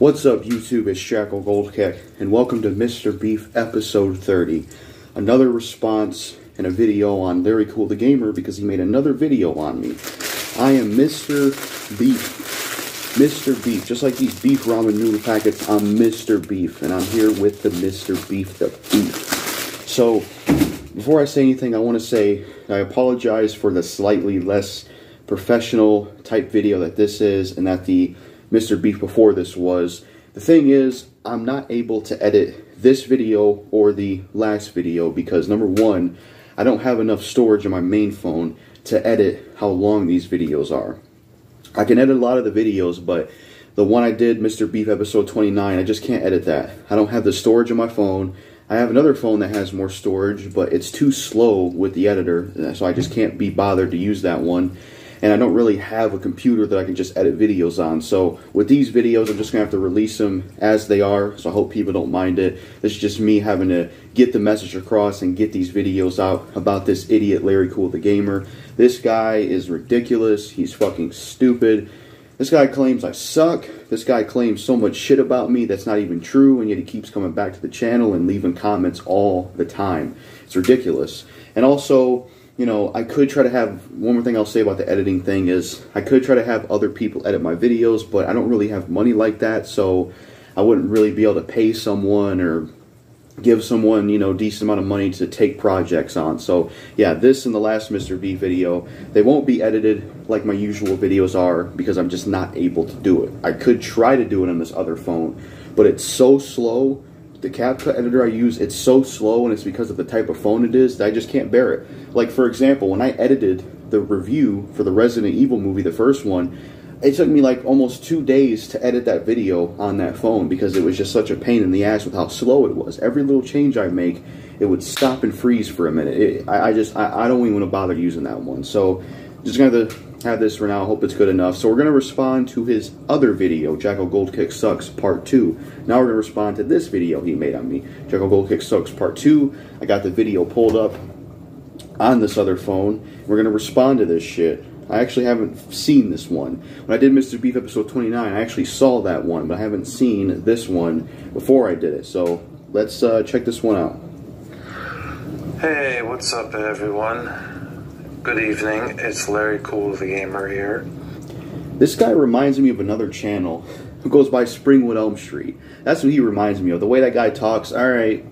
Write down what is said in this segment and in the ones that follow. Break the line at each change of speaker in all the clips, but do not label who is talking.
What's up, YouTube? It's JackalGoldKick, and welcome to Mr. Beef episode 30. Another response and a video on Larry Kool the Gamer because he made another video on me. I am Mr. Beef. Mr. Beef. Just like these beef ramen noodle packets, I'm Mr. Beef, and I'm here with the Mr. Beef the Beef. So, before I say anything, I want to say I apologize for the slightly less professional type video that this is, and that the Mr. Beef before this was. The thing is, I'm not able to edit this video or the last video because, number one, I don't have enough storage on my main phone to edit how long these videos are. I can edit a lot of the videos, but the one I did, Mr. Beef episode 29, I just can't edit that. I don't have the storage on my phone. I have another phone that has more storage, but it's too slow with the editor, so I just can't be bothered to use that one. And I don't really have a computer that I can just edit videos on. So with these videos, I'm just going to have to release them as they are. So I hope people don't mind it. This is just me having to get the message across and get these videos out about this idiot Larry Kool the Gamer. This guy is ridiculous. He's fucking stupid. This guy claims I suck. This guy claims so much shit about me that's not even true. And yet he keeps coming back to the channel and leaving comments all the time. It's ridiculous. And also, you know, I could try to have, one more thing I'll say about the editing thing is, I could try to have other people edit my videos, but I don't really have money like that, so I wouldn't really be able to pay someone or give someone, you know, decent amount of money to take projects on. So, yeah, this and the last Mr. Beef video, they won't be edited like my usual videos are because I'm just not able to do it. I could try to do it on this other phone, but it's so slow. The CapCut editor I use, it's so slow, and it's because of the type of phone it is that I just can't bear it. Like, for example, when I edited the review for the Resident Evil movie, the first one, it took me like almost 2 days to edit that video on that phone because it was just such a pain in the ass with how slow it was. Every little change I make, it would stop and freeze for a minute. I don't even want to bother using that one. So, just going to have this for now. I hope it's good enough. So we're going to respond to his other video, JackalGoldKick Sucks Part 2. Now we're going to respond to this video he made on me, JackalGoldKick Sucks Part 2. I got the video pulled up on this other phone. We're going to respond to this shit. I actually haven't seen this one. When I did Mr. Beef episode 29, I actually saw that one, but I haven't seen this one before I did it. So let's check this one out.
Hey, what's up, everyone? Good evening, it's Larry Kool the Gamer here.
This guy reminds me of another channel who goes by Springwood Elm Street. That's what he reminds me of. The way that guy talks, alright,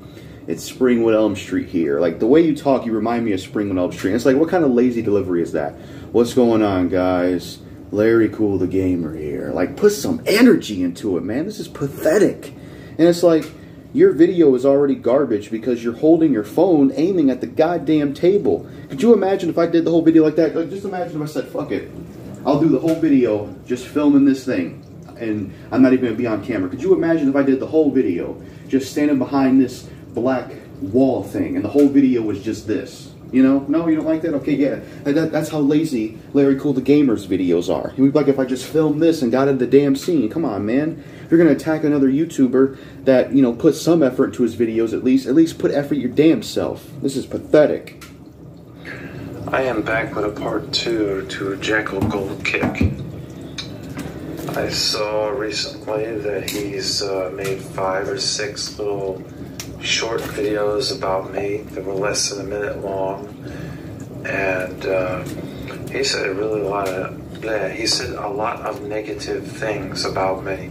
it's Springwood Elm Street here. Like, the way you talk, you remind me of Springwood Elm Street. And it's like, what kind of lazy delivery is that? What's going on, guys? Larry Kool the Gamer here. Like, put some energy into it, man. This is pathetic. And it's like, your video is already garbage because you're holding your phone aiming at the goddamn table. Could you imagine if I did the whole video like that? Like, just imagine if I said, fuck it, I'll do the whole video just filming this thing and I'm not even going to be on camera. Could you imagine if I did the whole video just standing behind this black wall thing and the whole video was just this? You know? No, you don't like that? Okay, yeah. That's how lazy Larry Kool the Gamer's videos are. It would be like if I just filmed this and got into the damn scene. Come on, man. If you're going to attack another YouTuber that, you know, puts some effort into his videos, at least put effort your damn self. This is pathetic.
I am back with a part 2 to JackalGoldKick. I saw recently that he's made 5 or 6 little short videos about me that were less than a minute long, and he said a lot of negative things about me.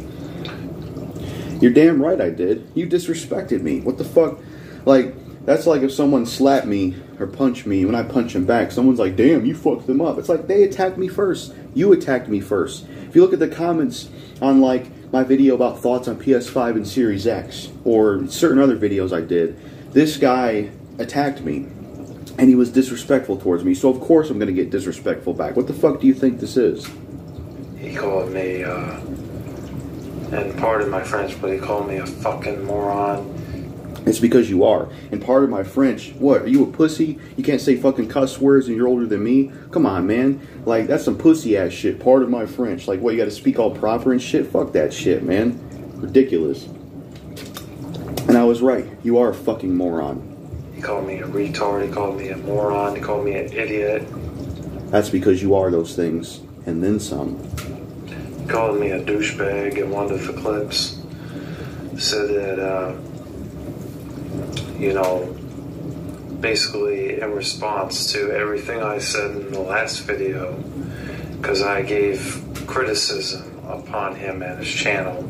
You're damn right I did. You disrespected me. What the fuck? Like, that's like if someone slapped me or punched me, when I punch them back, someone's like, damn, you fucked them up. It's like, they attacked me first. You attacked me first. If you look at the comments on, like, my video about thoughts on PS5 and Series X, or certain other videos I did, this guy attacked me, and he was disrespectful towards me, so of course I'm going to get disrespectful back. What the fuck do you think this is?
He called me, and pardon my French, but he called me a fucking moron.
It's because you are. And part of my French, what, are you a pussy? You can't say fucking cuss words and you're older than me? Come on, man. Like, that's some pussy ass shit. Part of my French. Like, what, you gotta speak all proper and shit? Fuck that shit, man. Ridiculous. And I was right. You are a fucking moron.
He called me a retard. He called me a moron. He called me an idiot.
That's because you are those things. And then some.
called me a douchebag in one of the clips. Said that, you know, basically in response to everything I said in the last video, because I gave criticism upon him and his channel.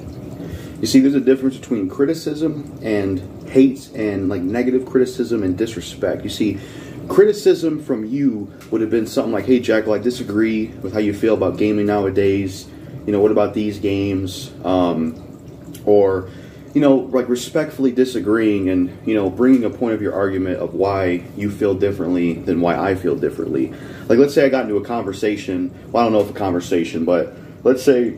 You see, there's a difference between criticism and hate and like negative criticism and disrespect. You see, criticism from you would have been something like, hey Jackal, I disagree with how you feel about gaming nowadays. You know, what about these games? Or, you know, like respectfully disagreeing and, you know, bringing a point of your argument of why you feel differently than why I feel differently. Like, let's say I got into a conversation, well, I don't know if a conversation, but let's say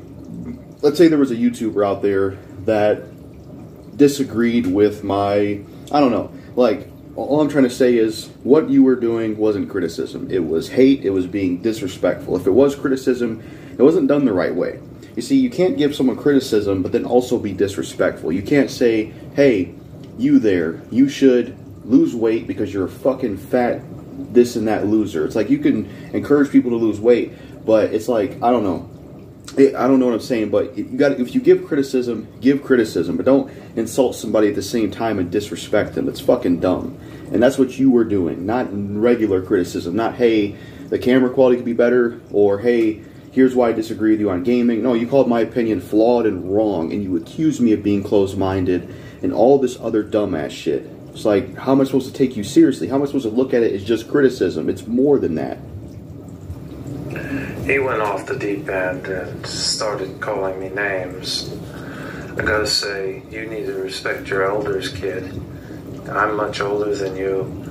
there was a YouTuber out there that disagreed with my, I don't know, like, all I'm trying to say is what you were doing wasn't criticism. It was hate. It was being disrespectful. If it was criticism, it wasn't done the right way. You see, you can't give someone criticism but then also be disrespectful. You can't say, hey, you there, you should lose weight because you're a fucking fat this and that loser. It's like you can encourage people to lose weight, but it's like, I don't know. I don't know what I'm saying, but you got, if you give criticism, but don't insult somebody at the same time and disrespect them. It's fucking dumb. And that's what you were doing, not regular criticism. Not, hey, the camera quality could be better, or hey, here's why I disagree with you on gaming. No, you called my opinion flawed and wrong, and you accused me of being closed-minded and all this other dumbass shit. It's like, how am I supposed to take you seriously? How am I supposed to look at it as just criticism? It's more than that.
He went off the deep end and started calling me names. I gotta say, you need to respect your elders, kid. I'm much older than you.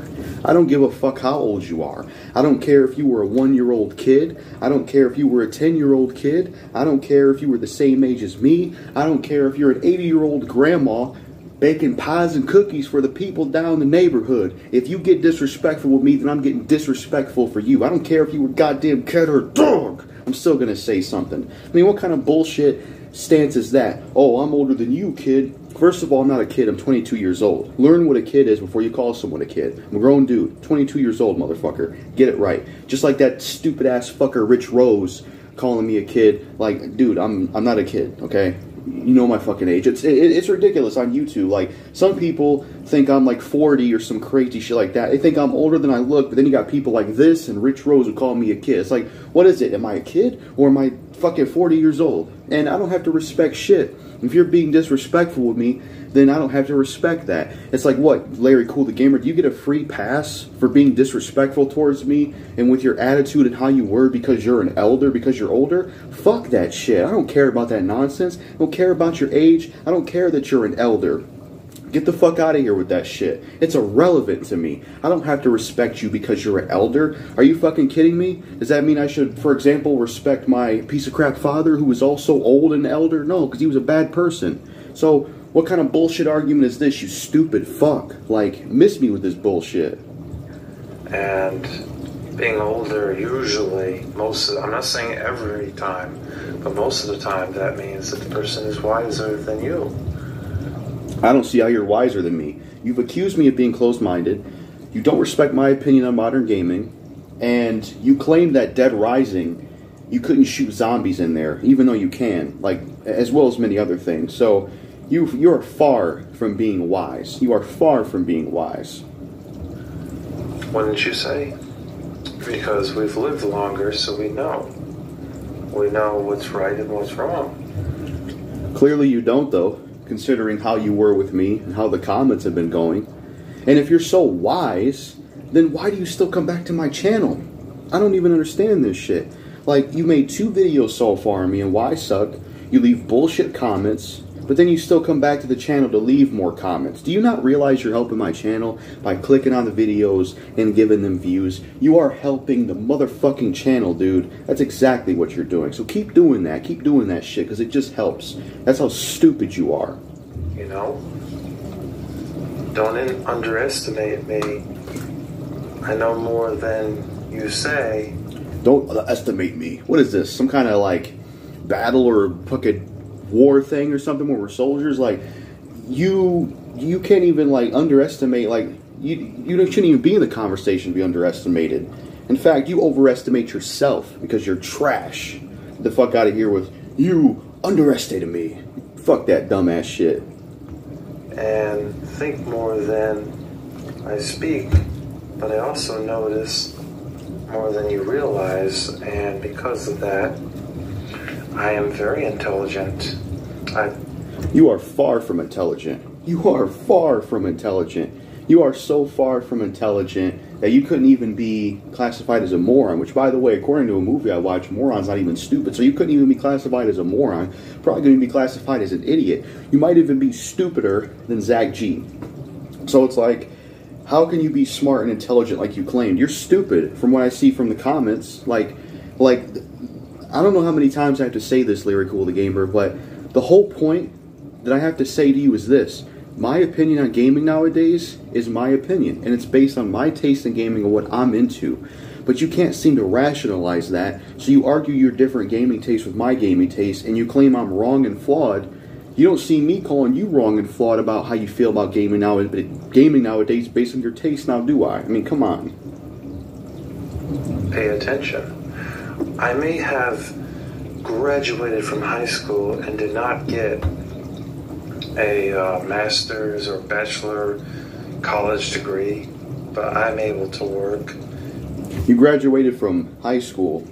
I don't give a fuck how old you are. I don't care if you were a 1-year-old kid. I don't care if you were a 10-year-old kid. I don't care if you were the same age as me. I don't care if you're an 80-year-old grandma baking pies and cookies for the people down the neighborhood. If you get disrespectful with me, then I'm getting disrespectful for you. I don't care if you were a goddamn cat or a dog. I'm still going to say something. I mean, what kind of bullshit stance is that? Oh, I'm older than you, kid. First of all, I'm not a kid. I'm 22 years old. Learn what a kid is before you call someone a kid. I'm a grown dude. 22 years old, motherfucker. Get it right. Just like that stupid-ass fucker Rich Rose calling me a kid. Like, dude, I'm not a kid, okay? You know my fucking age. It's ridiculous on YouTube. Like, some people think I'm like 40 or some crazy shit like that. They think I'm older than I look, but then you got people like this and Rich Rose who call me a kid. It's like, what is it? Am I a kid or am I fucking 40 years old? And I don't have to respect shit. If you're being disrespectful with me, then I don't have to respect that. It's like, what, Larry Kool the Gamer, do you get a free pass for being disrespectful towards me and with your attitude and how you were because you're an elder, because you're older? Fuck that shit. I don't care about that nonsense. I don't care about your age. I don't care that you're an elder. Get the fuck out of here with that shit. It's irrelevant to me. I don't have to respect you because you're an elder. Are you fucking kidding me? Does that mean I should, for example, respect my piece of crap father who was also old and elder? No, because he was a bad person. So, what kind of bullshit argument is this, you stupid fuck? Like, miss me with this bullshit.
And being older, usually, I'm not saying every time, but most of the time, that means that the person is wiser than you.
I don't see how you're wiser than me. You've accused me of being closed-minded. You don't respect my opinion on modern gaming. And you claim that Dead Rising, you couldn't shoot zombies in there, even though you can, like, as well as many other things. So, you're far from being wise. You are far from being wise.
Wouldn't you say? Because we've lived longer, so we know. We know what's right and what's wrong.
Clearly you don't, though, considering how you were with me and how the comments have been going. And if you're so wise, then why do you still come back to my channel? I don't even understand this shit. Like, you made 2 videos so far on me and why I suck. You leave bullshit comments, but then you still come back to the channel to leave more comments. Do you not realize you're helping my channel by clicking on the videos and giving them views? You are helping the motherfucking channel, dude. That's exactly what you're doing. So keep doing that. Keep doing that shit, because it just helps. That's how stupid you are.
You know? Don't underestimate me. I know more than you say.
Don't estimate me. What is this? Some kind of, like, battle or fucking war thing or something where we're soldiers? Like, you can't even, like, underestimate, like, you shouldn't even be in the conversation to be underestimated. In fact, you overestimate yourself because you're trash. Get the fuck out of here with You underestimated me. Fuck that dumbass shit.
And think more than I speak, but I also notice more than you realize, and because of that, I am very intelligent.
You are far from intelligent. You are far from intelligent. You are so far from intelligent that you couldn't even be classified as a moron, which, by the way, according to a movie I watched, moron's not even stupid, so you couldn't even be classified as a moron. Probably couldn't be classified as an idiot. You might even be stupider than Zach G. So it's like, how can you be smart and intelligent like you claimed? You're stupid from what I see from the comments. Like, I don't know how many times I have to say this, Larry Kool the Gamer, but the whole point that I have to say to you is this. My opinion on gaming nowadays is my opinion, and it's based on my taste in gaming and what I'm into. But you can't seem to rationalize that, so you argue your different gaming taste with my gaming taste, and you claim I'm wrong and flawed. You don't see me calling you wrong and flawed about how you feel about gaming nowadays based on your taste now, do I? I mean, come on.
Pay attention. I may have graduated from high school and did not get a master's or bachelor college degree, but I'm able to work.
You graduated from high school,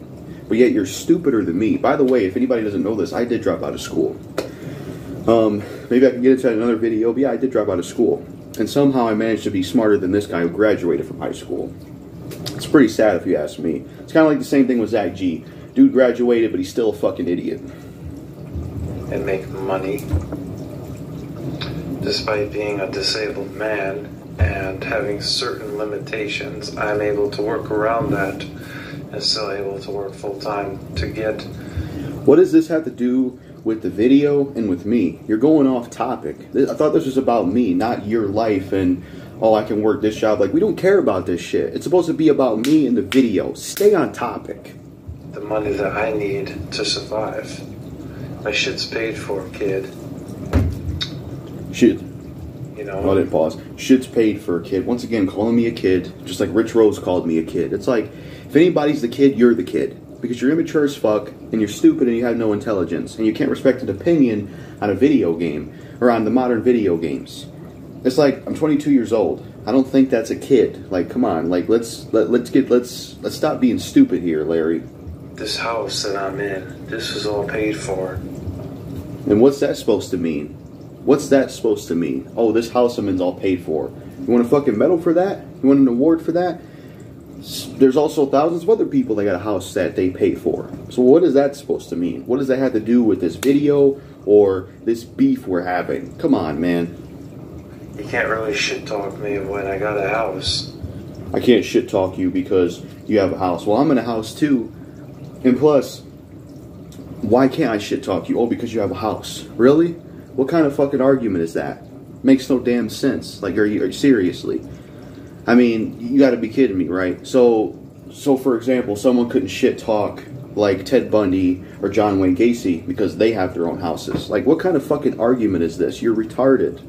but yet you're stupider than me. By the way, if anybody doesn't know this, I did drop out of school. Maybe I can get into that in another video, but yeah, I did drop out of school. And somehow I managed to be smarter than this guy who graduated from high school. It's pretty sad if you ask me. It's kind of like the same thing with Zach G. Dude graduated, but he's still a fucking idiot.
And make money. Despite being a disabled man and having certain limitations, I'm able to work around that and still able to work full-time to get...
What does this have to do with the video and with me? You're going off topic. I thought this was about me, not your life and, oh, I can work this job. Like, we don't care about this shit. It's supposed to be about me and the video. Stay on topic.
The money that I need to survive. My shit's paid for, kid.
Shit.
You know?
Oh, I didn't pause. Shit's paid for, kid. Once again, calling me a kid, just like Rich Rose called me a kid. It's like, if anybody's the kid, you're the kid. Because you're immature as fuck, and you're stupid, and you have no intelligence, and you can't respect an opinion on a video game, or on the modern video games. It's like, I'm 22 years old. I don't think that's a kid. Like, come on, like, let's stop being stupid here, Larry.
This house that I'm in, this is all paid for.
And what's that supposed to mean? What's that supposed to mean? Oh, this house I'm in's all paid for. You want a fucking medal for that? You want an award for that? There's also thousands of other people that got a house that they pay for. So what is that supposed to mean? What does that have to do with this video or this beef we're having? Come on, man.
You can't really shit talk me when I got a house.
I can't shit talk you because you have a house. Well, I'm in a house too. And plus, why can't I shit talk you? Oh, because you have a house. Really? What kind of fucking argument is that? Makes no damn sense. Like, are you seriously? I mean, you gotta be kidding me, right? So for example, someone couldn't shit talk like Ted Bundy or John Wayne Gacy because they have their own houses. Like, what kind of fucking argument is this? You're retarded.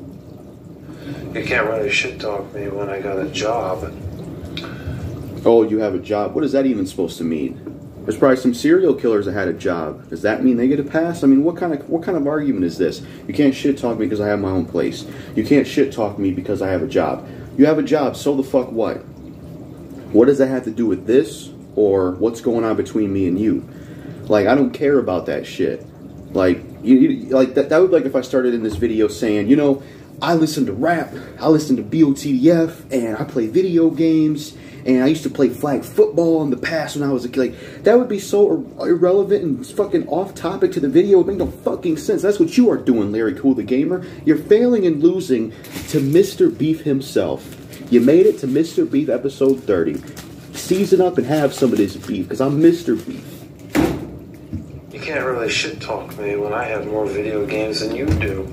You can't really shit talk me when I got a job.
Oh, you have a job? What is that even supposed to mean? There's probably some serial killers that had a job. Does that mean they get a pass? I mean, what kind of argument is this? You can't shit talk me because I have my own place. You can't shit talk me because I have a job. You have a job, so the fuck what? What does that have to do with this or what's going on between me and you? Like, I don't care about that shit. Like, like that would be like if I started in this video saying, you know, I listen to rap, I listen to BOTDF, and I play video games, and I used to play flag football in the past when I was a kid. Like, that would be so irrelevant and fucking off topic to the video. It would make no fucking sense. That's what you are doing, Larry Kool the Gamer. You're failing and losing to Mr.Beef himself. You made it to Mr.Beef episode 30. Season up and have some of this beef, because I'm Mr.Beef.
You can't really shit talk me when I have more video games than you do.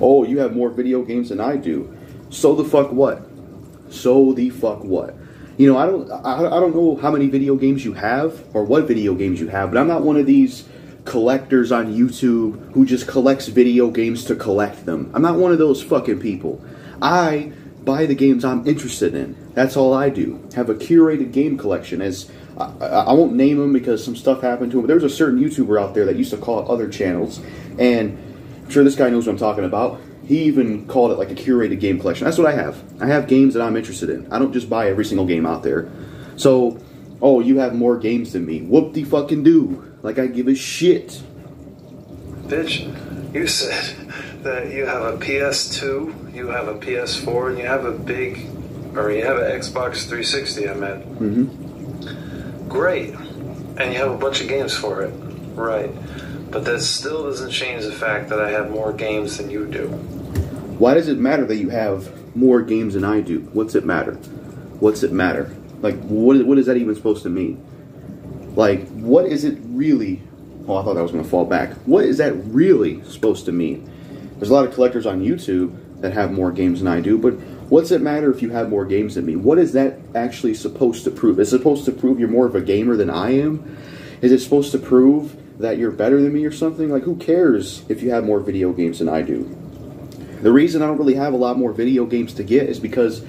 Oh, you have more video games than I do. So the fuck what? So the fuck what? You know, I don't know how many video games you have or what video games you have, but I'm not one of these collectors on YouTube who just collects video games to collect them. I'm not one of those fucking people. I buy the games I'm interested in. That's all I do. Have a curated game collection, as I won't name him because some stuff happened to him, but there was a certain YouTuber out there that used to call it other channels, and I'm sure this guy knows what I'm talking about. He even called it like a curated game collection. That's what I have. I have games that I'm interested in. I don't just buy every single game out there. So, oh, you have more games than me. Whoop-de-fucking-do. Like I give a shit.
Bitch, you said that you have a PS2, you have a PS4, and you have an Xbox 360, I meant.
Mm-hmm.
Great. And you have a bunch of games for it. Right. But that still doesn't change the fact that I have more games than you do.
Why does it matter that you have more games than I do? What's it matter? What's it matter? Like, what is that even supposed to mean? Like, what is it really... Oh, I thought that was going to fall back. What is that really supposed to mean? There's a lot of collectors on YouTube that have more games than I do, but what's it matter if you have more games than me? What is that actually supposed to prove? Is it supposed to prove you're more of a gamer than I am? Is it supposed to prove that you're better than me or something? Like, who cares if you have more video games than I do? The reason I don't really have a lot more video games to get is because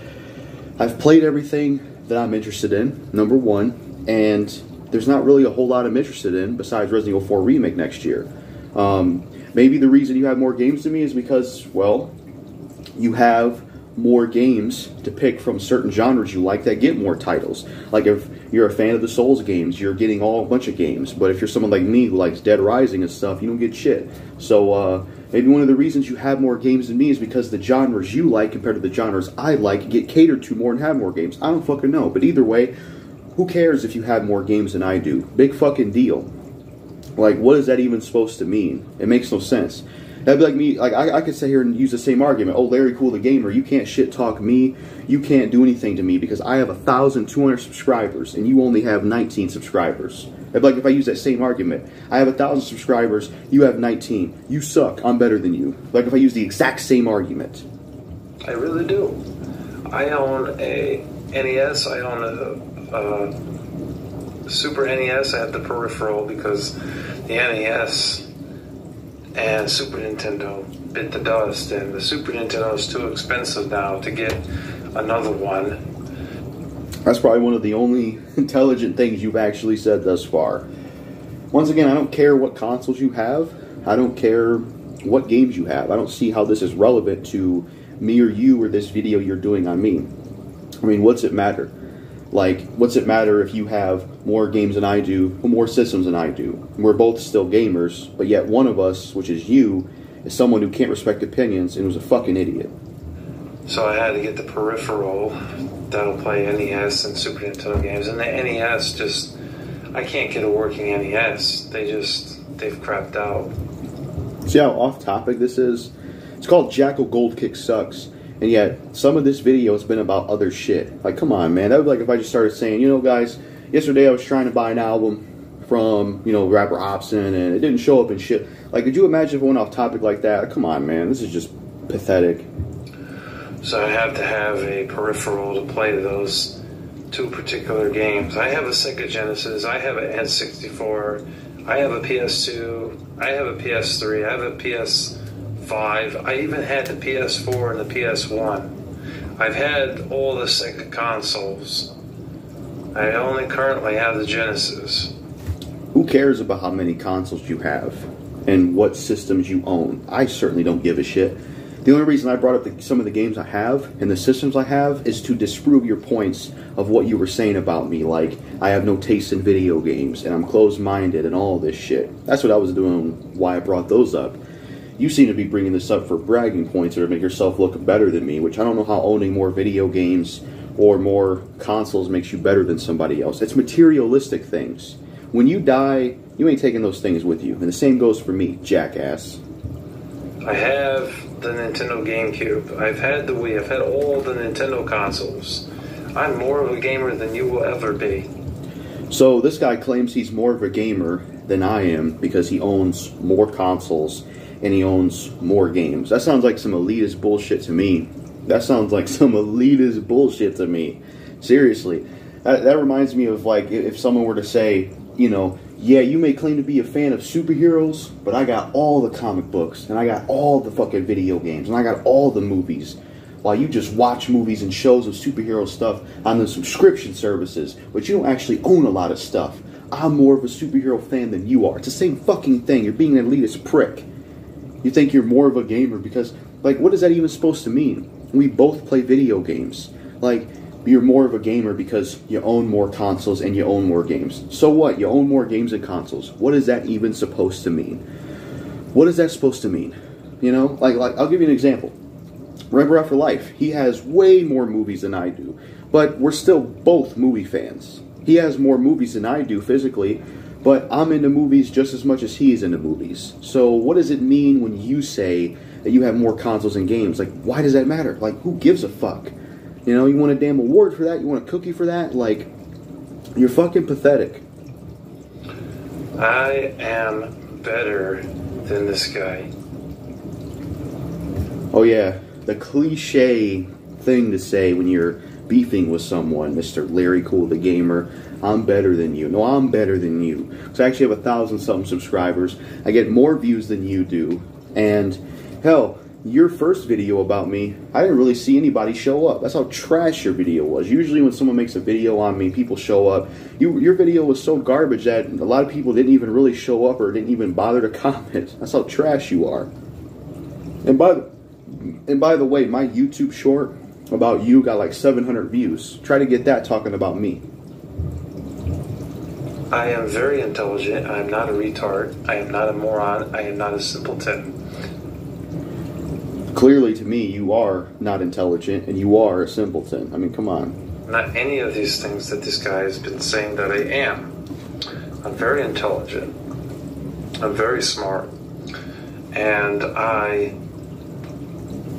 I've played everything that I'm interested in, number one, and there's not really a whole lot I'm interested in besides Resident Evil 4 Remake next year. Maybe the reason you have more games than me is because, well, you have more games to pick from certain genres you like that get more titles. Like if you're a fan of the Souls games, you're getting a bunch of games. But if you're someone like me who likes Dead Rising and stuff, you don't get shit. So maybe one of the reasons you have more games than me is because the genres you like compared to the genres I like get catered to more and have more games. I don't fucking know. But either way, who cares if you have more games than I do? Big fucking deal. Like, what is that even supposed to mean? It makes no sense. That'd be like me, like, I could sit here and use the same argument. Oh, Larry Kool the Gamer, you can't shit talk me. You can't do anything to me because I have 1,200 subscribers and you only have 19 subscribers. That'd be like if I use that same argument. I have 1,000 subscribers, you have 19. You suck, I'm better than you. Like if I use the exact same argument.
I really do. I own a NES, I own a Super NES. I have the peripheral because the NES and Super Nintendo bit the dust, and the Super Nintendo is too expensive now to get another one.
That's probably one of the only intelligent things you've actually said thus far. Once again, I don't care what consoles you have. I don't care what games you have. I don't see how this is relevant to me or you or this video you're doing on me. I mean, what's it matter? Like, what's it matter if you have more games than I do, or more systems than I do? We're both still gamers, but yet one of us, which is you, is someone who can't respect opinions and was a fucking idiot.
So I had to get the peripheral that'll play NES and Super Nintendo games, and the NES just, I can't get a working NES. They've crapped out.
See how off topic this is? It's called JackalGoldKick Sucks. And yet, some of this video has been about other shit. Like, come on, man. That would be like if I just started saying, you know, guys, yesterday I was trying to buy an album from, you know, rapper Hobson, and it didn't show up and shit. Like, could you imagine if I went off topic like that? Come on, man. This is just pathetic.
So I have to have a peripheral to play those two particular games. I have a Sega Genesis. I have an N64. I have a PS2. I have a PS3. I have a PS5. I even had the PS4 and the PS1. I've had all the Sega consoles. I only currently have the Genesis.
Who cares about how many consoles you have and what systems you own? I certainly don't give a shit. The only reason I brought up some of the games I have and the systems I have is to disprove your points of what you were saying about me. Like, I have no taste in video games and I'm closed-minded and all this shit. That's what I was doing, why I brought those up. You seem to be bringing this up for bragging points or to make yourself look better than me, which I don't know how owning more video games or more consoles makes you better than somebody else. It's materialistic things. When you die, you ain't taking those things with you. And the same goes for me, jackass.
I have the Nintendo GameCube. I've had the Wii. I've had all the Nintendo consoles. I'm more of a gamer than you will ever be.
So this guy claims he's more of a gamer than I am because he owns more consoles and he owns more games. That sounds like some elitist bullshit to me. Seriously. That reminds me of, like, if someone were to say, you know, yeah, you may claim to be a fan of superheroes, but I got all the comic books, and I got all the fucking video games, and I got all the movies. while you just watch movies and shows of superhero stuff on the subscription services, but you don't actually own a lot of stuff. I'm more of a superhero fan than you are. It's the same fucking thing. You're being an elitist prick. You think you're more of a gamer because, like, what is that even supposed to mean? We both play video games. Like, you're more of a gamer because you own more consoles and you own more games. So what? You own more games and consoles. What is that even supposed to mean? What is that supposed to mean? You know, like I'll give you an example. Remember After Life, he has way more movies than I do, but we're still both movie fans. He has more movies than I do physically, but I'm into movies just as much as he is into movies. So what does it mean when you say that you have more consoles and games? Like, why does that matter? Like, who gives a fuck? You know, you want a damn award for that? You want a cookie for that? Like, you're fucking pathetic.
I am better than this guy.
Oh yeah, the cliche thing to say when you're beefing with someone, Mr. Larry Kool the Gamer, I'm better than you. No, I'm better than you. So I actually have 1,000-something subscribers. I get more views than you do. And, hell, your first video about me, I didn't really see anybody show up. That's how trash your video was. Usually when someone makes a video on me, people show up. Your video was so garbage that a lot of people didn't even really show up or didn't even bother to comment. That's how trash you are. And by the way, my YouTube short about you got like 700 views. Try to get that talking about me.
I am very intelligent. I am not a retard. I am not a moron. I am not a simpleton.
Clearly, to me, you are not intelligent, and you are a simpleton. I mean, come on.
Not any of these things that this guy has been saying that I am. I'm very intelligent. I'm very smart. And I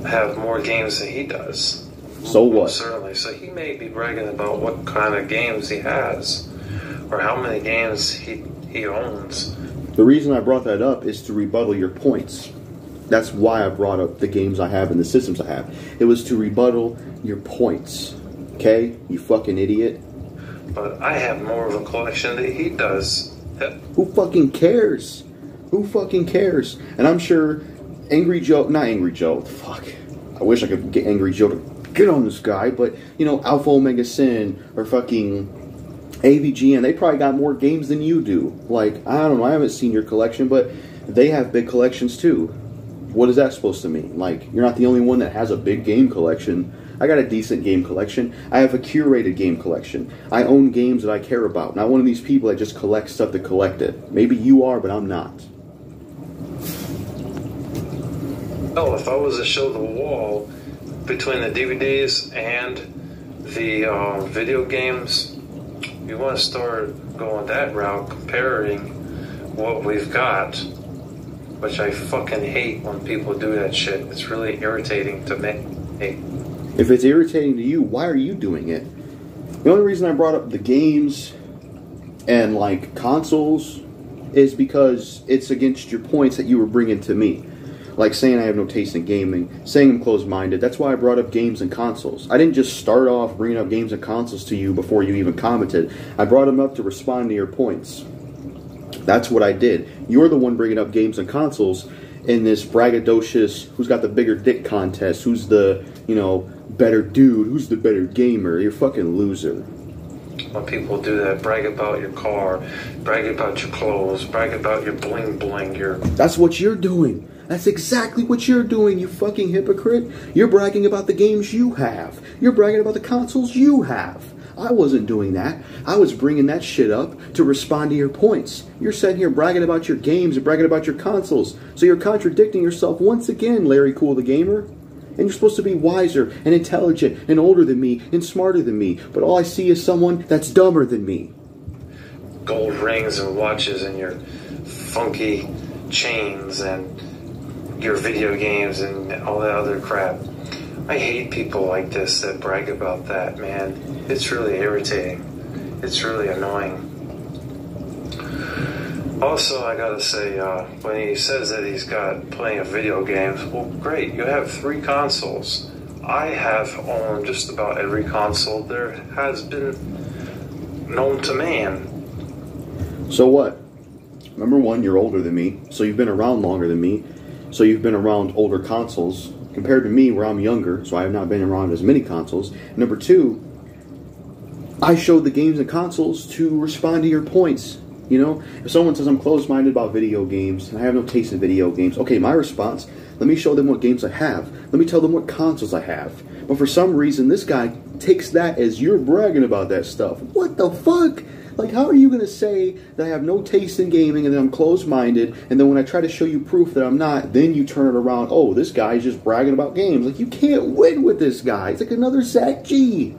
have more games than he does.
So what?
Certainly. So he may be bragging about what kind of games he has, or how many games he owns.
The reason I brought that up is to rebuttal your points. That's why I brought up the games I have and the systems I have. It was to rebuttal your points. Okay? You fucking idiot.
But I have more of a collection than he does.
Who fucking cares? Who fucking cares? And I'm sure Angry Joe, not Angry Joe, fuck. I wish I could get Angry Joe to get on this guy, but, you know, Alpha Omega Sin or fucking AVGN, they probably got more games than you do. Like, I don't know, I haven't seen your collection, but they have big collections too. What is that supposed to mean? Like, you're not the only one that has a big game collection. I got a decent game collection. I have a curated game collection. I own games that I care about. Not one of these people that just collect stuff to collect it. Maybe you are, but I'm not.
Oh, if I was to show the wall between the DVDs and the video games, you want to start going that route, comparing what we've got, which I fucking hate when people do that shit. It's really irritating to me.
If it's irritating to you, why are you doing it? The only reason I brought up the games and, like, consoles is because it's against your points that you were bringing to me. Like saying I have no taste in gaming, saying I'm closed-minded. That's why I brought up games and consoles. I didn't just start off bringing up games and consoles to you before you even commented. I brought them up to respond to your points. That's what I did. You're the one bringing up games and consoles in this braggadocious, who's got the bigger dick contest, who's the, you know, better dude, who's the better gamer. You're a fucking loser.
When people do that, brag about your car, brag about your clothes, brag about your bling bling,
That's what you're doing. That's exactly what you're doing, you fucking hypocrite. You're bragging about the games you have. You're bragging about the consoles you have. I wasn't doing that. I was bringing that shit up to respond to your points. You're sitting here bragging about your games and bragging about your consoles. So you're contradicting yourself once again, Larry Kool the Gamer. And you're supposed to be wiser and intelligent and older than me and smarter than me. But all I see is someone that's dumber than me.
Gold rings and watches and your funky chains and your video games and all that other crap. I hate people like this that brag about that, man. It's really irritating. It's really annoying. Also, I gotta say, when he says that he's got plenty of video games, well, great, you have 3 consoles. I have owned just about every console there has been known to man.
So what? Number one, you're older than me, so you've been around longer than me, so you've been around older consoles, compared to me, where I'm younger, so I have not been around as many consoles. Number two, I showed the games and consoles to respond to your points. You know, if someone says I'm closed-minded about video games and I have no taste in video games, okay, my response, let me show them what games I have. Let me tell them what consoles I have. But for some reason, this guy takes that as you're bragging about that stuff. What the fuck? Like, how are you going to say that I have no taste in gaming and that I'm closed-minded, and then when I try to show you proof that I'm not, then you turn it around, oh, this guy's just bragging about games. Like, you can't win with this guy. It's like another Zach G.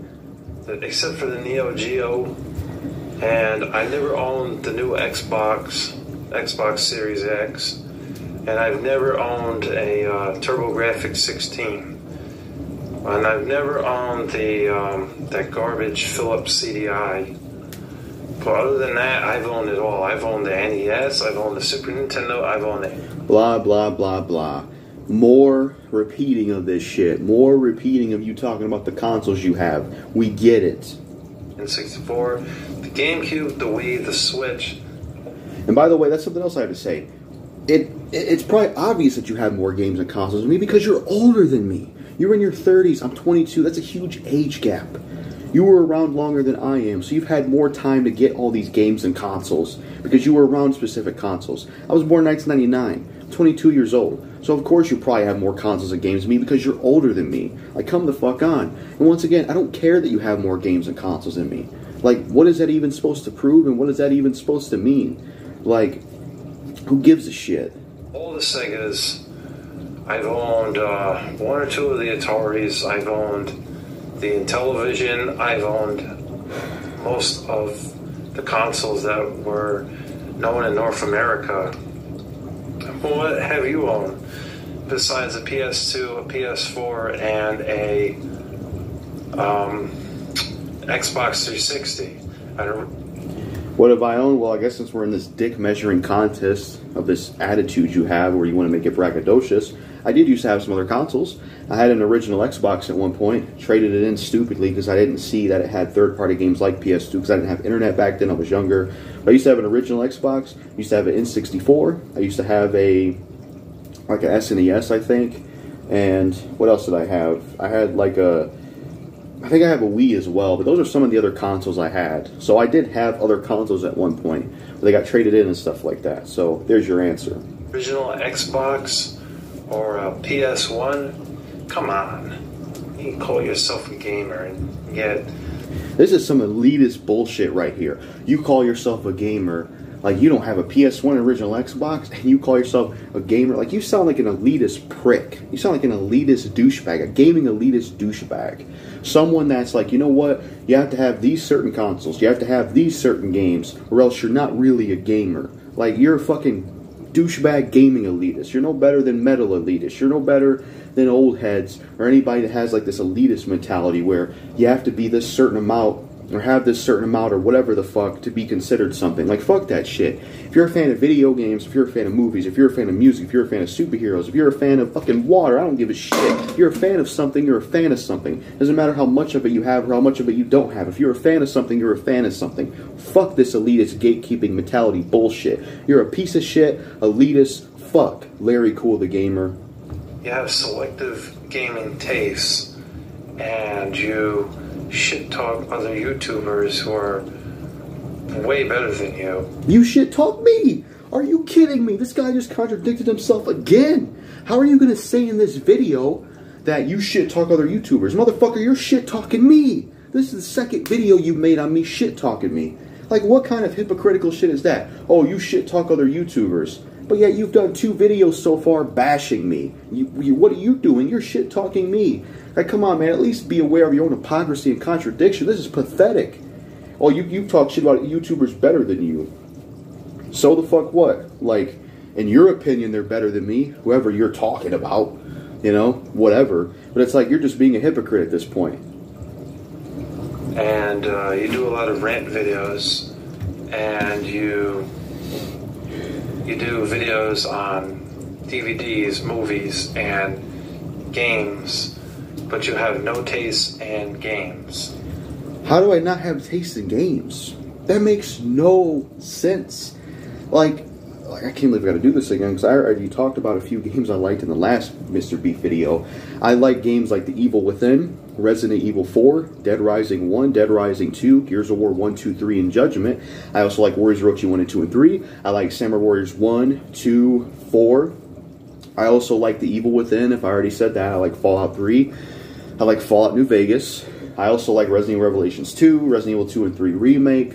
Except for the Neo Geo, and I never owned the new Xbox Series X, and I've never owned a TurboGrafx 16. And I've never owned that garbage Philips CDI. But other than that, I've owned it all. I've owned the NES, I've owned the Super Nintendo, I've owned it.
Blah, blah, blah, blah. More repeating of this shit. More repeating of you talking about the consoles you have. We get it.
N64, the GameCube, the Wii, the Switch.
And by the way, that's something else I have to say. It's probably obvious that you have more games and consoles than me because you're older than me. You're in your 30s. I'm 22. That's a huge age gap. You were around longer than I am, so you've had more time to get all these games and consoles because you were around specific consoles. I was born in 1999, 22 years old, so of course you probably have more consoles and games than me because you're older than me. Like, come the fuck on. And once again, I don't care that you have more games and consoles than me. Like, what is that even supposed to prove, and what is that even supposed to mean? Like, who gives a shit?
All the Segas. I've owned one or two of the Ataris. I've owned the Intellivision. I've owned most of the consoles that were known in North America. What have you owned besides a PS2, a PS4, and a Xbox 360?
What have I owned? Well, I guess since we're in this dick measuring contest of this attitude you have where you want to make it braggadocious, I did used to have some other consoles. I had an original Xbox at one point, traded it in stupidly because I didn't see that it had third-party games like PS2 because I didn't have internet back then, I was younger. But I used to have an original Xbox, I used to have an N64, I used to have an SNES, I think, and what else did I have? I had I think I have a Wii as well, but those are some of the other consoles I had. So I did have other consoles at one point, but they got traded in and stuff like that. So there's your answer.
Original Xbox or a PS1? Come on. You can call yourself a gamer and yet...
This is some elitist bullshit right here. You call yourself a gamer, like you don't have a PS1 original Xbox, and you call yourself a gamer. Like, you sound like an elitist prick. You sound like an elitist douchebag, a gaming elitist douchebag. Someone that's like, you know what, you have to have these certain consoles, you have to have these certain games, or else you're not really a gamer. Like, you're a fucking douchebag gaming elitist. You're no better than metal elitists. You're no better than old heads or anybody that has like this elitist mentality where you have to be this certain amount or have this certain amount or whatever the fuck to be considered something. Like, fuck that shit. If you're a fan of video games, if you're a fan of movies, if you're a fan of music, if you're a fan of superheroes, if you're a fan of fucking water, I don't give a shit. If you're a fan of something, you're a fan of something. Doesn't matter how much of it you have or how much of it you don't have. If you're a fan of something, you're a fan of something. Fuck this elitist gatekeeping mentality bullshit. You're a piece of shit, elitist, fuck Larry Kool the gamer.
You have selective gaming tastes, and you shit talk other YouTubers who are way better than you.
You shit talk me? Are you kidding me? This guy just contradicted himself again. How are you going to say in this video that you shit talk other YouTubers? Motherfucker, you're shit talking me. This is the second video you made on me shit talking me. Like, what kind of hypocritical shit is that? Oh, you shit talk other YouTubers. But yet you've done 2 videos so far bashing me. What are you doing? You're shit talking me. Like, come on, man. At least be aware of your own hypocrisy and contradiction. This is pathetic. Oh, you talk shit about YouTubers better than you. So the fuck what? Like, in your opinion, they're better than me. Whoever you're talking about. You know, whatever. But it's like you're just being a hypocrite at this point.
And you do a lot of rant videos. And you do videos on DVDs, movies, and games, but you have no taste in games.
How do I not have taste in games? That makes no sense. Like, like, I can't believe I got to do this again, because I already talked about a few games I liked in the last Mr. Beef video. I like games like The Evil Within, Resident Evil 4, Dead Rising 1, Dead Rising 2, Gears of War 1, 2, 3, and Judgment. I also like Warriors Orochi 1 and 2 and 3. I like Samurai Warriors 1, 2, 4. I also like The Evil Within, if I already said that. I like Fallout 3. I like Fallout New Vegas. I also like Resident Evil Revelations 2, Resident Evil 2 and 3 Remake.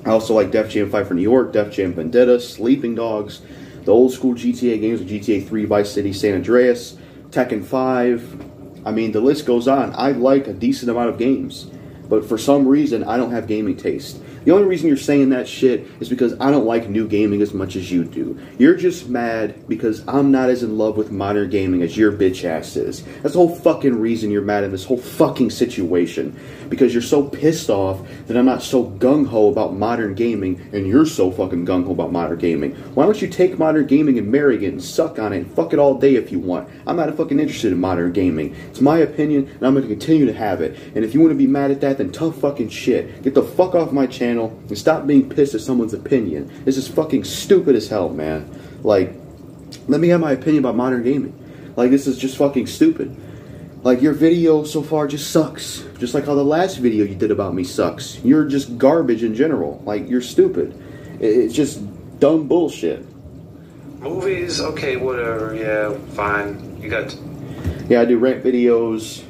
I also like Def Jam Fight for New York, Def Jam Vendetta, Sleeping Dogs, the old school GTA games like GTA 3, Vice City, San Andreas, Tekken 5. I mean, the list goes on. I like a decent amount of games, but for some reason, I don't have gaming taste. The only reason you're saying that shit is because I don't like new gaming as much as you do. You're just mad because I'm not as in love with modern gaming as your bitch ass is. That's the whole fucking reason you're mad in this whole fucking situation. Because you're so pissed off that I'm not so gung-ho about modern gaming, and you're so fucking gung-ho about modern gaming. Why don't you take modern gaming and marry it and suck on it and fuck it all day if you want? I'm not fucking interested in modern gaming. It's my opinion, and I'm going to continue to have it. And if you want to be mad at that, then tough fucking shit. Get the fuck off my channel and stop being pissed at someone's opinion. This is fucking stupid as hell, man. Like, let me have my opinion about modern gaming. Like, this is just fucking stupid. Like, your video so far just sucks. Just like how the last video you did about me sucks. You're just garbage in general. Like, you're stupid. It's just dumb bullshit.
Movies, okay, whatever, yeah, fine. You got...
Yeah, I do rant videos,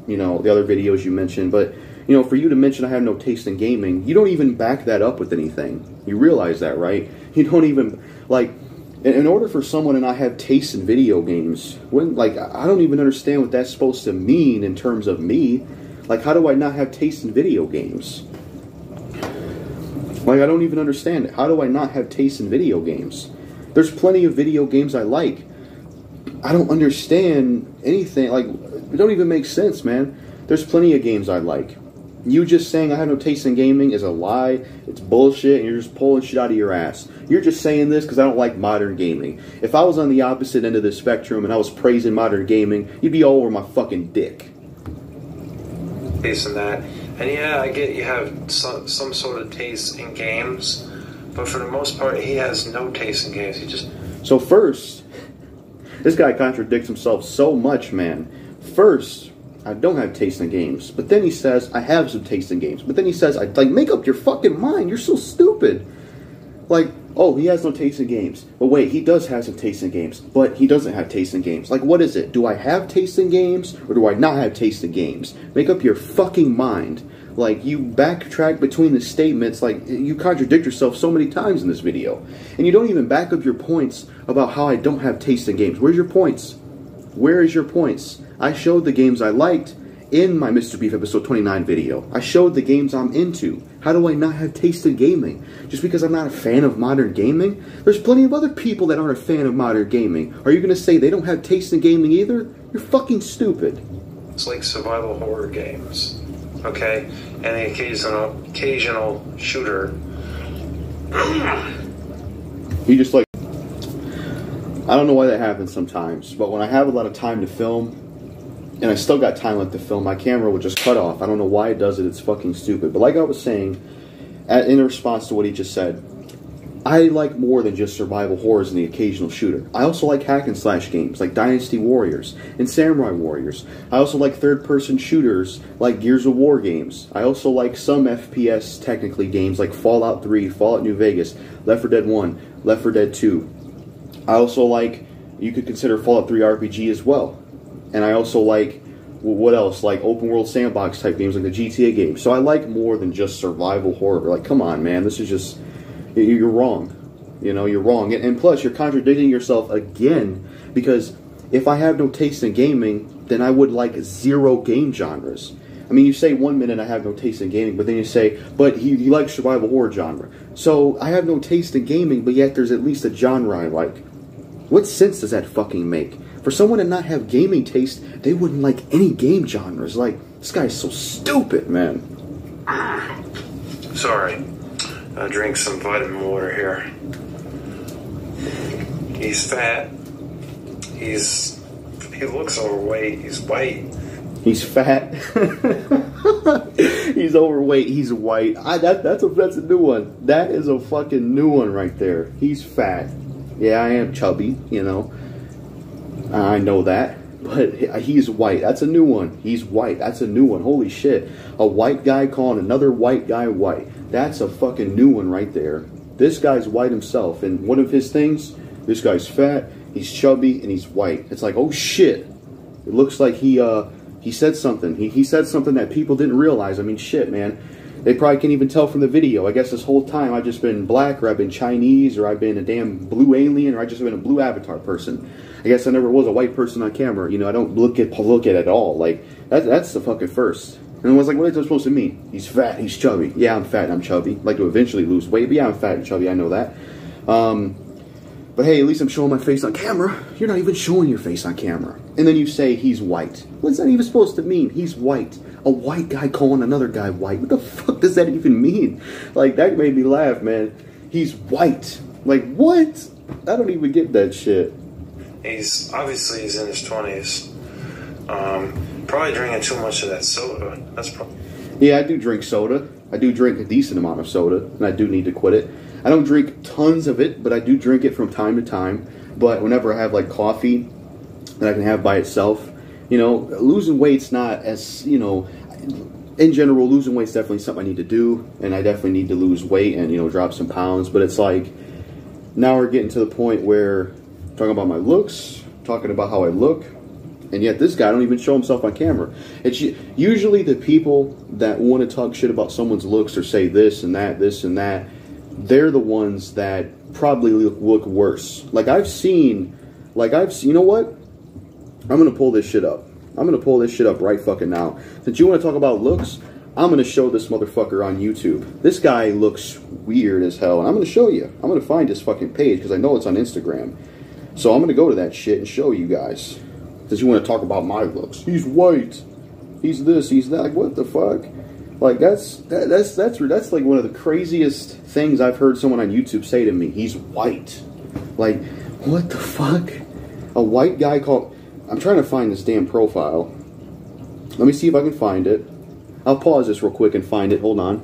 you know, the other videos you mentioned, but... You know, for you to mention I have no taste in gaming, you don't even back that up with anything. You realize that, right? You don't even, like, in order for someone and I have taste in video games, when, like, I don't even understand what that's supposed to mean in terms of me. Like, how do I not have taste in video games? Like, I don't even understand it. How do I not have taste in video games? There's plenty of video games I like. I don't understand anything. Like, it don't even make sense, man. There's plenty of games I like. You just saying I have no taste in gaming is a lie. It's bullshit, and you're just pulling shit out of your ass. You're just saying this because I don't like modern gaming. If I was on the opposite end of the spectrum and I was praising modern gaming, you'd be all over my fucking dick.
Taste in that. And yeah, I get you have some sort of taste in games, but for the most part, he has no taste in games. He just...
So first, this guy contradicts himself so much, man. First, I don't have taste in games. But then he says, I have some taste in games. But then he says, like, make up your fucking mind. You're so stupid. Like, oh, he has no taste in games. But wait, he does have some taste in games. But he doesn't have taste in games. Like, what is it? Do I have taste in games? Or do I not have taste in games? Make up your fucking mind. Like, you backtrack between the statements. Like, you contradict yourself so many times in this video. And you don't even back up your points about how I don't have taste in games. Where's your points? Where is your points? I showed the games I liked in my Mr. Beef episode 29 video. I showed the games I'm into. How do I not have taste in gaming? Just because I'm not a fan of modern gaming? There's plenty of other people that aren't a fan of modern gaming. Are you going to say they don't have taste in gaming either? You're fucking stupid.
It's like survival horror games, okay? And the occasional shooter.
You just like... I don't know why that happens sometimes, but when I have a lot of time to film, and I still got time left to film, my camera will just cut off. I don't know why it does it. It's fucking stupid. But like I was saying, in response to what he just said, I like more than just survival horrors and the occasional shooter. I also like hack and slash games like Dynasty Warriors and Samurai Warriors. I also like third-person shooters like Gears of War games. I also like some FPS, technically, games like Fallout 3, Fallout New Vegas, Left 4 Dead 1, Left 4 Dead 2. I also like, you could consider Fallout 3 RPG as well. And I also like, what else? Like open world sandbox type games like the GTA games. So I like more than just survival horror. Like, come on, man. This is just, you're wrong. You know, you're wrong. And plus, you're contradicting yourself again. Because if I have no taste in gaming, then I would like zero game genres. I mean, you say 1 minute I have no taste in gaming, but then you say, but he likes survival horror genre. So I have no taste in gaming, but yet there's at least a genre I like. What sense does that fucking make? For someone to not have gaming taste, they wouldn't like any game genres. Like, this guy's so stupid, man.
Sorry. I drink some vitamin water here. He's fat. He looks overweight. He's white.
He's fat. He's overweight. He's white. That's a new one. That is a fucking new one right there. He's fat. Yeah, I am chubby, you know. I know that. But he's white. That's a new one. He's white. That's a new one. Holy shit. A white guy calling another white guy white. That's a fucking new one right there. This guy's white himself. And one of his things, this guy's fat, he's chubby, and he's white. It's like, oh shit. It looks like he said something. He said something that people didn't realize. I mean, shit, man. They probably can't even tell from the video. I guess this whole time I've just been black, or I've been Chinese, or I've been a damn blue alien, or I've just been a blue avatar person. I guess I never was a white person on camera. You know, I don't look at it at all. Like, that's the fucking first. And I was like, what is that supposed to mean? He's fat, he's chubby. Yeah, I'm fat and I'm chubby. I'd like to eventually lose weight, but yeah, I'm fat and chubby. I know that. But hey, at least I'm showing my face on camera. You're not even showing your face on camera. And then you say he's white. What's that even supposed to mean? He's white. A white guy calling another guy white. What the fuck does that even mean? Like, that made me laugh, man. He's white. Like, what? I don't even get that shit.
He's in his 20s. Probably drinking too much of that soda. That's probably...
Yeah, I do drink soda. I do drink a decent amount of soda, and I do need to quit it. I don't drink tons of it, but I do drink it from time to time. But whenever I have, like, coffee that I can have by itself, you know, losing weight's not as, you know, in general, losing weight's definitely something I need to do, and I definitely need to lose weight and, you know, drop some pounds. But it's like, now we're getting to the point where talking about my looks, talking about how I look, and yet this guy don't even show himself on camera. It's usually the people that want to talk shit about someone's looks or say this and that, they're the ones that probably look worse. Like I've seen, you know what? I'm going to pull this shit up. I'm going to pull this shit up right fucking now. Since you want to talk about looks, I'm going to show this motherfucker on YouTube. This guy looks weird as hell, and I'm going to show you. I'm going to find his fucking page, because I know it's on Instagram. So I'm going to go to that shit and show you guys. Since you want to talk about my looks. He's white. He's this, he's that. Like, what the fuck? Like, that's like one of the craziest things I've heard someone on YouTube say to me. He's white. Like, what the fuck? A white guy called... I'm trying to find this damn profile. Let me see if I can find it. I'll pause this real quick and find it. Hold on.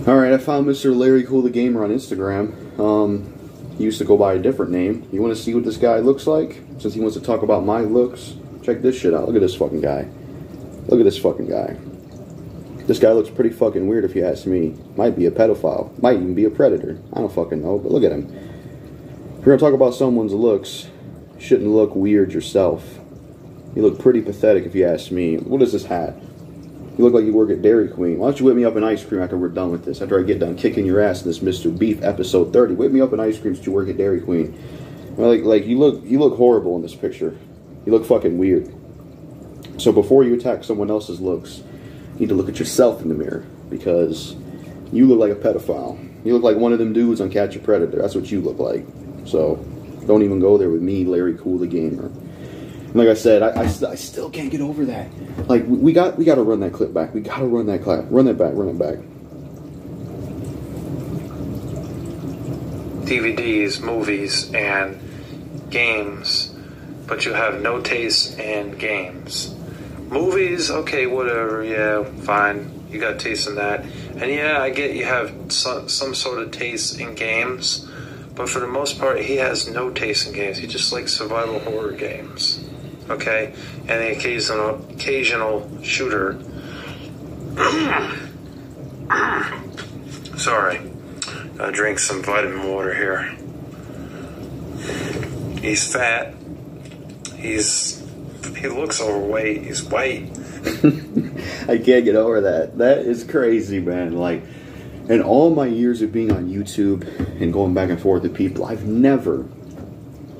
Alright, I found Mr. Larry Cool the Gamer on Instagram. He used to go by a different name. You want to see what this guy looks like? Since he wants to talk about my looks, check this shit out. Look at this fucking guy. Look at this fucking guy. This guy looks pretty fucking weird if you ask me. Might be a pedophile. Might even be a predator. I don't fucking know, but look at him. If you're going to talk about someone's looks, you shouldn't look weird yourself. You look pretty pathetic if you ask me. What is this hat? You look like you work at Dairy Queen. Why don't you whip me up an ice cream after we're done with this? After I get done kicking your ass in this Mr. Beef episode 30. Whip me up an ice cream since you work at Dairy Queen. Like you look horrible in this picture. You look fucking weird. So before you attack someone else's looks, you need to look at yourself in the mirror, because you look like a pedophile. You look like one of them dudes on Catch a Predator. That's what you look like. So don't even go there with me, Larry Cool the Gamer. And like I said, I still can't get over that. Like, we got to run that clip back. We got to run that clip. Run it back.
DVDs, movies, and games, but you have no taste in games. Movies, okay, whatever, yeah, fine. You got taste in that. And yeah, I get you have some sort of taste in games, but for the most part, he has no taste in games. He just likes survival horror games. Okay? And the occasional shooter. Sorry. I drink some vitamin water here. He's fat. He looks overweight. He's white.
I can't get over that. That is crazy, man. Like, in all my years of being on YouTube and going back and forth with people, I've never,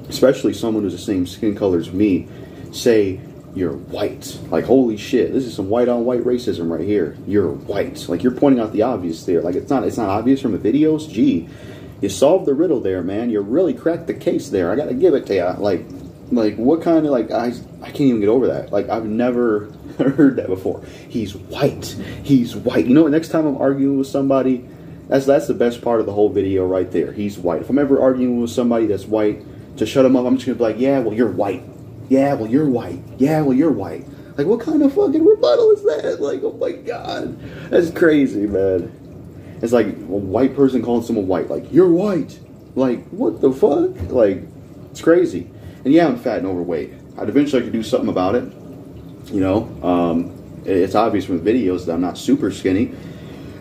especially someone who's the same skin color as me, say you're white. Like, holy shit, this is some white on white racism right here. You're white. Like, you're pointing out the obvious there. Like, it's not obvious from the videos. Gee, you solved the riddle there, man. You really cracked the case there. I gotta give it to you. Like what kind of, like, I can't even get over that. Like, I've never heard that before. He's white. He's white. You know what, next time I'm arguing with somebody, that's the best part of the whole video right there. He's white. If I'm ever arguing with somebody that's white, to shut him up, I'm just gonna be like, yeah, well, you're white. Yeah, well, you're white. Yeah, well, you're white. Like, what kind of fucking rebuttal is that? Like, oh my god. That's crazy, man. It's like a white person calling someone white. Like, you're white. Like, what the fuck? Like, it's crazy. And yeah, I'm fat and overweight. I'd eventually like to do something about it. You know, it's obvious from the videos that I'm not super skinny.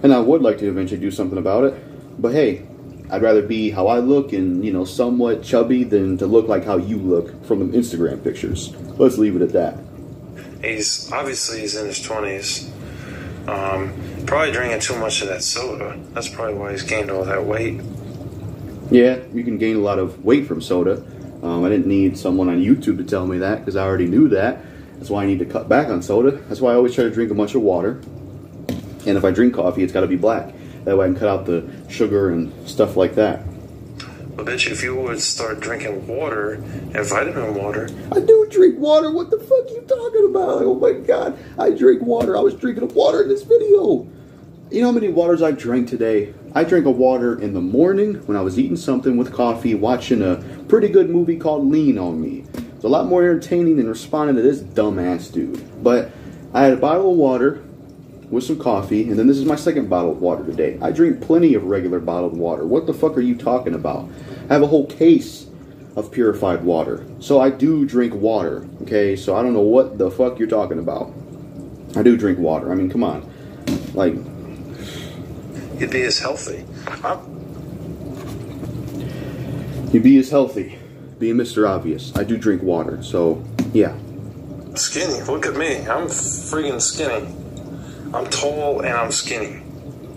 And I would like to eventually do something about it. But hey, I'd rather be how I look and, you know, somewhat chubby than to look like how you look from the Instagram pictures. Let's leave it at that.
He's in his 20s. Probably drinking too much of that soda. That's probably why he's gained all that weight.
Yeah, you can gain a lot of weight from soda. I didn't need someone on YouTube to tell me that because I already knew that. That's why I need to cut back on soda. That's why I always try to drink a bunch of water. And if I drink coffee, it's got to be black. That way I can cut out the sugar and stuff like that.
I bet you if you would start drinking water and vitamin water.
I do drink water. What the fuck are you talking about? Oh my god. I drink water. I was drinking water in this video. You know how many waters I drank today? I drank a water in the morning when I was eating something with coffee, watching a pretty good movie called Lean on Me. It's a lot more entertaining than responding to this dumbass dude. But I had a bottle of water with some coffee, and then this is my second bottle of water today. I drink plenty of regular bottled water. What the fuck are you talking about? I have a whole case of purified water. So I do drink water, okay? So I don't know what the fuck you're talking about. I do drink water. I mean, come on. Like,
You'd be as healthy.
you'd be as healthy. Being Mr. Obvious. I do drink water, so yeah.
Skinny. Look at me. I'm freaking skinny. I'm tall and I'm skinny.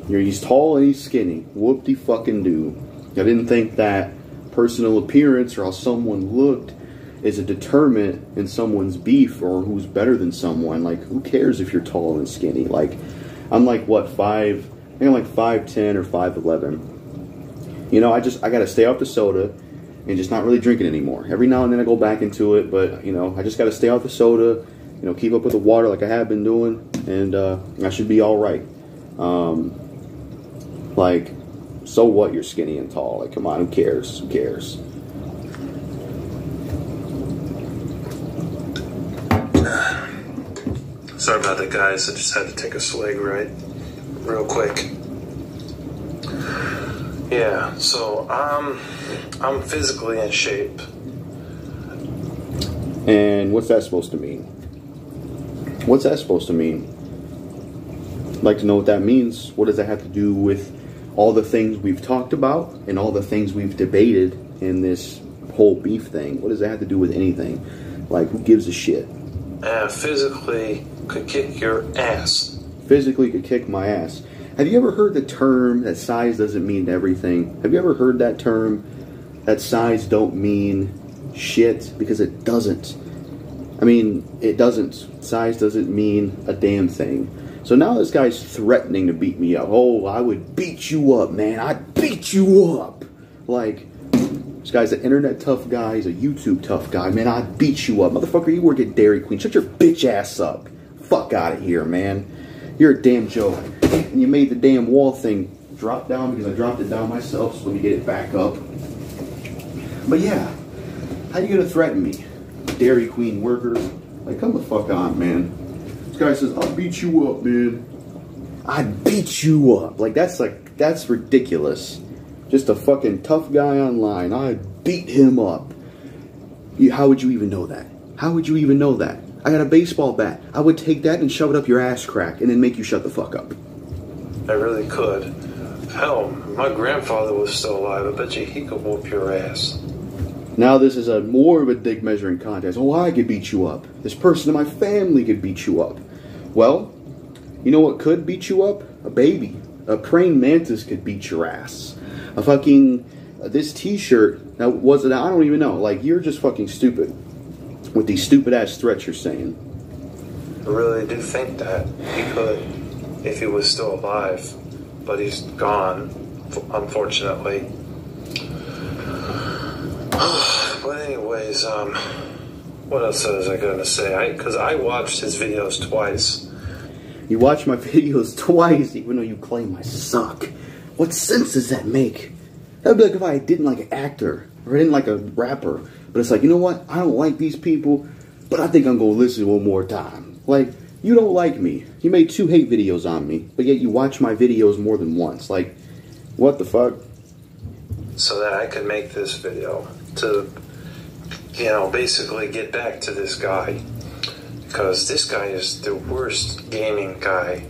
He's tall and he's skinny. Whoop-de-fucking-do. I didn't think that personal appearance or how someone looked is a determinant in someone's beef or who's better than someone. Like, who cares if you're tall and skinny? Like, I'm like, what, I think I'm like 5'10 or 5'11. You know, I gotta stay off the soda and just not really drink it anymore. Every now and then I go back into it, but, you know, I just gotta stay off the soda, you know, keep up with the water like I have been doing, and I should be alright. Like, so what you're skinny and tall? Like, come on, who cares? Who cares?
Sorry about that, guys. I just had to take a swig, right? Real quick. Yeah, so I'm physically in shape.
And what's that supposed to mean? What's that supposed to mean? I'd like to know what that means. What does that have to do with all the things we've talked about and all the things we've debated in this whole beef thing? What does that have to do with anything? Like, who gives a shit?
Physically could kick your ass.
Physically could kick my ass. Have you ever heard the term that size doesn't mean everything? Have you ever heard that term that size don't mean shit? Because it doesn't. I mean, it doesn't. Size doesn't mean a damn thing. So now this guy's threatening to beat me up. Oh, I would beat you up, man. I'd beat you up. Like, this guy's an internet tough guy. He's a YouTube tough guy. Man, I'd beat you up. Motherfucker, you work at Dairy Queen. Shut your bitch ass up. Fuck out of here, man. You're a damn joke. And you made the damn wall thing drop down because I dropped it down myself. So let me get it back up. But yeah, how you gonna threaten me? Dairy Queen worker? Like, come the fuck on, man. This guy says, I'll beat you up, man. I'd beat you up. That's ridiculous. Just a fucking tough guy online. I'd beat him up. How would you even know that? How would you even know that? I got a baseball bat. I would take that and shove it up your ass crack and then make you shut the fuck up.
I really could. Hell, my grandfather was still alive. I bet you he could whoop your ass.
Now this is more of a dick measuring contest. Oh, I could beat you up. This person in my family could beat you up. Well, you know what could beat you up? A baby. A praying mantis could beat your ass. A fucking, this t-shirt, now was it, I don't even know. Like, you're just fucking stupid with these stupid ass threats you're saying.
I really do think that he could if he was still alive, but he's gone, unfortunately. But anyways, what else was I gonna say? Because I watched his videos twice.
You watch my videos twice, even though you claim I suck. What sense does that make? That would be like if I didn't like an actor, or I didn't like a rapper. But it's like, you know what? I don't like these people, but I think I'm gonna listen one more time. Like, you don't like me. You made 2 hate videos on me, but yet you watch my videos more than once. Like, what the fuck?
So that I could make this video to, you know, basically get back to this guy. Because this guy is the worst gaming guy.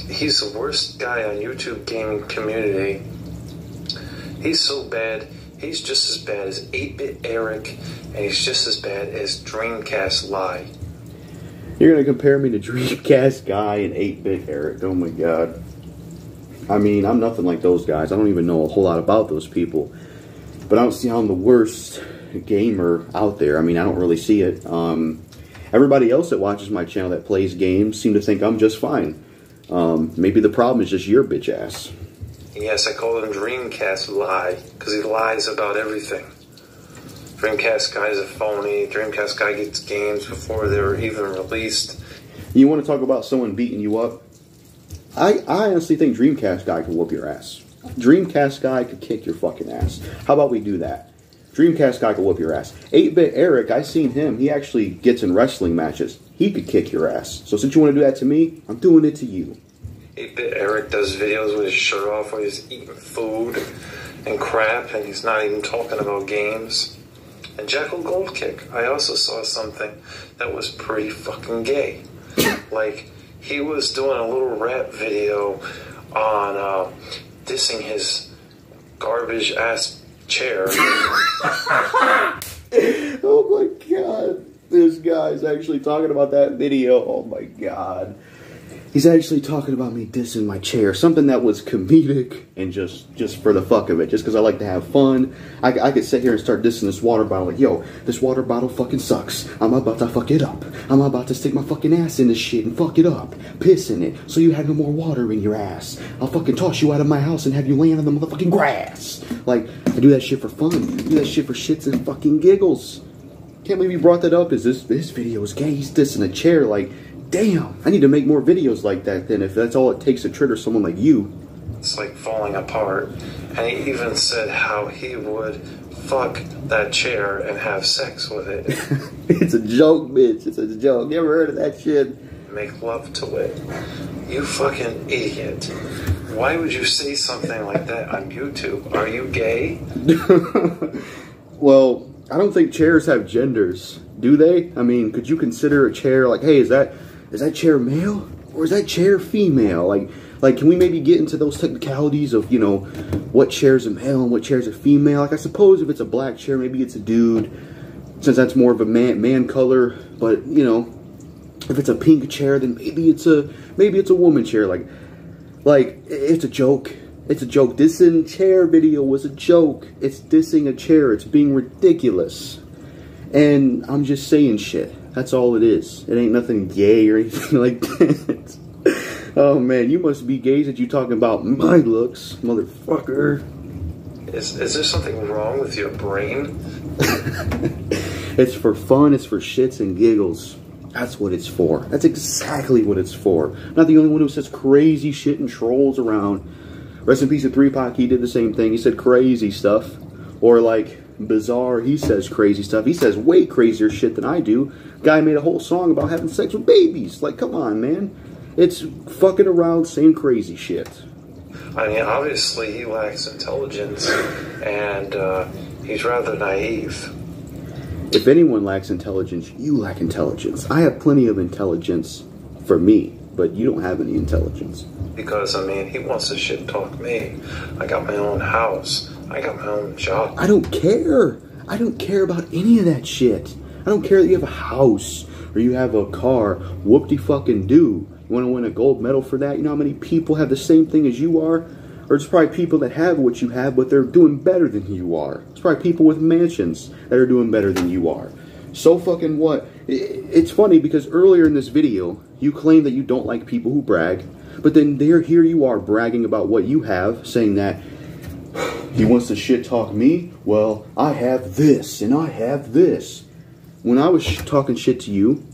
He's the worst guy on YouTube gaming community. He's so bad. He's just as bad as 8-Bit Eric, and he's just as bad as Dreamcast Lie.
You're gonna compare me to Dreamcast Guy and 8-Bit Eric? Oh my god. I mean, I'm nothing like those guys. I don't even know a whole lot about those people. But I don't see how I'm the worst gamer out there. I mean, I don't really see it. Everybody else that watches my channel that plays games seem to think I'm just fine. Maybe the problem is just your bitch ass.
Yes, I call him Dreamcast Lie, because he lies about everything. Dreamcast Guy's a phony. Dreamcast Guy gets games before they're even released.
You want to talk about someone beating you up? I honestly think Dreamcast Guy could whoop your ass. Dreamcast Guy could kick your fucking ass. How about we do that? Dreamcast Guy could whoop your ass. 8-Bit Eric, I seen him. He actually gets in wrestling matches. He could kick your ass. So since you want to do that to me, I'm doing it to you.
8-Bit Eric does videos with his shirt off where he's eating food and crap, and he's not even talking about games. And JackalGoldKick, I also saw something that was pretty fucking gay. Like, he was doing a little rap video on dissing his garbage-ass chair.
Oh my god. This guy's actually talking about that video. Oh my god. He's actually talking about me dissing my chair. Something that was comedic and just for the fuck of it. Just because I like to have fun. I could sit here and start dissing this water bottle. Like, yo, this water bottle fucking sucks. I'm about to fuck it up. I'm about to stick my fucking ass in this shit and fuck it up. Piss in it so you have no more water in your ass. I'll fucking toss you out of my house and have you laying on the motherfucking grass. Like, I do that shit for fun. I do that shit for shits and fucking giggles. Can't believe you brought that up. Is this video is gay? He's dissing a chair. Like, damn, I need to make more videos like that then if that's all it takes to trigger someone like you.
It's like falling apart. And he even said how he would fuck that chair and have sex with it.
It's a joke, bitch. It's a joke. You ever heard of that shit?
Make love to it. You fucking idiot. Why would you say something like that on YouTube? Are you gay?
Well, I don't think chairs have genders. Do they? I mean, could you consider a chair like, hey, is that chair male or is that chair female? Like, can we maybe get into those technicalities of, you know, what chair's a male and what chair's a female? Like, I suppose if it's a black chair, maybe it's a dude, since that's more of a man color. But, you know, if it's a pink chair, then maybe it's a woman chair. Like, it's a joke. It's a joke. Dissing chair video was a joke. It's dissing a chair. It's being ridiculous. And I'm just saying shit. That's all it is. It ain't nothing gay or anything like that. Oh man, you must be gay that you talking about my looks, motherfucker.
Is there something wrong with your brain?
It's for fun, it's for shits and giggles. That's what it's for. That's exactly what it's for. I'm not the only one who says crazy shit and trolls around. Rest in peace to 3Pac, he did the same thing. He said crazy stuff. Or like Bizarre, he says crazy stuff. He says way crazier shit than I do. Guy made a whole song about having sex with babies. Like, come on, man. It's fucking around saying crazy shit.
I mean, obviously he lacks intelligence, and he's rather naive.
If anyone lacks intelligence, you lack intelligence. I have plenty of intelligence for me, but you don't have any intelligence.
Because, I mean, he wants to shit talk me. I got my own house. I got my own job.
I don't care. I don't care about any of that shit. I don't care that you have a house or you have a car. Whoop-de-fucking-do. You want to win a gold medal for that? You know how many people have the same thing as you are? Or it's probably people that have what you have, but they're doing better than you are. It's probably people with mansions that are doing better than you are. So fucking what? It's funny because earlier in this video, you claim that you don't like people who brag. But then here you are bragging about what you have, saying that he wants to shit talk me. Well, I have this and I have this. When I was talking shit to you,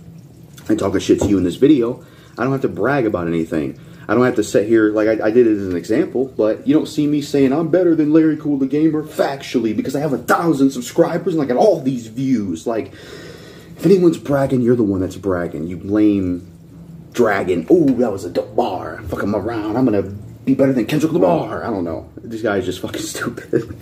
and talking shit to you in this video, I don't have to brag about anything. I don't have to sit here, like I did it as an example, but you don't see me saying I'm better than Larry Kool the Gamer factually because I have 1,000 subscribers and I got all these views. Like, If anyone's bragging, you're the one that's bragging. You lame dragon. Oh, that was a dope bar. Fuck him around. I'm gonna be better than Kendrick Lamar. I don't know. This guy's just fucking stupid.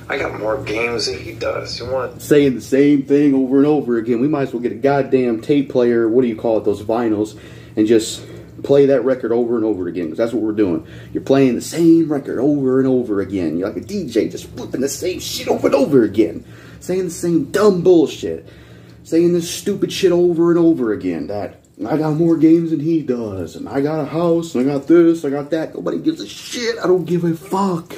I got more games than he does. You want?
Saying the same thing over and over again. We might as well get a goddamn tape player, what do you call it, those vinyls, and just play that record over and over again, because that's what we're doing. You're playing the same record over and over again. You're like a DJ just flipping the same shit over and over again. Saying the same dumb bullshit. Saying this stupid shit over and over again. That I got more games than he does, and I got a house, and I got this, I got that. Nobody gives a shit. I don't give a fuck.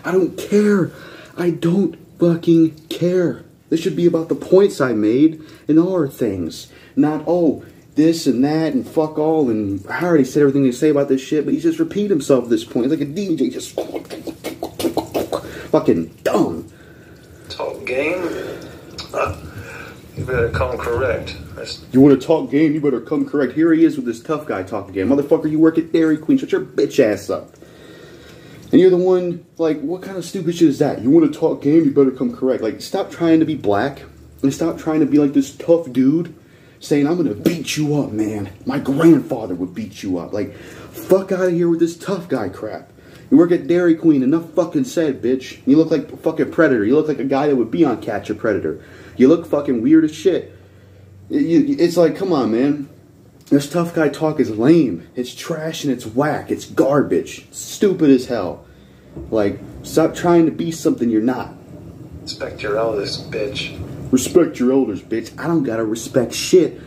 I don't care. I don't fucking care. This should be about the points I made and other things. Not, oh, this and that and fuck all, and I already said everything to say about this shit, but he's just repeating himself at this point. He's like a DJ, just fucking dumb.
Talk game? You better come correct.
You want to talk game, you better come correct. Here he is with this tough guy talking game. Motherfucker, you work at Dairy Queen, shut your bitch ass up. And you're the one, like, what kind of stupid shit is that? You want to talk game, you better come correct. Like, stop trying to be black, and stop trying to be like this tough dude, saying, I'm going to beat you up, man. My grandfather would beat you up. Like, fuck out of here with this tough guy crap. You work at Dairy Queen, enough fucking said, bitch. You look like a fucking Predator. You look like a guy that would be on Catch a Predator. You look fucking weird as shit. It's like, come on, man. This tough guy talk is lame. It's trash and it's whack. It's garbage. Stupid as hell. Like, stop trying to be something you're not.
Respect your elders, bitch. Respect your elders, bitch.
I don't gotta respect shit.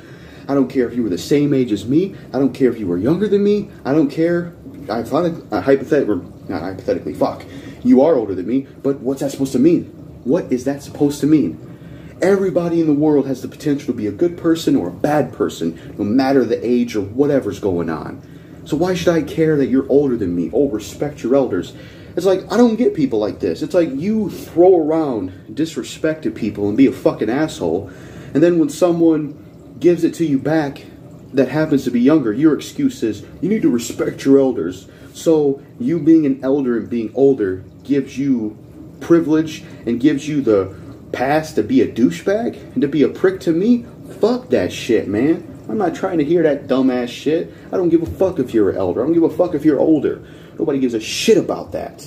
I don't care if you were the same age as me. I don't care if you were younger than me. I don't care. Hypothetically, fuck. You are older than me, but what's that supposed to mean? What is that supposed to mean? Everybody in the world has the potential to be a good person or a bad person, no matter the age or whatever's going on. So why should I care that you're older than me? Oh, respect your elders. It's like, I don't get people like this. It's like you throw around disrespect to people and be a fucking asshole, and then when someone gives it to you back that happens to be younger, your excuse is, you need to respect your elders. So you being an elder and being older gives you privilege and gives you the pass to be a douchebag and to be a prick to me? Fuck that shit, man. I'm not trying to hear that dumbass shit. I don't give a fuck if you're an elder. I don't give a fuck if you're older. Nobody gives a shit about that.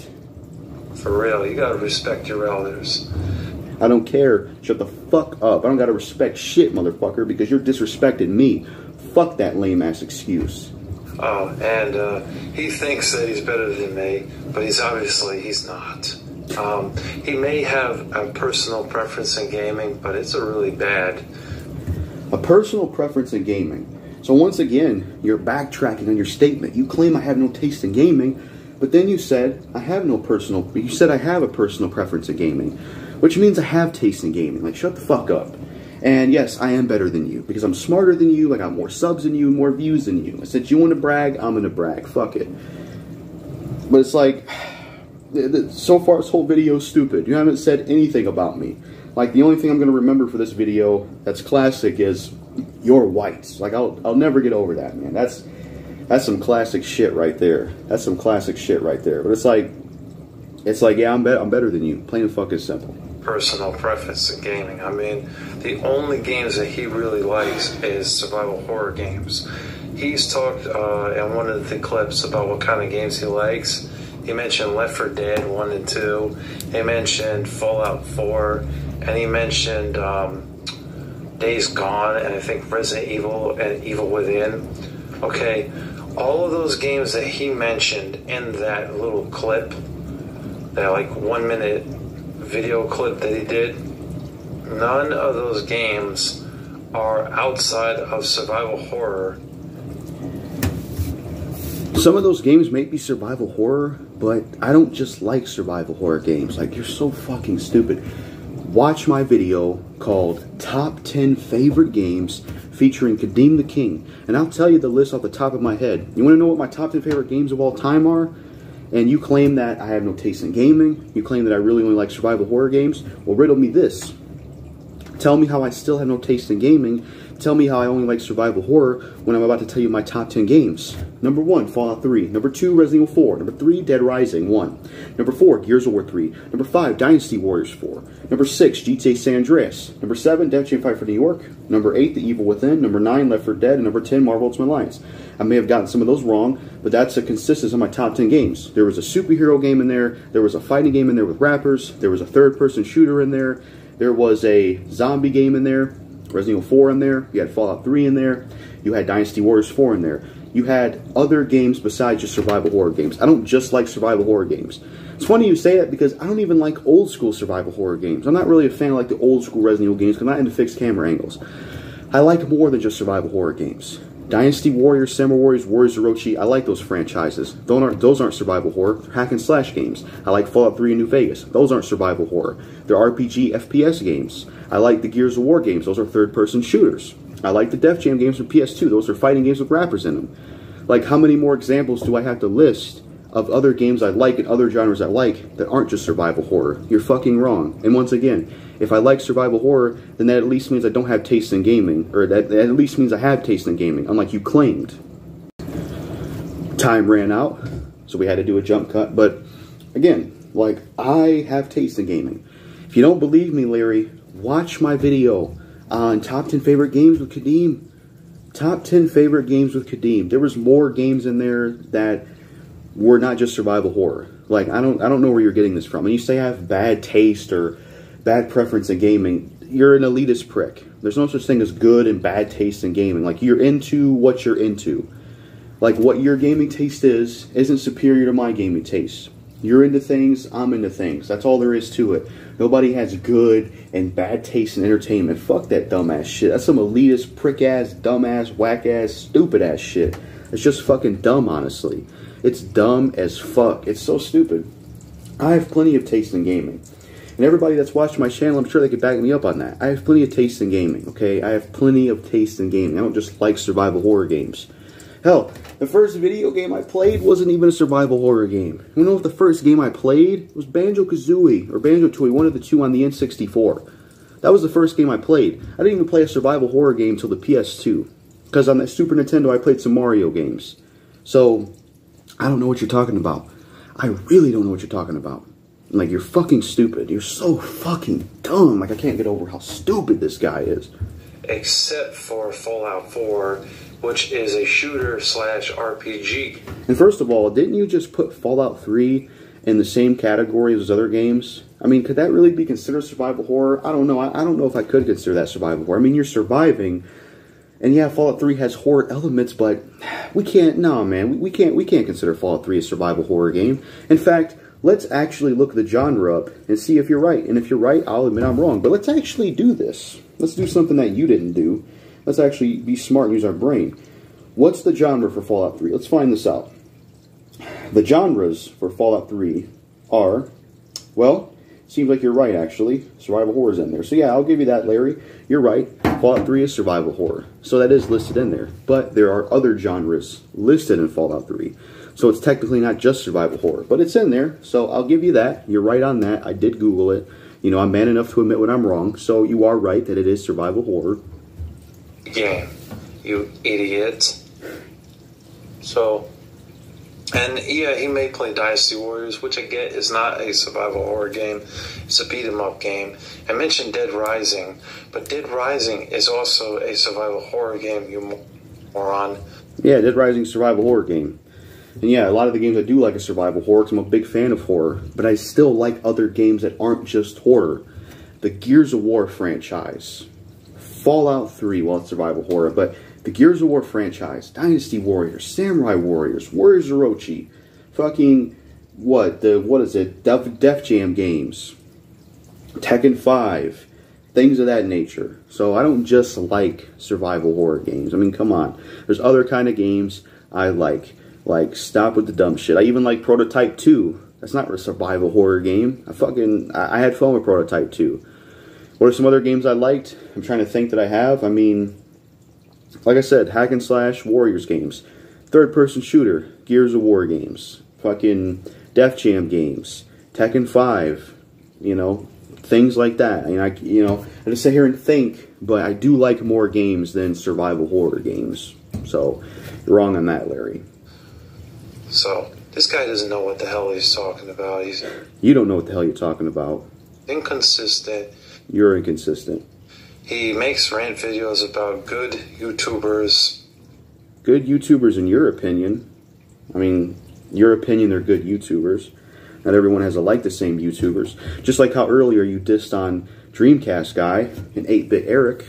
For real, you gotta respect your elders.
I don't care. Shut the fuck up. I don't gotta respect shit, motherfucker, because you're disrespecting me. Fuck that lame-ass excuse.
Oh, and he thinks that he's better than me, but he's not. He may have a personal preference in gaming, but it's a really bad.
A personal preference in gaming. So once again, you're backtracking on your statement. You claim I have no taste in gaming, but then you said I have a personal preference in gaming, which means I have taste in gaming. Like, shut the fuck up. And yes, I am better than you, because I'm smarter than you, I got more subs than you, more views than you. Since you want to brag, I'm going to brag. Fuck it. But it's like, so far this whole video is stupid. You haven't said anything about me. Like, the only thing I'm going to remember for this video that's classic is, you're white. Like, I'll never get over that, man. That's some classic shit right there. That's some classic shit right there. But it's like, yeah, I'm better than you. Plain and fucking simple.
Personal preference in gaming. I mean, the only games that he really likes is survival horror games. He's talked in one of the clips about what kind of games he likes. He mentioned Left 4 Dead 1 and 2. He mentioned Fallout 4. And he mentioned Days Gone, and I think Resident Evil and Evil Within. Okay, all of those games that he mentioned in that little clip, that like 1 minute video clip that he did, none of those games are outside of survival horror.
Some of those games may be survival horror, but I don't just like survival horror games. Like, you're so fucking stupid. Watch my video called Top 10 Favorite Games featuring Kadeem the King, and I'll tell you the list off the top of my head. You want to know what my top 10 favorite games of all time are? And you claim that I have no taste in gaming. You claim that I really only like survival horror games. Well, riddle me this. Tell me how I still have no taste in gaming. Tell me how I only like survival horror when I'm about to tell you my top 10 games. Number 1, Fallout 3. Number 2, Resident Evil 4. Number 3, Dead Rising 1. Number 4, Gears of War 3. Number 5, Dynasty Warriors 4. Number 6, GTA San Andreas. Number 7, Def Jam Fight for New York. Number 8, The Evil Within. Number 9, Left 4 Dead. And number 10, Marvel Ultimate Alliance. I may have gotten some of those wrong, but that's a consistency of my top 10 games. There was a superhero game in there. There was a fighting game in there with rappers. There was a third-person shooter in there. There was a zombie game in there. Resident Evil 4 in there. You had Fallout 3 in there. You had Dynasty Warriors 4 in there. You had other games besides just survival horror games. I don't just like survival horror games. It's funny you say that because I don't even like old school survival horror games. I'm not really a fan of like the old school Resident Evil games because I'm not into fixed camera angles. I like more than just survival horror games. Dynasty Warriors, Samurai Warriors, Warriors Orochi, I like those franchises. Those aren't survival horror. They're hack and slash games. I like Fallout 3 and New Vegas. Those aren't survival horror. They're RPG FPS games. I like the Gears of War games. Those are third-person shooters. I like the Def Jam games from PS2. Those are fighting games with rappers in them. Like, how many more examples do I have to list of other games I like and other genres I like that aren't just survival horror? You're fucking wrong. And once again, if I like survival horror, then that at least means I don't have taste in gaming. Or that at least means I have taste in gaming, unlike you claimed. Time ran out, so we had to do a jump cut. But, again, like, I have taste in gaming. If you don't believe me, Larry, watch my video on Top 10 Favorite Games with Kadeem. Top 10 Favorite Games with Kadeem. There was more games in there that were not just survival horror. Like, I don't know where you're getting this from. When you say I have bad taste or bad preference in gaming, you're an elitist prick. There's no such thing as good and bad taste in gaming. Like, you're into what you're into. Like, what your gaming taste isn't superior to my gaming taste. You're into things, I'm into things. That's all there is to it. Nobody has good and bad taste in entertainment. Fuck that dumbass shit. That's some elitist, prick-ass, dumbass, whack-ass, stupid-ass shit. It's just fucking dumb, honestly. It's dumb as fuck. It's so stupid. I have plenty of taste in gaming. And everybody that's watched my channel, I'm sure they could back me up on that. I have plenty of taste in gaming, okay? I have plenty of taste in gaming. I don't just like survival horror games. Hell, the first video game I played wasn't even a survival horror game. You know what the first game I played was Banjo-Kazooie, or Banjo-Tooie, one of the two on the N64. That was the first game I played. I didn't even play a survival horror game until the PS2. Because on the Super Nintendo, I played some Mario games. So, I don't know what you're talking about. I really don't know what you're talking about. Like, you're fucking stupid. You're so fucking dumb. Like, I can't get over how stupid this guy is.
Except for Fallout 4, which is a shooter/RPG.
And first of all, didn't you just put Fallout 3 in the same category as other games? I mean, could that really be considered survival horror? I don't know. I don't know if I could consider that survival horror. I mean, you're surviving, and yeah, Fallout 3 has horror elements, but we can't. No, man, we can't consider Fallout 3 a survival horror game. In fact, let's actually look the genre up and see if you're right. And if you're right, I'll admit I'm wrong. But let's actually do this. Let's do something that you didn't do. Let's actually be smart and use our brain. What's the genre for Fallout 3? Let's find this out. The genres for Fallout 3 are, well, seems like you're right, actually. Survival horror is in there. So yeah, I'll give you that, Larry. You're right. Fallout 3 is survival horror. So that is listed in there. But there are other genres listed in Fallout 3. So it's technically not just survival horror. But it's in there. So I'll give you that. You're right on that. I did Google it. You know, I'm man enough to admit when I'm wrong. So you are right that it is survival horror.
Game, you idiot. So, and yeah, he may play Dynasty Warriors, which I get is not a survival horror game. It's a beat-em-up game. I mentioned Dead Rising, but Dead Rising is also a survival horror game, you moron.
Yeah, Dead Rising survival horror game. And yeah, a lot of the games I do like a survival horror because I'm a big fan of horror, but I still like other games that aren't just horror. The Gears of War franchise. Fallout 3, well, it's survival horror, but the Gears of War franchise, Dynasty Warriors, Samurai Warriors, Warriors Orochi, fucking, what is it, Def Jam games, Tekken 5, things of that nature. So I don't just like survival horror games. I mean, come on. There's other kind of games I like stop with the dumb shit. I even like Prototype 2. That's not a survival horror game. I had fun with Prototype 2. What are some other games I liked? I'm trying to think that I have. I mean, like I said, hack and slash Warriors games. Third-person shooter, Gears of War games. Fucking Def Jam games. Tekken 5. You know, things like that. I mean, I just sit here and think, but I do like more games than survival horror games. So, you're wrong on that, Larry.
So, this guy doesn't know what the hell he's talking about.
You don't know what the hell you're talking about.
Inconsistent.
You're inconsistent.
He makes rant videos about good YouTubers.
Good YouTubers in your opinion. I mean, your opinion, they're good YouTubers. Not everyone has to like the same YouTubers. Just like how earlier you dissed on Dreamcast Guy and 8-Bit Eric.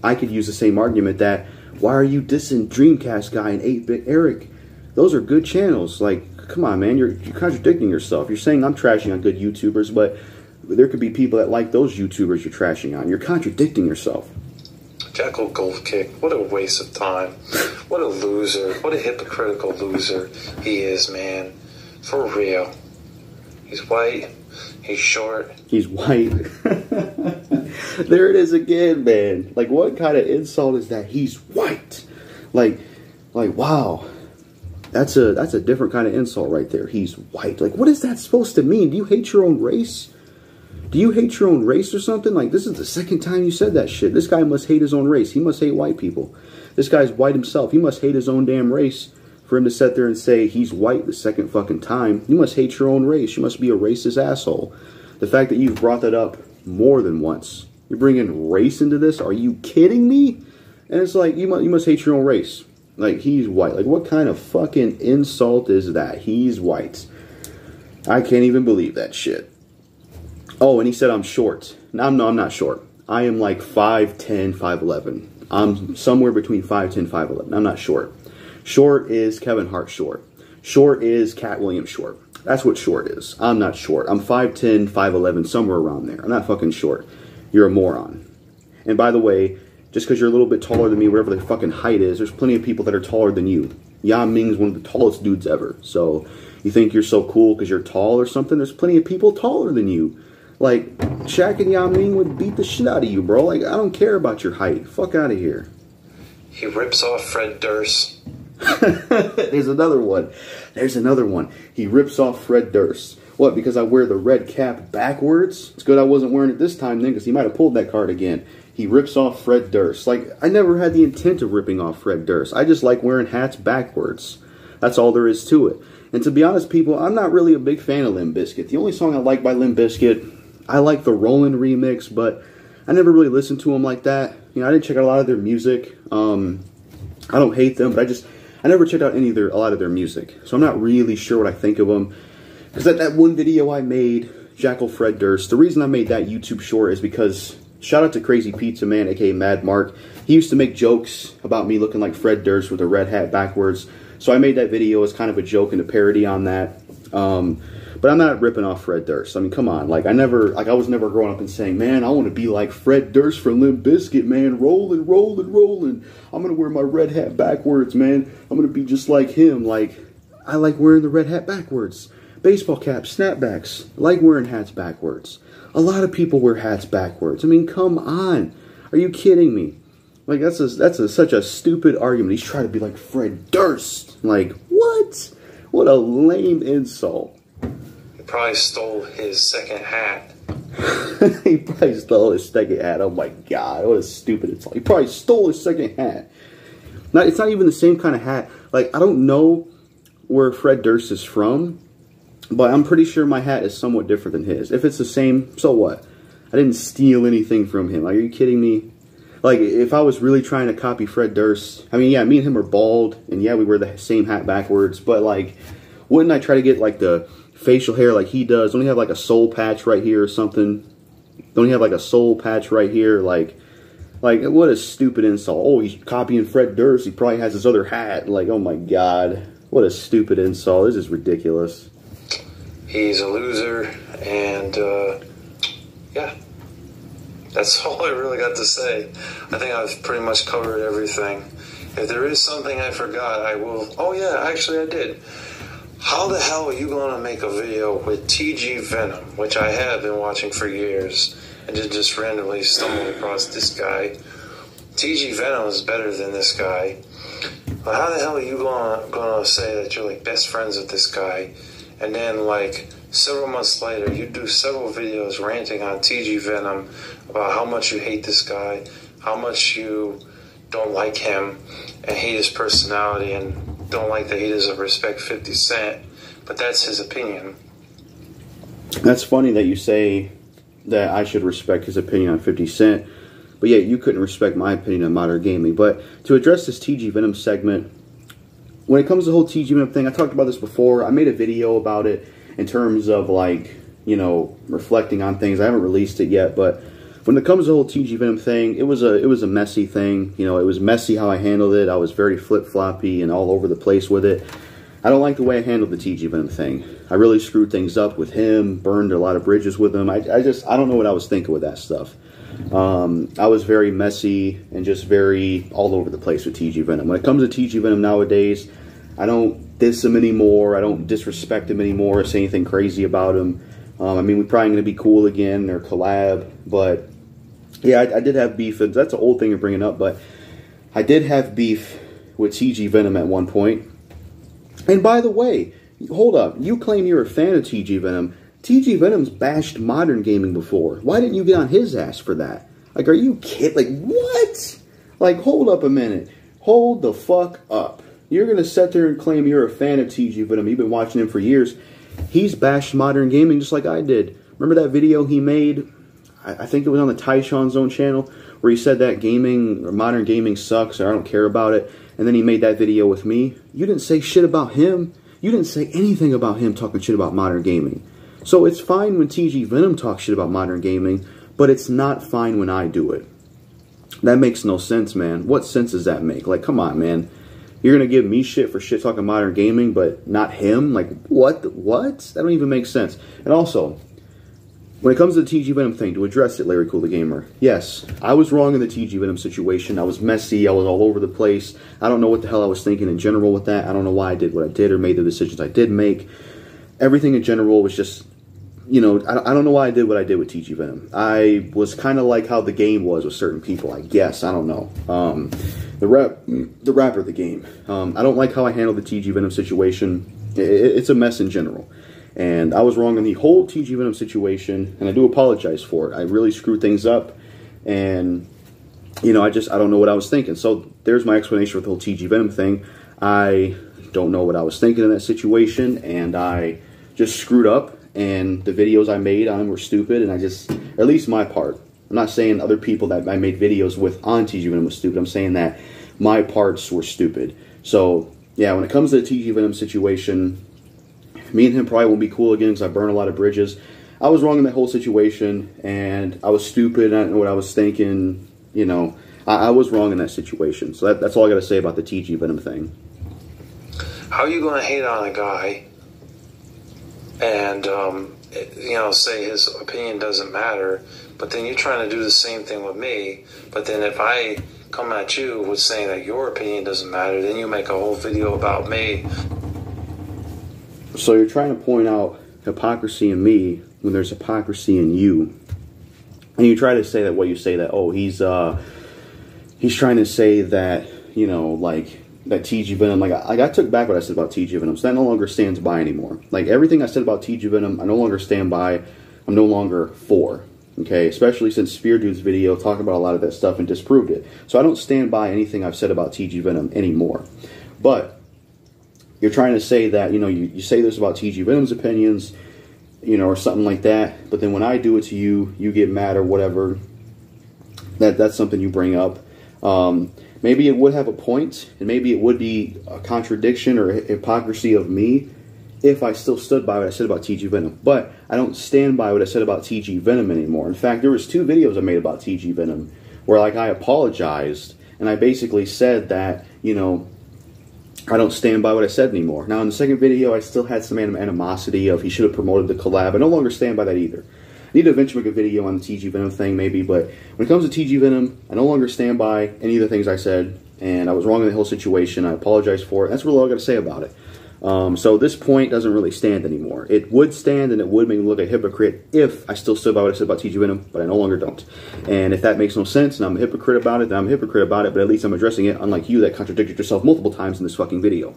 I could use the same argument that, why are you dissing Dreamcast Guy and 8-Bit Eric? Those are good channels. Like, come on, man, you're contradicting yourself. You're saying I'm trashing on good YouTubers, but there could be people that like those YouTubers you're trashing on. You're contradicting yourself.
JackalGoldKick, what a waste of time. What a loser. What a hypocritical loser he is, man. For real. He's white. He's short.
He's white. There it is again, man. Like, what kind of insult is that? He's white. Like, wow. That's a different kind of insult right there. He's white. Like, what is that supposed to mean? Do you hate your own race? Do you hate your own race or something? Like, this is the second time you said that shit. This guy must hate his own race. He must hate white people. This guy's white himself. He must hate his own damn race for him to sit there and say he's white the second fucking time. You must hate your own race. You must be a racist asshole. The fact that you've brought that up more than once. You're bringing race into this? Are you kidding me? And it's like, you must hate your own race. Like, he's white. Like, what kind of fucking insult is that? He's white. I can't even believe that shit. Oh, and he said I'm short. No, I'm not short. I am like 5'10", 5'11". I'm somewhere between 5'10", 5'11". I'm not short. Short is Kevin Hart short. Short is Cat Williams short. That's what short is. I'm not short. I'm 5'10", 5'11", somewhere around there. I'm not fucking short. You're a moron. And by the way, just because you're a little bit taller than me, whatever the fucking height is, there's plenty of people that are taller than you. Yan Ming's one of the tallest dudes ever. So you think you're so cool because you're tall or something? There's plenty of people taller than you. Like, Shaq and Yan Ming would beat the shit out of you, bro. Like, I don't care about your height. Fuck out of here.
He rips off Fred Durst.
There's another one. There's another one. He rips off Fred Durst. What, because I wear the red cap backwards? It's good I wasn't wearing it this time then, because he might have pulled that card again. He rips off Fred Durst. Like, I never had the intent of ripping off Fred Durst. I just like wearing hats backwards. That's all there is to it. And to be honest, people, I'm not really a big fan of Limp Bizkit. The only song I like by Limp Bizkit, I like the Rollin' remix, but I never really listened to them like that. You know, I didn't check out a lot of their music. I don't hate them, but I never checked out a lot of their music. So I'm not really sure what I think of them. Because that one video I made, Jackal Fred Durst, the reason I made that YouTube short is because, shout out to Crazy Pizza Man, aka Mad Mark. He used to make jokes about me looking like Fred Durst with a red hat backwards. So I made that video as kind of a joke and a parody on that. But I'm not ripping off Fred Durst. I mean, come on. Like, I was never growing up and saying, man, I want to be like Fred Durst from Limp Bizkit, man. Rolling, rolling, rolling. I'm going to wear my red hat backwards, man. I'm going to be just like him. Like, I like wearing the red hat backwards. Baseball caps, snapbacks. I like wearing hats backwards. A lot of people wear hats backwards. I mean, come on. Are you kidding me? Like, that's such a stupid argument. He's trying to be like Fred Durst. Like, what? What a lame insult.
He probably stole his second hat.
He probably stole his second hat. Oh my god, what a stupid insult. He probably stole his second hat. Now, it's not even the same kind of hat. Like, I don't know where Fred Durst is from, but I'm pretty sure my hat is somewhat different than his. If it's the same, so what? I didn't steal anything from him. Like, are you kidding me? Like, if I was really trying to copy Fred Durst, I mean, yeah, me and him are bald, and yeah, we wear the same hat backwards, but, like, wouldn't I try to get, like, the facial hair like he does? Don't he have, like, a soul patch right here or something? Don't he have, like, a soul patch right here? Like, what a stupid insult. Oh, he's copying Fred Durst. He probably has his other hat. Like, oh, my God. What a stupid insult. This is ridiculous.
He's a loser, and, yeah. That's all I really got to say. I think I've pretty much covered everything. If there is something I forgot, I will... Oh, yeah, actually I did. How the hell are you going to make a video with TG Venom, which I have been watching for years, and just randomly stumbled across this guy? TG Venom is better than this guy. But how the hell are you going to say that you're, like, best friends with this guy, and then, like, several months later, you do several videos ranting on TG Venom about how much you hate this guy, how much you don't like him and hate his personality and don't like that he doesn't respect 50 Cent, but that's his opinion.
That's funny that you say that I should respect his opinion on 50 Cent, but yet you couldn't respect my opinion on modern gaming. But to address this TG Venom segment, when it comes to the whole TG Venom thing, I talked about this before. I made a video about it in terms of, like, you know, reflecting on things. I haven't released it yet, but when it comes to the whole TG Venom thing, it was a messy thing. You know, it was messy how I handled it. I was very flip-floppy and all over the place with it. I don't like the way I handled the TG Venom thing. I really screwed things up with him, burned a lot of bridges with him. I don't know what I was thinking with that stuff. I was very messy and just very all over the place with TG Venom. When it comes to TG Venom nowadays, I don't diss him anymore. I don't disrespect him anymore or say anything crazy about him. I mean, we're probably going to be cool again or collab, but yeah, I did have beef. That's an old thing you're bringing up, but I did have beef with TG Venom at one point. And by the way, hold up. You claim you're a fan of TG Venom. TG Venom's bashed modern gaming before. Why didn't you get on his ass for that? Like, are you kidding? Like, what? Like, hold up a minute. Hold the fuck up. You're going to sit there and claim you're a fan of TG Venom. You've been watching him for years. He's bashed modern gaming just like I did. Remember that video he made? I think it was on the Tyshawn's own channel, where he said that gaming or modern gaming sucks or I don't care about it. And then he made that video with me. You didn't say shit about him. You didn't say anything about him talking shit about modern gaming. So it's fine when TG Venom talks shit about modern gaming, but it's not fine when I do it. That makes no sense, man. What sense does that make? Like, come on, man. You're going to give me shit for shit talking modern gaming, but not him? Like, what? What? That don't even make sense. And also, when it comes to the TG Venom thing, to address it, Larry Kool the Gamer, yes, I was wrong in the TG Venom situation. I was messy. I was all over the place. I don't know what the hell I was thinking in general with that. I don't know why I did what I did or made the decisions I did make. Everything in general was just, you know, I don't know why I did what I did with TG Venom. I was kind of like how the game was with certain people, I guess. I don't know. The rapper of the game. I don't like how I handled the TG Venom situation. It's a mess in general. And I was wrong in the whole TG Venom situation, and I do apologize for it. I really screwed things up, and, you know, I don't know what I was thinking. So there's my explanation for the whole TG Venom thing. I don't know what I was thinking in that situation, and I just screwed up, and the videos I made on them were stupid, and at least my part. I'm not saying other people that I made videos with on TG Venom was stupid. I'm saying that my parts were stupid. So, yeah, when it comes to the TG Venom situation, me and him probably won't be cool again because I burned a lot of bridges. I was wrong in that whole situation, and I was stupid. I don't know what I was thinking. You know, I was wrong in that situation. So that's all I got to say about the TG Venom thing.
How are you going to hate on a guy and, you know, say his opinion doesn't matter, but then you're trying to do the same thing with me, but then if I come at you with saying that your opinion doesn't matter, then you make a whole video about me.
So you're trying to point out hypocrisy in me when there's hypocrisy in you. And you try to say that what you say that, oh, he's trying to say that, you know, like, that TG Venom, like I took back what I said about TG Venom, so that no longer stands by anymore. Like, everything I said about TG Venom, I no longer stand by, I'm no longer for, okay? Especially since Spear Dude's video talked about a lot of that stuff and disproved it. So I don't stand by anything I've said about TG Venom anymore. But you're trying to say that, you know, you say this about TG Venom's opinions, you know, or something like that, but then when I do it to you, you get mad or whatever. That's something you bring up. Maybe it would have a point, and maybe it would be a contradiction or hypocrisy of me if I still stood by what I said about TG Venom. But I don't stand by what I said about TG Venom anymore. In fact, there was 2 videos I made about TG Venom where, like, I apologized, and I basically said that, you know, I don't stand by what I said anymore. Now, in the second video, I still had some animosity of he should have promoted the collab. I no longer stand by that either. I need to eventually make a video on the TG Venom thing, maybe, but when it comes to TG Venom, I no longer stand by any of the things I said, and I was wrong in the whole situation. I apologize for it. That's really all I got to say about it. So this point doesn't really stand anymore. It would stand and it would make me look a hypocrite if I still stood by what I said about TG Venom, but I no longer don't. And if that makes no sense and I'm a hypocrite about it, then I'm a hypocrite about it, but at least I'm addressing it, unlike you that contradicted yourself multiple times in this fucking video.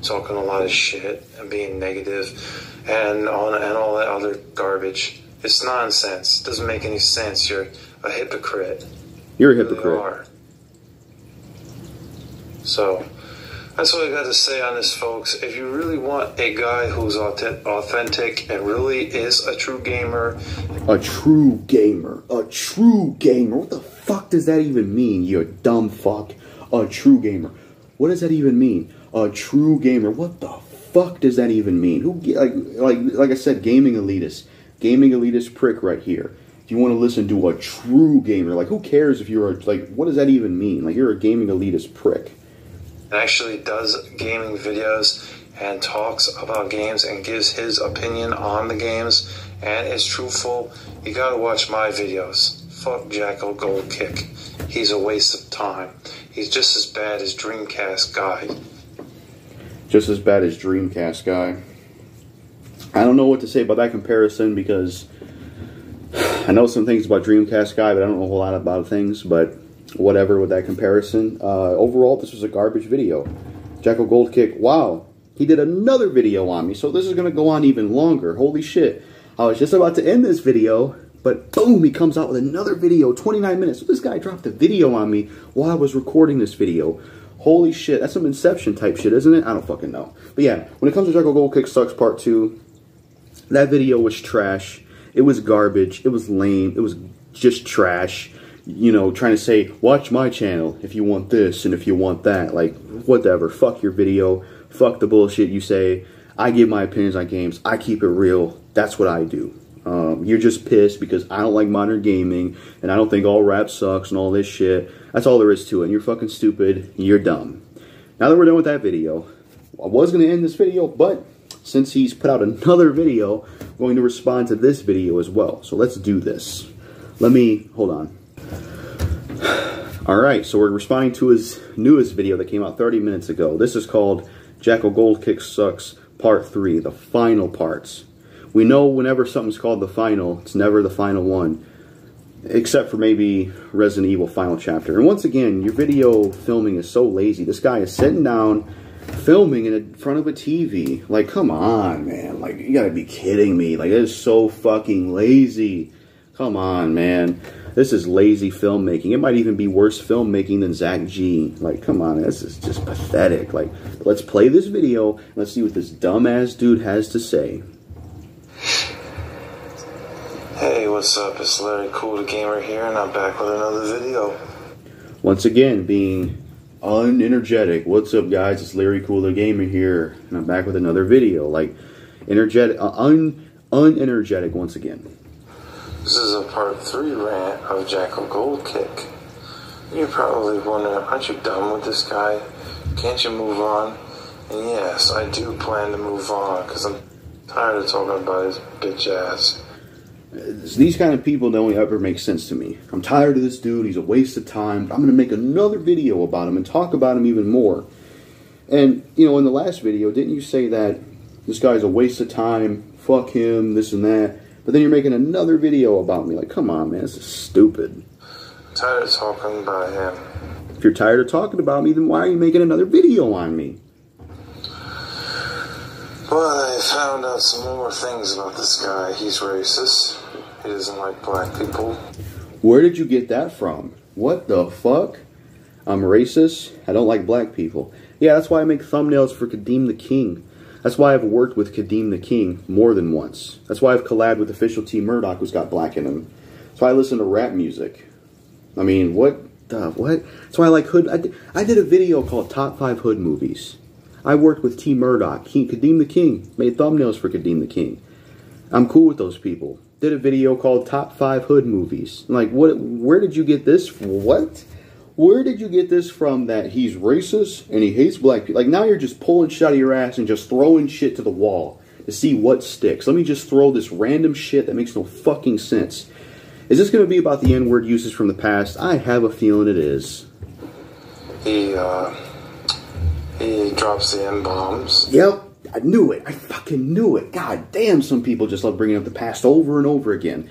Talking a lot of shit and being negative and all that other garbage. It's nonsense. It doesn't make any sense. You're a hypocrite.
You're a hypocrite.
You are. So, that's what I got to say on this, folks. If you really want a guy who's authentic and really is a true gamer.
A true gamer. A true gamer. What the fuck does that even mean, you dumb fuck? A true gamer. What does that even mean? A true gamer. What the fuck does that even mean? Who like I said, gaming elitist. Gaming elitist prick right here. If you want to listen to a true gamer, like who cares if you're what does that even mean? Like you're a gaming elitist prick.
Actually does gaming videos and talks about games and gives his opinion on the games and is truthful, you gotta watch my videos. Fuck JackalGoldKick. He's a waste of time. He's just as bad as Dreamcast Guy.
Just as bad as Dreamcast Guy. I don't know what to say about that comparison because I know some things about Dreamcast Guy, but I don't know a whole lot about things, but whatever with that comparison. Overall, this was a garbage video. JackalGoldKick, wow, he did another video on me, so this is going to go on even longer. Holy shit. I was just about to end this video, but boom, he comes out with another video, 29 minutes. So this guy dropped a video on me while I was recording this video. Holy shit, that's some Inception type shit, isn't it? I don't fucking know. But yeah, when it comes to JackalGoldKick Sucks Part 2, that video was trash. It was garbage. It was lame. It was just trash. You know, trying to say, watch my channel if you want this and if you want that. Like, whatever. Fuck your video. Fuck the bullshit you say. I give my opinions on games. I keep it real. That's what I do. You're just pissed because I don't like modern gaming and I don't think all rap sucks and all this shit. That's all there is to it. And you're fucking stupid. You're dumb. Now that we're done with that video, I was going to end this video, but since he's put out another video, I'm going to respond to this video as well. So let's do this. Hold on. Alright, so we're responding to his newest video that came out 30 minutes ago. This is called JackalGoldKick Sucks Part 3, the final parts. We know whenever something's called the final, it's never the final one. Except for maybe Resident Evil Final Chapter. And once again, your video filming is so lazy. This guy is sitting down, filming in front of a TV. Like, come on, man. Like, you gotta be kidding me. Like, it is so fucking lazy. Come on, man. This is lazy filmmaking. It might even be worse filmmaking than Zach G. Like, come on, this is just pathetic. Like, let's play this video, and let's see what this dumbass dude has to say.
Hey, what's up? It's Larry Kool the Gamer here, and I'm back with another video.
Once again, being unenergetic. What's up, guys? It's Larry Kool the Gamer here, and I'm back with another video. Like, energetic, unenergetic once again.
This is a part 3 rant of JackalGoldKick. You're probably wondering, aren't you done with this guy? Can't you move on? And yes, I do plan to move on, because I'm tired of talking about his bitch ass.
These kind of people don't ever make sense to me. I'm tired of this dude. He's a waste of time. I'm going to make another video about him and talk about him even more. And, you know, in the last video, didn't you say that this guy's a waste of time, fuck him, this and that? But then you're making another video about me. Like, come on, man, this is stupid.
I'm tired of talking about him.
If you're tired of talking about me, then why are you making another video on me?
Well, I found out some more things about this guy. He's racist. He doesn't like black people.
Where did you get that from? What the fuck? I'm racist. I don't like black people. Yeah, that's why I make thumbnails for Kadeem the King. That's why I've worked with Kadeem the King more than once. That's why I've collabed with Official T Murdoch, who's got black in him. That's why I listen to rap music. I mean, what? That's why I like hood. I did a video called Top 5 Hood Movies. I worked with T Murdoch, Kadeem the King, made thumbnails for Kadeem the King. I'm cool with those people. Did a video called Top 5 Hood Movies. Like, what? Where did you get this? What? Where did you get this from that he's racist and he hates black people? Like, now you're just pulling shit out of your ass and just throwing shit to the wall to see what sticks. Let me just throw this random shit that makes no fucking sense. Is this going to be about the N-word uses from the past? I have a feeling it is.
He drops the N-bombs.
Yep. I knew it. I fucking knew it. God damn, some people just love bringing up the past over and over again.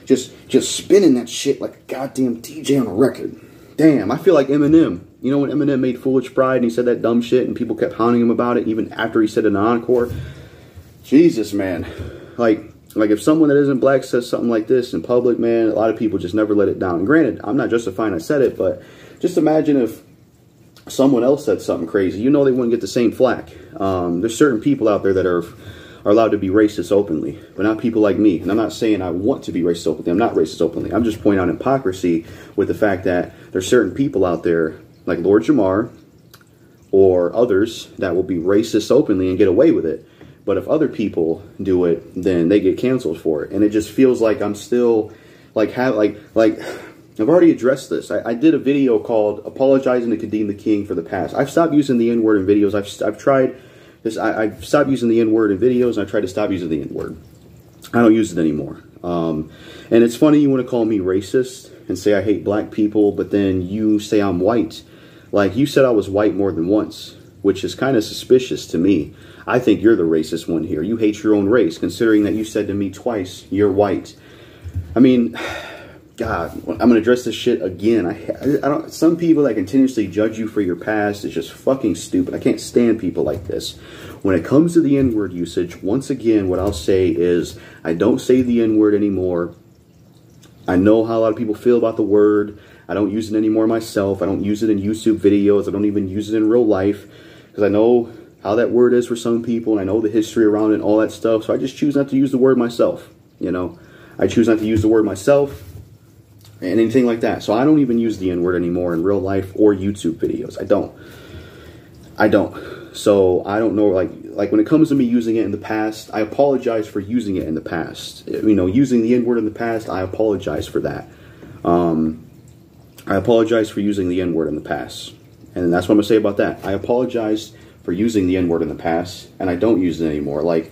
Just spinning that shit like a goddamn DJ on a record. Damn, I feel like Eminem. You know when Eminem made Foolish Pride and he said that dumb shit and people kept haunting him about it even after he said it in an encore? Jesus, man. Like if someone that isn't black says something like this in public, man, a lot of people just never let it down. And granted, I'm not justifying I said it, but just imagine if someone else said something crazy. You know they wouldn't get the same flack. There's certain people out there that are allowed to be racist openly, but not people like me. And I'm not saying I want to be racist openly. I'm not racist openly. I'm just pointing out hypocrisy with the fact that there's certain people out there like Lord Jamar or others that will be racist openly and get away with it. But if other people do it, then they get canceled for it. And it just feels like I'm still like I've already addressed this. I did a video called Apologizing to Kadeem the King for the Past. I've stopped using the N-word in videos. I've tried this. I've stopped using the N-word in videos, and I've tried to stop using the N-word. I don't use it anymore. And it's funny you want to call me racist and say I hate black people, but then you say I'm white. Like, you said I was white more than once, which is kind of suspicious to me. I think you're the racist one here. You hate your own race, considering that you said to me twice, you're white. I mean, God, I'm going to address this shit again. I don't. Some people that continuously judge you for your past is just fucking stupid. I can't stand people like this. When it comes to the N-word usage, once again, what I'll say is I don't say the N-word anymore. I know how a lot of people feel about the word. I don't use it anymore myself. I don't use it in YouTube videos. I don't even use it in real life because I know how that word is for some people, and I know the history around it and all that stuff. So I just choose not to use the word myself. You know, I choose not to use the word myself and anything like that. So I don't even use the N-word anymore in real life or YouTube videos. I don't. So I don't know, like when it comes to me using it in the past, I apologize for using it in the past. You know, using the N-word in the past, I apologize for that. I apologize for using the N-word in the past. And that's what I'm going to say about that. I apologize for using the N-word in the past, and I don't use it anymore. Like,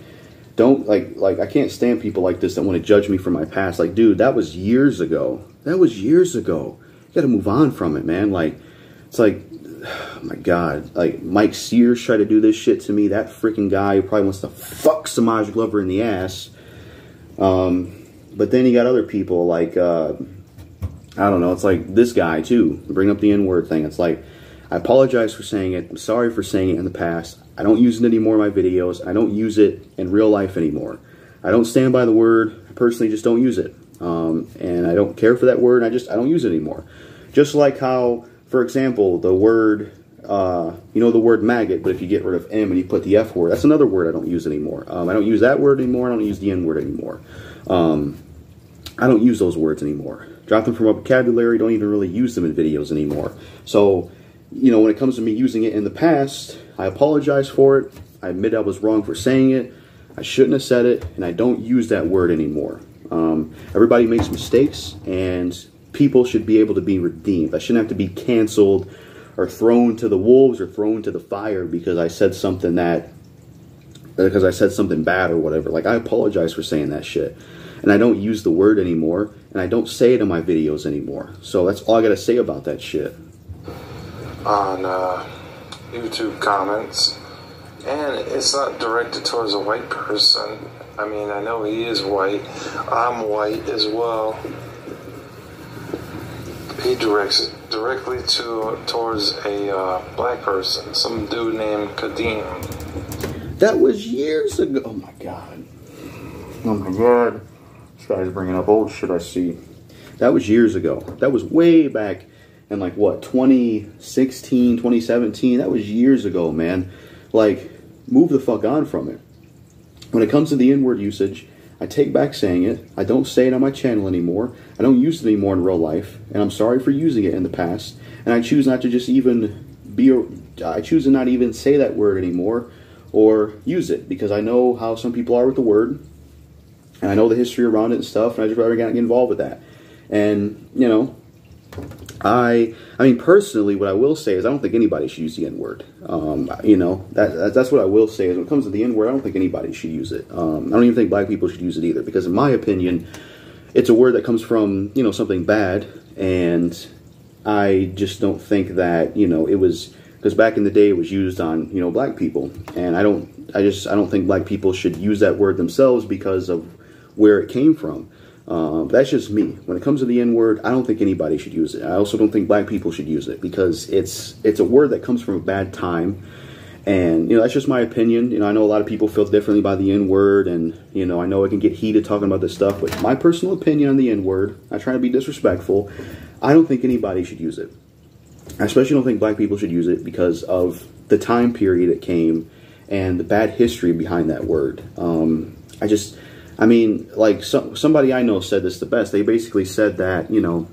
I can't stand people like this that want to judge me for my past. Like, dude, that was years ago. That was years ago. You got to move on from it, man. Like, it's like, oh my God. Like, Mike Sears tried to do this shit to me. That freaking guy who probably wants to fuck Samaj Glover in the ass. But then you got other people like, I don't know. It's like this guy, too. Bring up the N-word thing. It's like, I apologize for saying it. I'm sorry for saying it in the past. I don't use it anymore in my videos. I don't use it in real life anymore. I don't stand by the word. I personally just don't use it. And I don't care for that word. I don't use it anymore. Just like how, for example, the word, you know, the word maggot, but if you get rid of M and you put the F word, that's another word I don't use anymore. I don't use that word anymore. I don't use the N word anymore. I don't use those words anymore. Drop them from my vocabulary. Don't even really use them in videos anymore. So, you know, when it comes to me using it in the past, I apologize for it. I admit I was wrong for saying it. I shouldn't have said it, and I don't use that word anymore. Everybody makes mistakes, and people should be able to be redeemed. I shouldn't have to be canceled or thrown to the wolves or thrown to the fire because I said something bad or whatever. Like, I apologize for saying that shit. And I don't use the word anymore, and I don't say it in my videos anymore. So that's all I got to say about that shit.
On YouTube comments, and it's not directed towards a white person. I mean, I know he is white. I'm white as well. He directs it directly towards a black person, some dude named Kadeem.
That was years ago. Oh my God. Oh my God. This guy's bringing up old shit I see. That was years ago. That was way back in like what, 2016, 2017. That was years ago, man. Like, move the fuck on from it. When it comes to the N-word usage, I take back saying it. I don't say it on my channel anymore. I don't use it anymore in real life. And I'm sorry for using it in the past. And I choose not to just even I choose to not even say that word anymore or use it because I know how some people are with the word. And I know the history around it and stuff. And I just rather get involved with that. And, you know, I mean, personally, what I will say is I don't think anybody should use the N-word. You know, that's what I will say is when it comes to the N-word, I don't think anybody should use it. I don't even think black people should use it either because in my opinion, it's a word that comes from, you know, something bad. And I just don't think that, you know, it was, because back in the day it was used on, you know, black people, and I don't think black people should use that word themselves because of where it came from. That's just me. When it comes to the N-word, I don't think anybody should use it. I also don't think black people should use it because it's a word that comes from a bad time. And, you know, that's just my opinion. You know, I know a lot of people feel differently by the N-word, and, you know, I know it can get heated talking about this stuff, but my personal opinion on the N-word, I try to be disrespectful, I don't think anybody should use it. I especially don't think black people should use it because of the time period it came and the bad history behind that word. I mean, like, somebody I know said this the best. They basically said that, you know,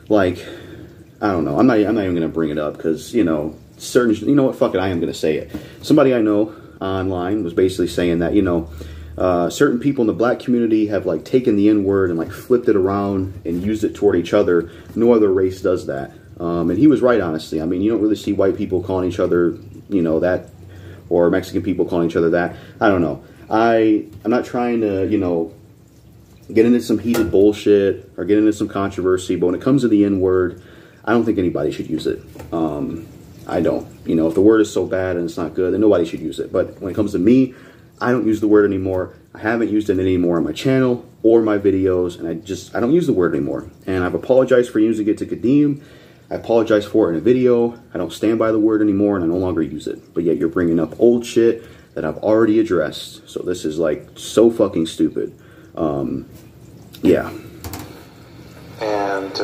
like, I don't know. I'm not even going to bring it up because, you know, you know what, fuck it, I am going to say it. Somebody I know online was basically saying that, you know, certain people in the black community have, like, taken the N-word and, like, flipped it around and used it toward each other. No other race does that. And he was right, honestly. I mean, you don't really see white people calling each other, you know, that, or Mexican people calling each other that. I don't know. I'm not trying to, you know, get into some heated bullshit or get into some controversy, but when it comes to the N-word, I don't think anybody should use it. I don't. You know, if the word is so bad and it's not good, then nobody should use it. But when it comes to me, I don't use the word anymore. I haven't used it anymore on my channel or my videos, and I don't use the word anymore. And I've apologized for using it to Kadeem. I apologize for it in a video. I don't stand by the word anymore, and I no longer use it. But yet you're bringing up old shit that I've already addressed. So this is, like, so fucking stupid. Yeah.
And,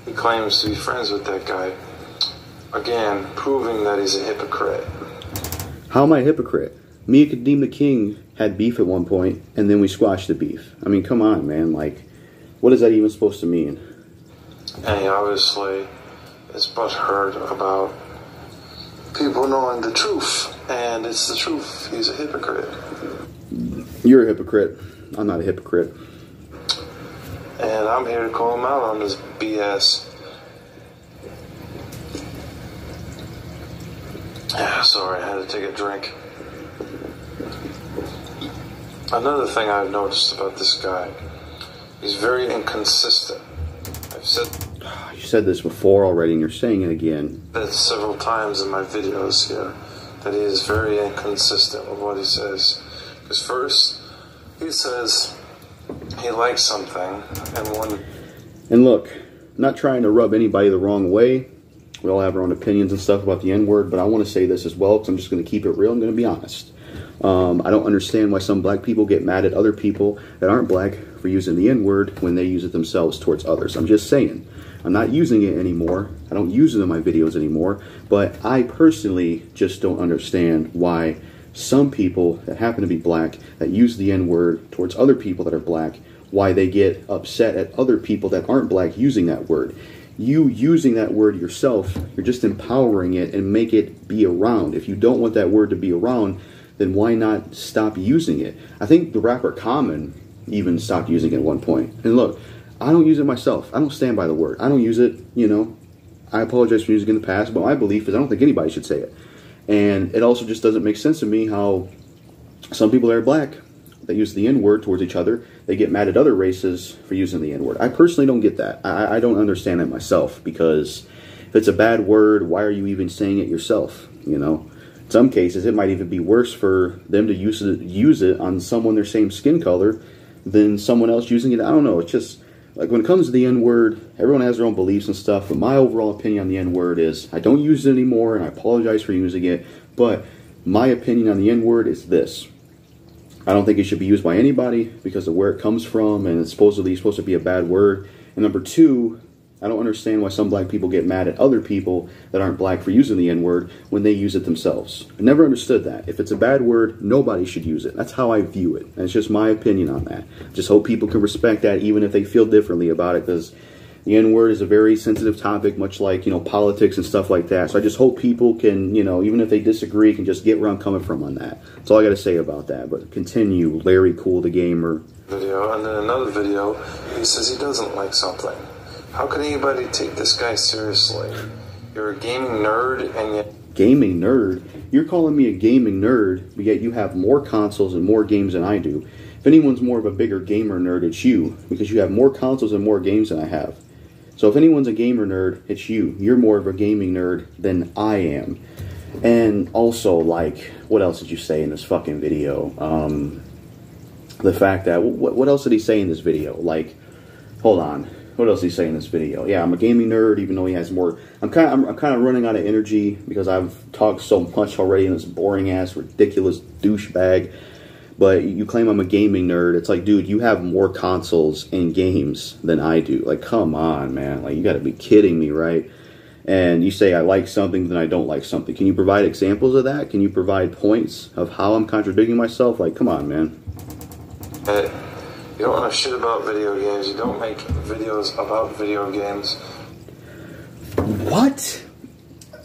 he claims to be friends with that guy. Again, proving that he's a hypocrite.
How am I a hypocrite? Me and Kadeem the King had beef at one point, and then we squashed the beef. I mean, come on, man. Like, what is that even supposed to mean?
And he obviously is butthurt about people knowing the truth. And it's the truth. He's a hypocrite.
You're a hypocrite. I'm not a hypocrite.
And I'm here to call him out on this BS. Sorry, I had to take a drink. Another thing I've noticed about this guy, he's very inconsistent.
You said this before already, and you're saying it again.
Several times in my videos here, that he is very inconsistent with what he says. Because first, he says he likes something, and
look, I'm not trying to rub anybody the wrong way. We all have our own opinions and stuff about the N-word, but I want to say this as well, because I'm just going to keep it real. I'm going to be honest. I don't understand why some black people get mad at other people that aren't black for using the N-word when they use it themselves towards others. I'm just saying. I'm not using it anymore. I don't use it in my videos anymore. But I personally just don't understand why some people that happen to be black that use the N-word towards other people that are black, why they get upset at other people that aren't black using that word. You using that word yourself, you're just empowering it and make it be around. If you don't want that word to be around, then why not stop using it? I think the rapper Common even stopped using it at one point. And look, I don't use it myself. I don't stand by the word. I don't use it, you know. I apologize for using it in the past, but my belief is I don't think anybody should say it. And it also just doesn't make sense to me how some people that are black that use the N-word towards each other, they get mad at other races for using the N-word. I personally don't get that. I don't understand it myself, because if it's a bad word, why are you even saying it yourself, you know? In some cases, it might even be worse for them to use it on someone their same skin color than someone else using it. I don't know. It's just, like, when it comes to the N-word, everyone has their own beliefs and stuff, but my overall opinion on the N-word is I don't use it anymore, and I apologize for using it, but my opinion on the N-word is this. I don't think it should be used by anybody because of where it comes from, and it's supposed to be a bad word. And number two, I don't understand why some black people get mad at other people that aren't black for using the N-word when they use it themselves. I never understood that. If it's a bad word, nobody should use it. That's how I view it. And it's just my opinion on that. Just hope people can respect that even if they feel differently about it, because the N-word is a very sensitive topic, much like, you know, politics and stuff like that. So I just hope people can, you know, even if they disagree, can just get where I'm coming from on that. That's all I got to say about that. But continue, Larry Kool the Gamer.
Video, and then another video, he says he doesn't like something. How can anybody take this guy seriously? You're a gaming nerd, and yet...
Gaming nerd? You're calling me a gaming nerd, but yet you have more consoles and more games than I do. If anyone's more of a bigger gamer nerd, it's you, because you have more consoles and more games than I have. So if anyone's a gamer nerd, it's you. You're more of a gaming nerd than I am. And also, like, what else did you say in this fucking video? The fact that, what else did he say in this video? Like, hold on. What else did he say in this video? Yeah, I'm a gaming nerd, even though he has more. I'm kind of running out of energy because I've talked so much already in this boring ass, ridiculous douchebag. But you claim I'm a gaming nerd. It's like, dude, you have more consoles and games than I do. Like, come on, man. Like, you got to be kidding me, right? And you say I like something, then I don't like something. Can you provide examples of that? Can you provide points of how I'm contradicting myself? Like, come on, man.
Hey, you don't know shit about video games. You don't make videos about video games.
What?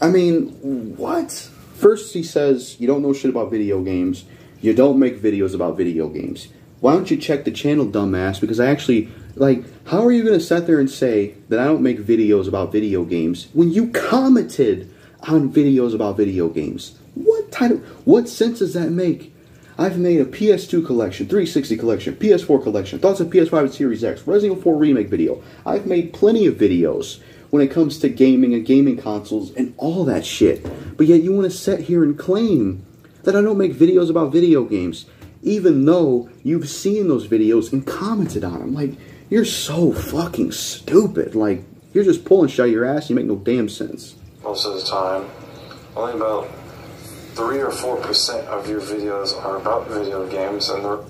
I mean, what? First he says you don't know shit about video games. You don't make videos about video games. Why don't you check the channel, dumbass? Because I actually, like, how are you going to sit there and say that I don't make videos about video games when you commented on videos about video games? What sense does that make? I've made a PS2 collection, 360 collection, PS4 collection, thoughts of PS5 and Series X, Resident Evil 4 remake video. I've made plenty of videos when it comes to gaming and gaming consoles and all that shit. But yet you want to sit here and claim that I don't make videos about video games, even though you've seen those videos and commented on them. Like, you're so fucking stupid. Like, you're just pulling shit out of your ass. You make no damn sense.
Most of the time, only about 3 or 4% of your videos are about video games, and the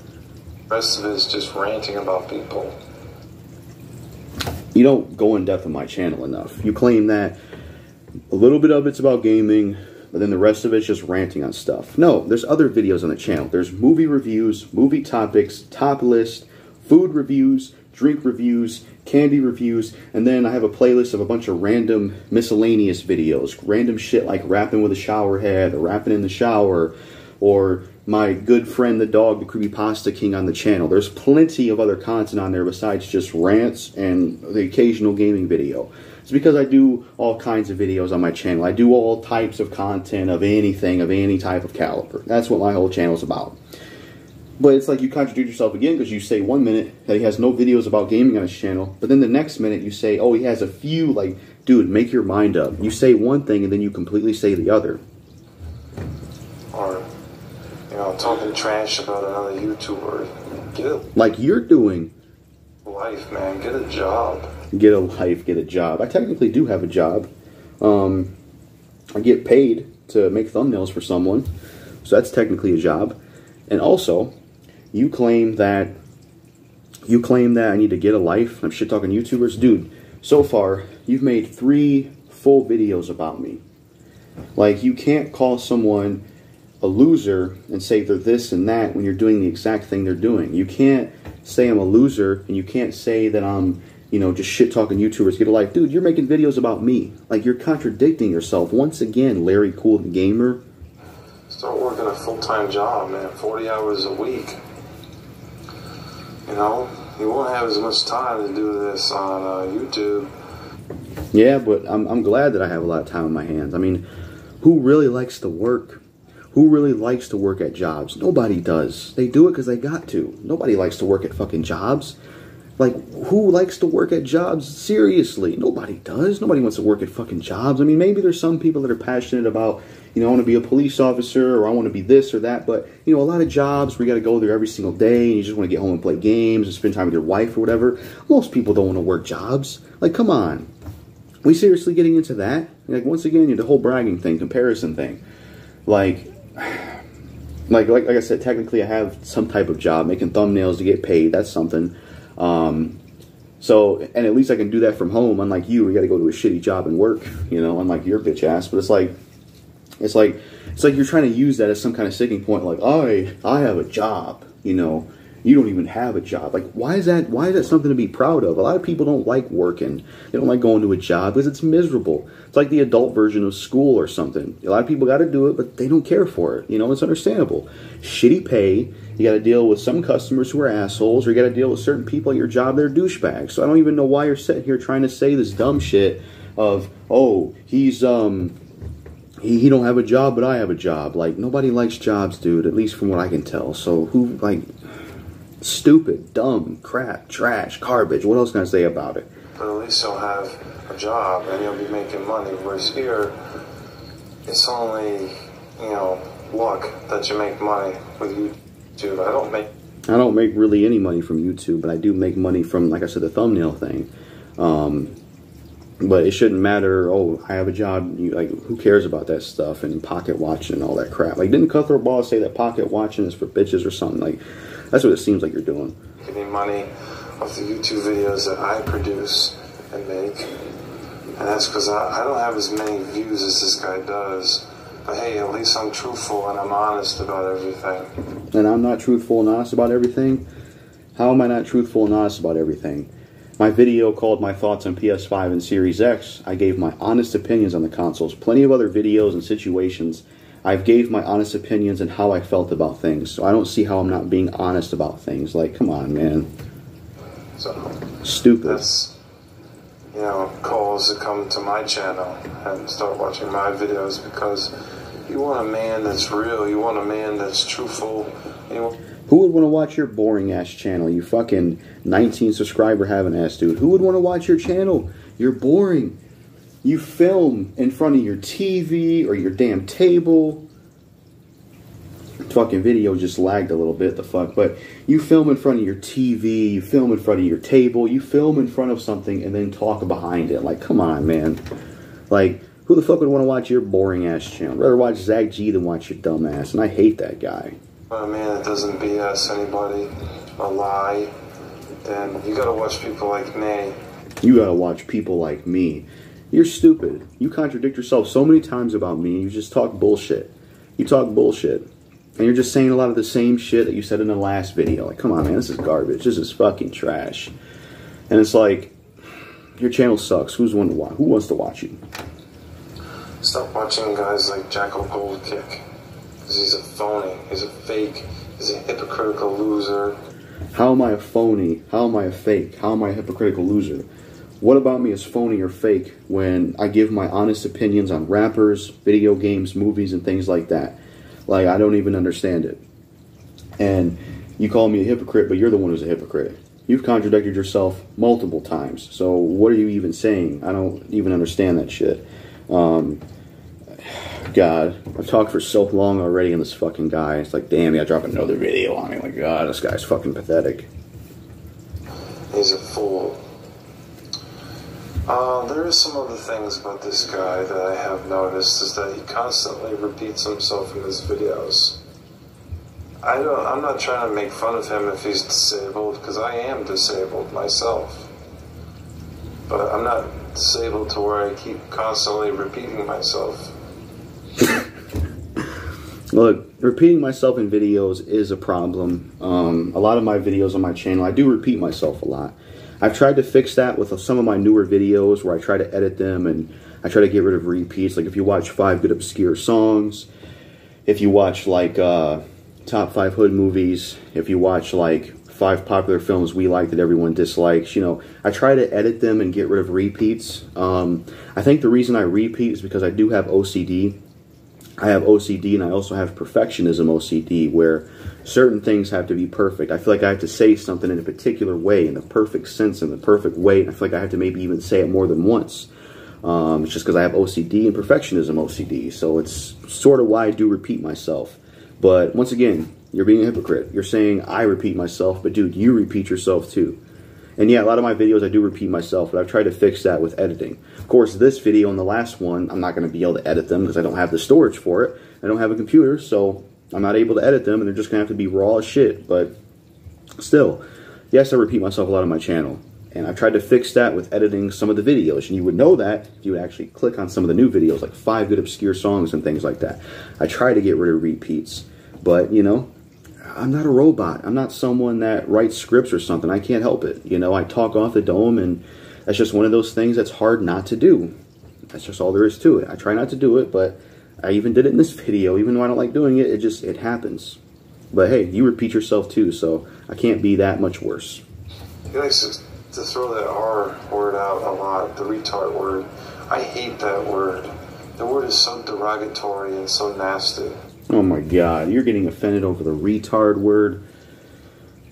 rest of it is just ranting about people.
You don't go in depth on my channel enough. You claim that a little bit of it's about gaming, but then the rest of it's just ranting on stuff. No, there's other videos on the channel. There's movie reviews, movie topics, top list, food reviews, drink reviews, candy reviews, and then I have a playlist of a bunch of random miscellaneous videos. Random shit like rapping with a shower head, or rapping in the shower, or my good friend the dog, the Creepypasta King on the channel. There's plenty of other content on there besides just rants and the occasional gaming video. It's because I do all kinds of videos on my channel. I do all types of content of anything, of any type of caliber. That's what my whole channel is about. But it's like you contradict yourself again, because you say 1 minute that he has no videos about gaming on his channel, but then the next minute you say, oh, he has a few. Like, dude, make your mind up. You say one thing and then you completely say the other.
Or, you know, talking trash about another YouTuber. Get a
like you're doing.
Life, man. Get a job.
Get a life, get a job. I technically do have a job. I get paid to make thumbnails for someone, so that's technically a job. And also, you claim that I need to get a life. I'm shit talking YouTubers, dude. So far, you've made 3 full videos about me. Like, you can't call someone a loser and say they're this and that when you're doing the exact thing they're doing. You can't say I'm a loser, and you can't say that I'm, you know, just shit talking YouTubers get a life. Dude, you're making videos about me. Like, you're contradicting yourself once again, Larry Kool the Gamer.
Start working a full-time job, man. 40 hours a week. You know, you won't have as much time to do this on YouTube.
Yeah, but I'm glad that I have a lot of time on my hands. I mean, who really likes to work? Who really likes to work at jobs? Nobody does. They do it because they got to. Nobody likes to work at fucking jobs. Like, who likes to work at jobs? Seriously, nobody does. Nobody wants to work at fucking jobs. I mean, maybe there's some people that are passionate about, you know, I want to be a police officer, or I want to be this or that. But, you know, a lot of jobs where you got to go there every single day, and you just want to get home and play games and spend time with your wife or whatever. Most people don't want to work jobs. Like, come on. We seriously getting into that? Like, once again, the whole bragging thing, comparison thing. Like I said, technically I have some type of job, making thumbnails to get paid. That's something. So, and at least I can do that from home, unlike you got to go to a shitty job and work, you know, unlike your bitch ass. But it's like you're trying to use that as some kind of sticking point, like, I have a job, you know, you don't even have a job. Like, why is that something to be proud of? A lot of people don't like working. They don't like going to a job because it's miserable. It's like the adult version of school or something. A lot of people got to do it, but they don't care for it. You know, it's understandable. Shitty pay. You got to deal with some customers who are assholes, or you got to deal with certain people at your job that are douchebags. So I don't even know why you're sitting here trying to say this dumb shit of, oh, he's, he don't have a job, but I have a job. Like, nobody likes jobs, dude, at least from what I can tell. So who, like, stupid, dumb, crap, trash, garbage. What else can I say about it?
but at least you'll have a job and you'll be making money. Whereas here, it's only, you know, luck that you make money with YouTube. I don't make
really any money from YouTube, but I do make money from, like I said, the thumbnail thing. But it shouldn't matter. Oh, I have a job. Like, who cares about that stuff and pocket watching and all that crap? Like, didn't Cutthroat Balls say that pocket watching is for bitches or something? Like, that's what it seems like you're doing.
Getting money off the YouTube videos that I produce and make, and that's because I don't have as many views as this guy does. But hey, at least I'm truthful and I'm honest about everything.
And I'm not truthful and honest about everything? How am I not truthful and honest about everything? My video called My Thoughts on PS5 and Series X, I gave my honest opinions on the consoles. Plenty of other videos and situations, I've gave my honest opinions and how I felt about things. So I don't see how I'm not being honest about things. Like, come on, man.
So,
stupid.
That's, you know, calls to come to my channel and start watching my videos, because you want a man that's real, you want a man that's truthful.
Who would want to watch your boring ass channel? You fucking 19 subscriber having ass dude. Who would want to watch your channel? You're boring. You film in front of your TV or your damn table. Fucking video just lagged a little bit, the fuck. But you film in front of your TV, you film in front of your table, you film in front of something and then talk behind it. Like, come on, man. Like, who the fuck would want to watch your boring ass channel? I'd rather watch Zach G than watch your dumb ass. And I hate that guy.
A man that doesn't BS anybody, a lie, then you gotta watch people like me.
You gotta watch people like me. You're stupid. You contradict yourself so many times about me. You just talk bullshit. You talk bullshit. And you're just saying a lot of the same shit that you said in the last video. Like, come on, man, this is garbage. This is fucking trash. And it's like, your channel sucks. Who wants to watch you?
Stop watching guys like JackalGoldKick. Because he's a phony. He's a fake. He's a hypocritical loser.
How am I a phony? How am I a fake? How am I a hypocritical loser? What about me is phony or fake when I give my honest opinions on rappers, video games, movies, and things like that? Like, I don't even understand it. And you call me a hypocrite, but you're the one who's a hypocrite. You've contradicted yourself multiple times. So what are you even saying? I don't even understand that shit. God, I've talked for so long already on this fucking guy. It's like, damn, I drop another video on me. Like, God, this guy's fucking pathetic.
He's a fool. There is some other things about this guy that I have noticed, is that he constantly repeats himself in his videos. I'm not trying to make fun of him if he's disabled, because I am disabled myself. But I'm not disabled to where I keep constantly repeating myself.
Look, repeating myself in videos is a problem. A lot of my videos on my channel, I do repeat myself a lot. I've tried to fix that with some of my newer videos where I try to edit them and I try to get rid of repeats. Like if you watch 5 good obscure songs, if you watch like top 5 hood movies, if you watch like 5 popular films we like that everyone dislikes, you know, I try to edit them and get rid of repeats. I think the reason I repeat is because I do have OCD. I have OCD and I also have perfectionism OCD, where certain things have to be perfect. I feel like I have to say something in a particular way, in the perfect sense, in the perfect way, and I feel like I have to maybe even say it more than once. It's just because I have OCD and perfectionism OCD, so it's sort of why I do repeat myself. But once again, you're being a hypocrite. You're saying I repeat myself, but dude, you repeat yourself too. And yeah, a lot of my videos I do repeat myself, but I've tried to fix that with editing. Of course, this video and the last one, I'm not going to be able to edit them because I don't have the storage for it. I don't have a computer, so I'm not able to edit them, and they're just going to have to be raw as shit. But still, yes, I repeat myself a lot on my channel. And I've tried to fix that with editing some of the videos. And you would know that if you would actually click on some of the new videos, like 5 good obscure songs and things like that. I try to get rid of repeats. But, you know, I'm not a robot. I'm not someone that writes scripts or something. I can't help it. You know, I talk off the dome, and that's just one of those things that's hard not to do. That's just all there is to it. I try not to do it, but I even did it in this video. Even though I don't like doing it, it happens. But hey, you repeat yourself too, so I can't be that much worse.
He likes to throw that R word out a lot, the retard word. I hate that word. The word is so derogatory and so nasty.
Oh my God, you're getting offended over the retard word?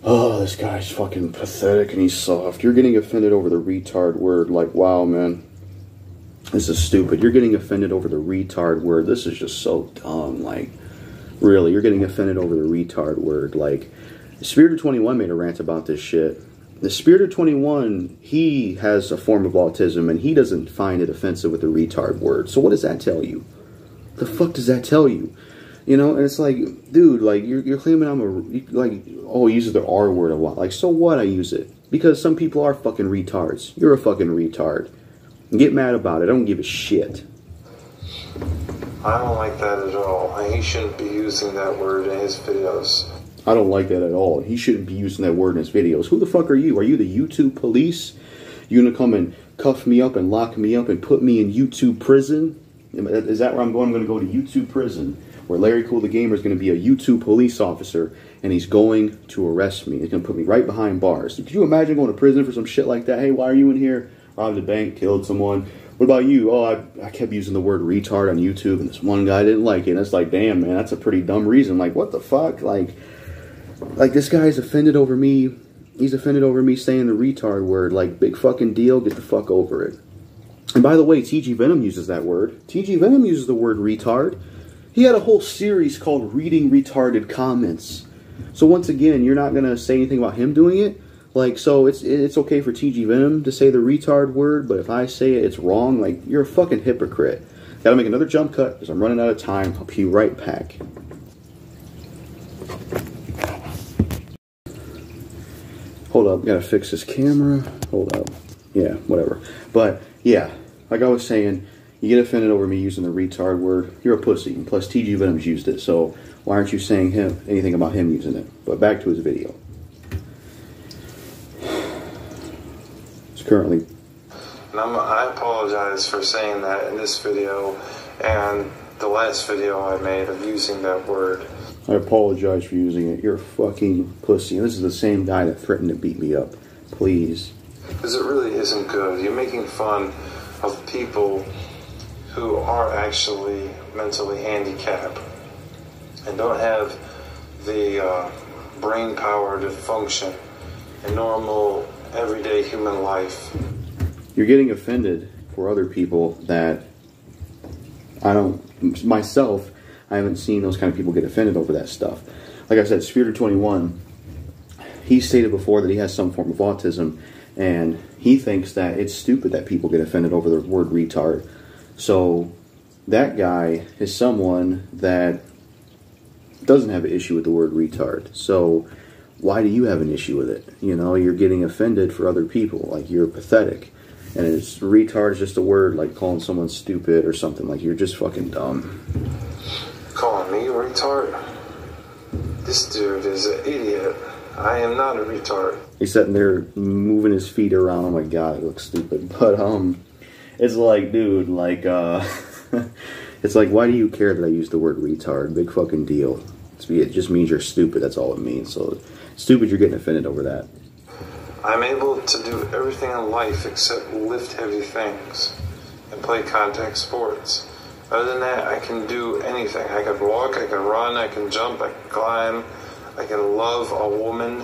Oh, this guy's fucking pathetic and he's soft. You're getting offended over the retard word. Like, wow, man. This is stupid. You're getting offended over the retard word. This is just so dumb. Like, really, you're getting offended over the retard word. Like, Spirited 21 made a rant about this shit. The Spirited 21, he has a form of autism and he doesn't find it offensive with the retard word. So what does that tell you? The fuck does that tell you? You know, and it's like, dude, like, you're claiming I'm he uses the R word a lot. Like, so what I use it? Because some people are fucking retards. You're a fucking retard. Get mad about it. I don't give a shit.
I don't like that at all. He shouldn't be using that word in his videos.
I don't like that at all. He shouldn't be using that word in his videos. Who the fuck are you? Are you the YouTube police? You gonna come and cuff me up and lock me up and put me in YouTube prison? Is that where I'm going? I'm gonna go to YouTube prison, where Larry Kool the Gamer is gonna be a YouTube police officer and he's going to arrest me. He's gonna put me right behind bars. Could you imagine going to prison for some shit like that? Hey, why are you in here? Robbed a bank, killed someone. What about you? Oh, I kept using the word retard on YouTube and this one guy didn't like it. And it's like, damn, man, that's a pretty dumb reason. Like, what the fuck? Like this guy's offended over me. He's offended over me saying the retard word. Like, big fucking deal. Get the fuck over it. And by the way, TG Venom uses that word. TG Venom uses the word retard. He had a whole series called Reading Retarded Comments. So once again, you're not going to say anything about him doing it. Like, so it's okay for TG Venom to say the retard word, but if I say it, it's wrong. Like, you're a fucking hypocrite. Gotta make another jump cut because I'm running out of time. I'll be right back. Hold up, gotta fix this camera. Hold up. Yeah, whatever. But, yeah, like I was saying, you get offended over me using the retard word. You're a pussy. And plus, TG Venom's used it, so why aren't you saying anything about him using it? But back to his video. Currently.
And I apologize for saying that in this video and the last video I made of using that word.
I apologize for using it. You're a fucking pussy. This is the same guy that threatened to beat me up. Please.
Because it really isn't good. You're making fun of people who are actually mentally handicapped and don't have the brain power to function in normal everyday human life.
You're getting offended for other people that I haven't seen those kind of people get offended over that stuff. Like I said, Spirited 21, he stated before that he has some form of autism, and he thinks that it's stupid that people get offended over the word retard. So that guy is someone that doesn't have an issue with the word retard. So why do you have an issue with it? You know, you're getting offended for other people. Like, you're pathetic. And it's retard is just a word like calling someone stupid or something. Like, you're just fucking dumb.
Calling me a retard? This dude is an idiot. I am not a retard.
He's sitting there moving his feet around. Oh my god, it looks stupid. But, it's like, dude, like, it's like, why do you care that I use the word retard? Big fucking deal. It just means you're stupid. That's all it means. So, stupid, you're getting offended over that.
I'm able to do everything in life except lift heavy things and play contact sports. Other than that, I can do anything. I can walk, I can run, I can jump, I can climb, I can love a woman,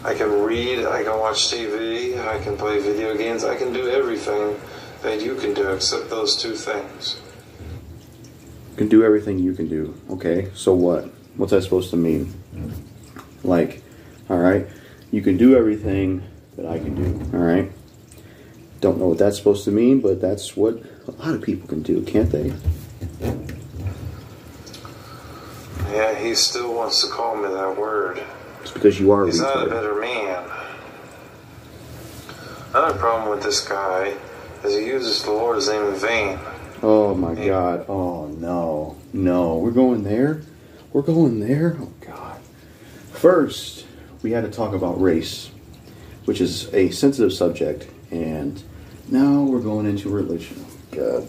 I can read, I can watch TV, I can play video games, I can do everything that you can do except those two things.
You can do everything you can do. Okay, so what? What's that supposed to mean? Like, alright, you can do everything that I can do, alright? Don't know what that's supposed to mean, but that's what a lot of people can do, can't they?
Yeah, he still wants to call me that word.
It's because you are a retard.
He's not a better man. Another problem with this guy is he uses the Lord's name in vain.
Oh my god. Oh no. No. We're going there? We're going there? Oh god. First, we had to talk about race, which is a sensitive subject, and now we're going into religion. God.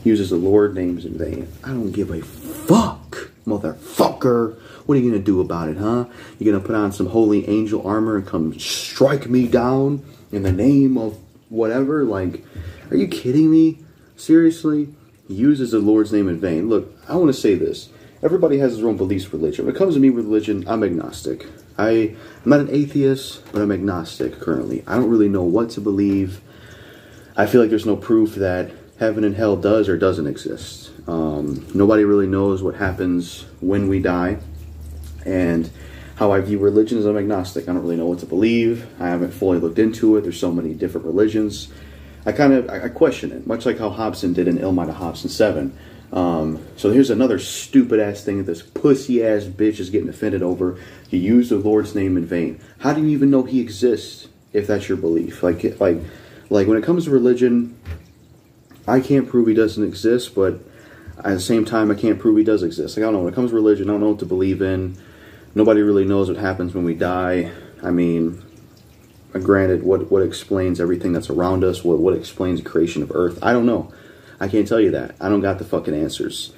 Uses the Lord names in vain. I don't give a fuck, motherfucker. What are you going to do about it, huh? You going to put on some holy angel armor and come strike me down in the name of whatever? Like, are you kidding me? Seriously? He uses the Lord's name in vain. Look, I want to say this. everybody has their own beliefs with religion. When it comes to me with religion, I'm agnostic. I'm not an atheist, but I'm agnostic currently. I don't really know what to believe. I feel like there's no proof that heaven and hell does or doesn't exist. Nobody really knows what happens when we die. And how I view religion is I'm agnostic. I don't really know what to believe. I haven't fully looked into it. There's so many different religions. I question it, much like how Hobson did in Illmind Hobson 7. So here's another stupid ass thing that this pussy ass bitch is getting offended over. You use the Lord's name in vain. How do you even know he exists if that's your belief? Like when it comes to religion, I can't prove he doesn't exist, but at the same time, I can't prove he does exist. Like, I don't know. When it comes to religion, I don't know what to believe in. Nobody really knows what happens when we die. I mean, granted, what explains everything that's around us? What explains the creation of Earth? I don't know. I can't tell you that. I don't got the fucking answers.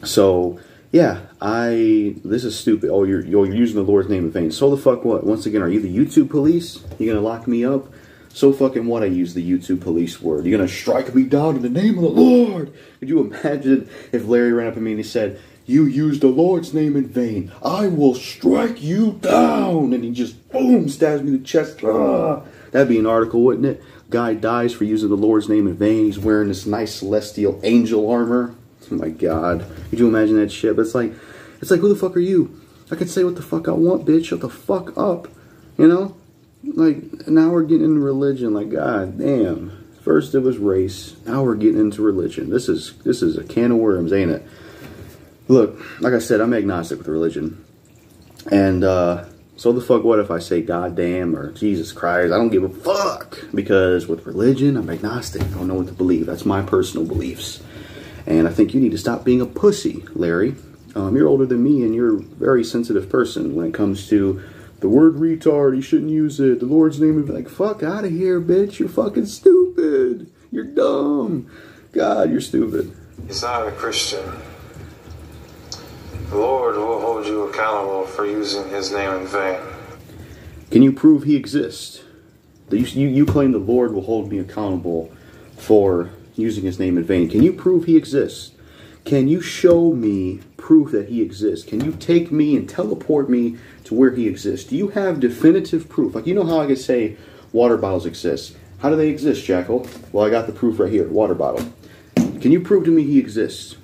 So, yeah, this is stupid. Oh, you're using the Lord's name in vain. So the fuck what? Once again, are you the YouTube police? You gonna lock me up? So fucking what I use the YouTube police word? You're gonna strike me down in the name of the Lord? Could you imagine if Larry ran up to me and he said, "You used the Lord's name in vain. I will strike you down." And he just, boom, stabs me in the chest. Ah. That'd be an article, wouldn't it? Guy dies for using the Lord's name in vain. He's wearing this nice celestial angel armor. Oh my God. Could you imagine that shit? But it's like, who the fuck are you? I could say what the fuck I want, bitch. Shut the fuck up. You know? Like, now we're getting into religion. Like, God damn. First it was race. Now we're getting into religion. This is a can of worms, ain't it? Look, like I said, I'm agnostic with religion. And, so the fuck what if I say God damn or Jesus Christ? I don't give a fuck. Because with religion, I'm agnostic. I don't know what to believe. That's my personal beliefs. And I think you need to stop being a pussy, Larry. You're older than me and you're a very sensitive person when it comes to the word retard. You shouldn't use it. The Lord's name is like, fuck out of here, bitch. You're fucking stupid. You're dumb. God, you're stupid.
He's not a Christian. The Lord will hold you accountable for using his name in vain.
Can you prove he exists? You claim the Lord will hold me accountable for using his name in vain. Can you prove he exists? Can you show me proof that he exists? Can you take me and teleport me to where he exists? Do you have definitive proof? Like, you know how I could say water bottles exist. How do they exist, Jackal? Well, I got the proof right here, water bottle. Can you prove to me he exists?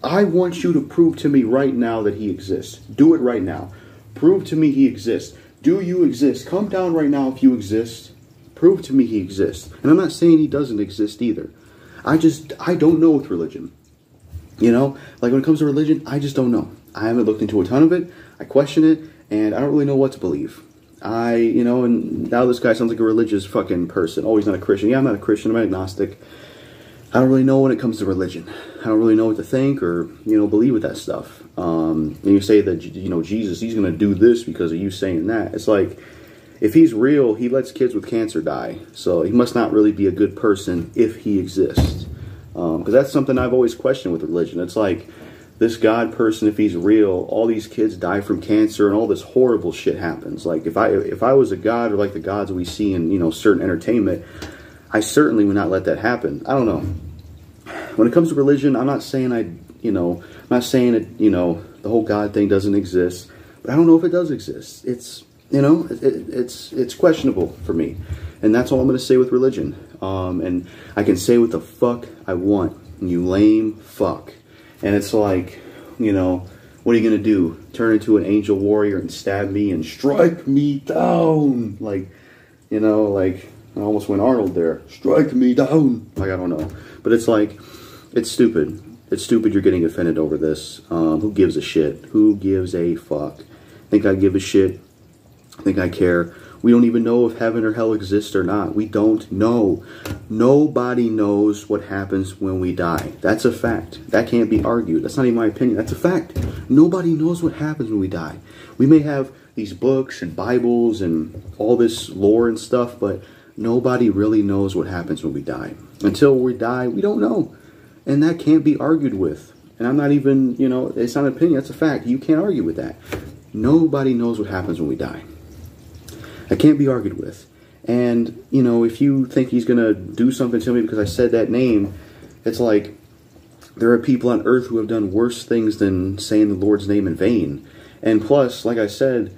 I want you to prove to me right now that he exists. Do it right now. Prove to me he exists. Do you exist? Come down right now if you exist. Prove to me he exists. And I'm not saying he doesn't exist either. I don't know with religion. You know, like when it comes to religion, I just don't know. I haven't looked into a ton of it. I question it, and I don't really know what to believe. And now this guy sounds like a religious fucking person. Oh, he's not a Christian. Yeah, I'm not a Christian. I'm agnostic. I don't really know when it comes to religion. I don't really know what to think or, believe with that stuff. And you say that, Jesus, he's going to do this because of you saying that. It's like, if he's real, he lets kids with cancer die. So he must not really be a good person if he exists. Because that's something I've always questioned with religion. It's like, this God person, if he's real, all these kids die from cancer and all this horrible shit happens. Like, if I was a god or like the gods we see in, certain entertainment, I certainly would not let that happen. I don't know. When it comes to religion, I'm not saying I'm not saying that, the whole God thing doesn't exist, but I don't know if it does exist. It's, it's questionable for me. And that's all I'm going to say with religion. And I can say what the fuck I want. You lame fuck. And it's like, what are you going to do? Turn into an angel warrior and stab me and strike me down? Like, I almost went Arnold there. Strike me down. Like, I don't know. But it's like, it's stupid. It's stupid you're getting offended over this. Who gives a shit? Who gives a fuck? Think I give a shit? Think I care? We don't even know if heaven or hell exists or not. We don't know. Nobody knows what happens when we die. That's a fact. That can't be argued. That's not even my opinion. That's a fact. Nobody knows what happens when we die. We may have these books and Bibles and all this lore and stuff, but nobody really knows what happens when we die. Until we die, we don't know. And that can't be argued with. And I'm not even, it's not an opinion. That's a fact. You can't argue with that. Nobody knows what happens when we die. That can't be argued with. And, if you think he's going to do something to me because I said that name, it's like, There are people on earth who have done worse things than saying the Lord's name in vain. And plus, like I said,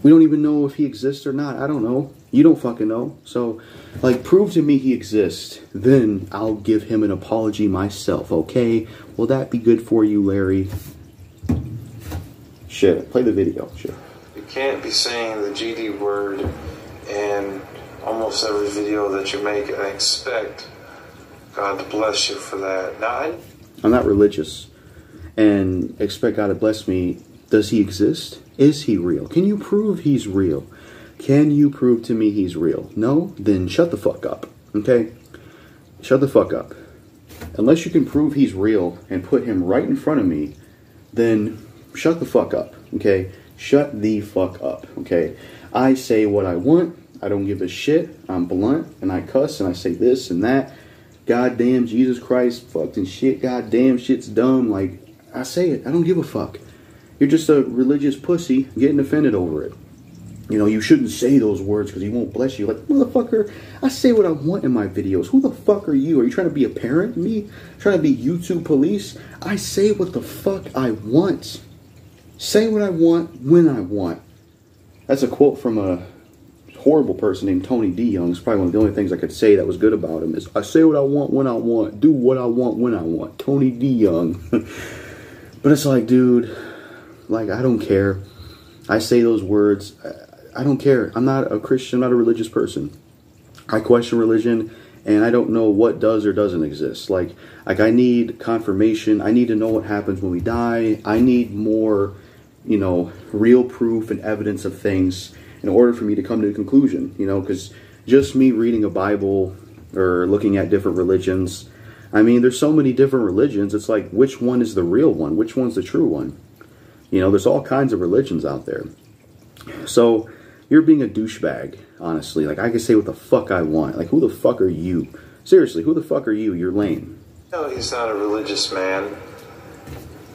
we don't even know if he exists or not. I don't know. You don't fucking know. So, like, prove to me he exists. Then I'll give him an apology myself, okay? Will that be good for you, Larry? Shit, play the video. Shit.
You can't be saying the GD word in almost every video that you make and expect God to bless you for that. Now,
I'm not religious and expect God to bless me. Does he exist? Is he real? Can you prove he's real? Can you prove to me he's real? No? Then shut the fuck up, okay? Shut the fuck up. Unless you can prove he's real and put him right in front of me, then shut the fuck up, okay? Shut the fuck up, okay? I say what I want. I don't give a shit. I'm blunt, and I cuss, and I say this and that. Goddamn Jesus Christ, fucking shit, goddamn shit's dumb. Like, I say it. I don't give a fuck. You're just a religious pussy getting offended over it. You know, you shouldn't say those words because he won't bless you. Like, motherfucker, I say what I want in my videos. Who the fuck are you? Are you trying to be a parent? Me? Trying to be YouTube police? I say what the fuck I want. Say what I want when I want. That's a quote from a horrible person named Tony D. Young. It's probably one of the only things I could say that was good about him is I say what I want when I want. Do what I want when I want. Tony D. Young. But it's like, dude, like, I don't care. I say those words. I don't care. I'm not a Christian. I'm not a religious person. I question religion, and I don't know what does or doesn't exist. Like I need confirmation. I need to know what happens when we die. I need more, you know, real proof and evidence of things in order for me to come to a conclusion, you know, because just me reading a Bible or looking at different religions, I mean, there's so many different religions. It's like, which one is the real one? Which one's the true one? You know, there's all kinds of religions out there. So you're being a douchebag, honestly. Like, I can say what the fuck I want. Like, who the fuck are you? Seriously, who the fuck are you? You're lame.
No, he's not a religious man.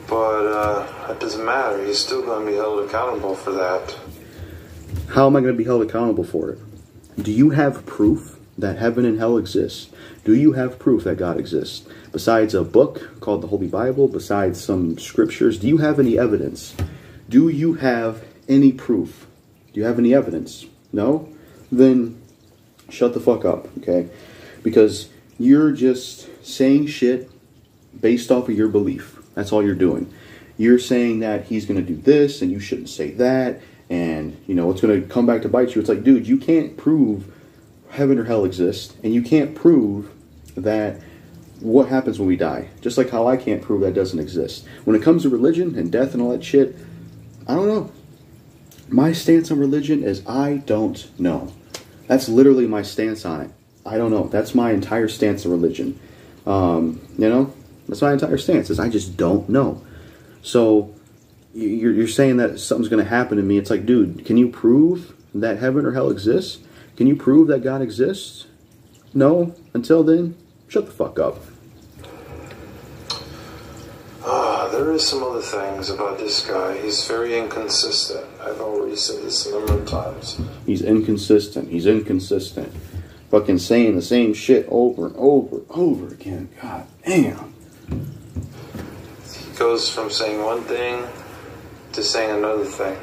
But it doesn't matter. He's still going to be held accountable for that.
How am I going to be held accountable for it? Do you have proof that heaven and hell exists? Do you have proof that God exists? Besides a book called the Holy Bible, besides some scriptures, do you have any evidence? Do you have any proof? Do you have any evidence? No? Then shut the fuck up, okay? Because you're just saying shit based off of your belief. That's all you're doing. You're saying that he's going to do this and you shouldn't say that. And, you know, it's going to come back to bite you. It's like, dude, you can't prove heaven or hell exists. And you can't prove that what happens when we die. Just like how I can't prove that doesn't exist. When it comes to religion and death and all that shit, I don't know. My stance on religion is I don't know. That's literally my stance on it. I don't know. That's my entire stance on religion. You know? That's my entire stance is I just don't know. So you're saying that something's going to happen to me. It's like, dude, can you prove that heaven or hell exists? Can you prove that God exists? No. Until then, shut the fuck up.
There is some other things about this guy. He's very inconsistent. I've already said this a number of times.
He's inconsistent. He's inconsistent. Fucking saying the same shit over and over and over again. God damn.
He goes from saying one thing to saying another thing.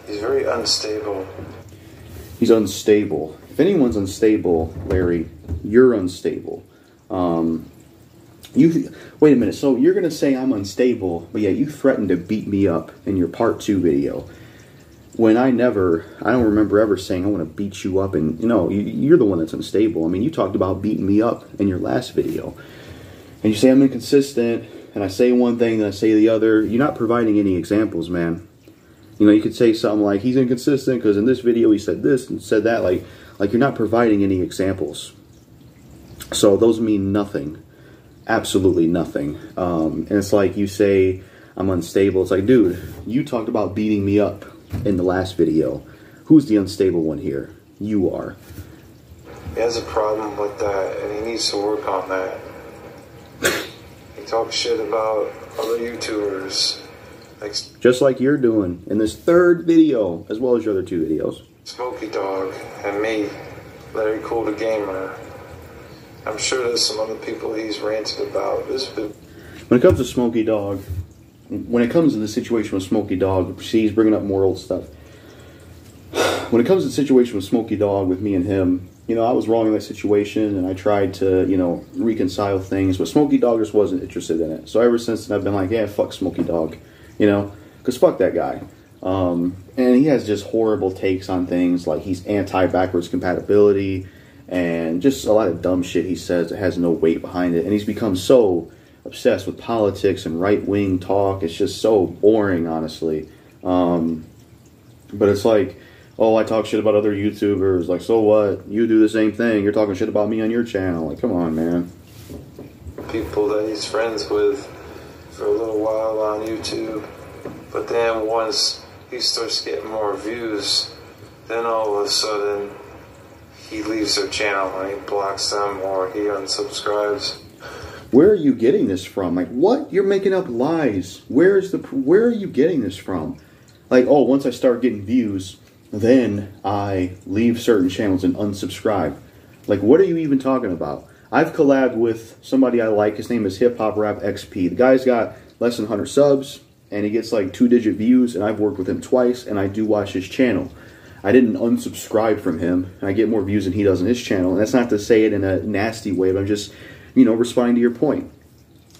He's very unstable.
He's unstable. If anyone's unstable, Larry, you're unstable. Wait a minute. So you're going to say I'm unstable, but yet you threatened to beat me up in your part 2 video. When I don't remember ever saying I want to beat you up. And, you know, you're the one that's unstable. I mean, you talked about beating me up in your last video. And you say I'm inconsistent, and I say one thing, and I say the other. You're not providing any examples, man. You know, you could say something like, he's inconsistent because in this video he said this and said that. Like you're not providing any examples. So those mean nothing. Absolutely nothing. And it's like you say I'm unstable. It's like, dude, you talked about beating me up in the last video. Who's the unstable one here? You are.
He has a problem with that, and he needs to work on that. He talks shit about other YouTubers.
Just like you're doing in this 3rd video, as well as your other 2 videos.
Smokey Dog and me, Larry Kool the Gamer. I'm sure there's some other people he's ranted about.
When it comes to Smokey Dog, when it comes to the situation with Smokey Dog, see, he's bringing up more old stuff. When it comes to the situation with Smokey Dog, with me and him, you know, I was wrong in that situation, and I tried to, you know, reconcile things, but Smokey Dog just wasn't interested in it. So ever since then, I've been like, yeah, fuck Smokey Dog, you know, because fuck that guy. And he has just horrible takes on things, like he's anti-backwards compatibility, and just a lot of dumb shit he says that has no weight behind it, and he's become so obsessed with politics and right-wing talk. It's just so boring, honestly. But it's like, oh, I talk shit about other YouTubers. Like, so what? You do the same thing. You're talking shit about me on your channel. Like, come on, man.
People that he's friends with for a little while on YouTube. But then once he starts getting more views, then all of a sudden he leaves their channel and he blocks them or he unsubscribes.
Where are you getting this from? Like, what? You're making up lies. Where are you getting this from? Like, oh, once I start getting views, then I leave certain channels and unsubscribe. Like, what are you even talking about? I've collabed with somebody I like. His name is Hip Hop Rap XP. The guy's got less than 100 subs, and he gets like 2-digit views, and I've worked with him twice, and I do watch his channel. I didn't unsubscribe from him, and I get more views than he does on his channel. And that's not to say it in a nasty way, but I'm just, you know, responding to your point.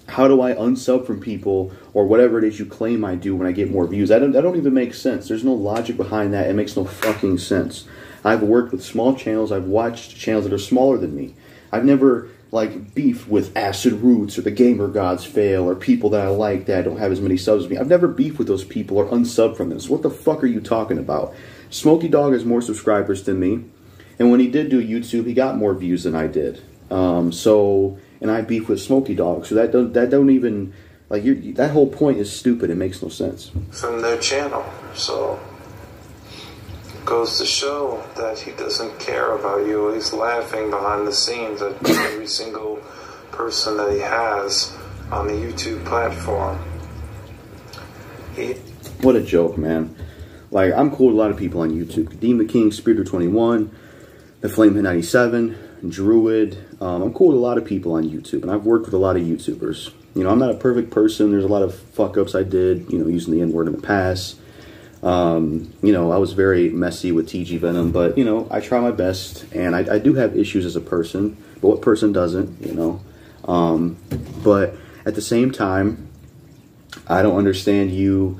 How do I unsub from people or whatever it is you claim I do when I get more views? That don't even make sense. There's no logic behind that. It makes no fucking sense. I've worked with small channels. I've watched channels that are smaller than me. I've never, like, beefed with Acid Roots or the Gamer Gods Fail or people that I like that don't have as many subs as me. I've never beefed with those people or unsubbed from them. So what the fuck are you talking about? Smokey Dog has more subscribers than me. And when he did do YouTube, he got more views than I did. And I beef with Smokey Dog, so that don't even, like, that whole point is stupid. It makes no sense.
From their channel, so it goes to show that he doesn't care about you. He's laughing behind the scenes at every single person that he has on the YouTube platform.
What a joke, man. Like, I'm cool with a lot of people on YouTube. Dean the King, Speeder21, The Flamehead 97, Druid. I'm cool with a lot of people on YouTube, and I've worked with a lot of YouTubers. You know, I'm not a perfect person. There's a lot of fuck-ups I did, you know, using the N-word in the past. You know, I was very messy with TG Venom, but, you know, I try my best, and I do have issues as a person, but what person doesn't, you know? But at the same time, I don't understand you,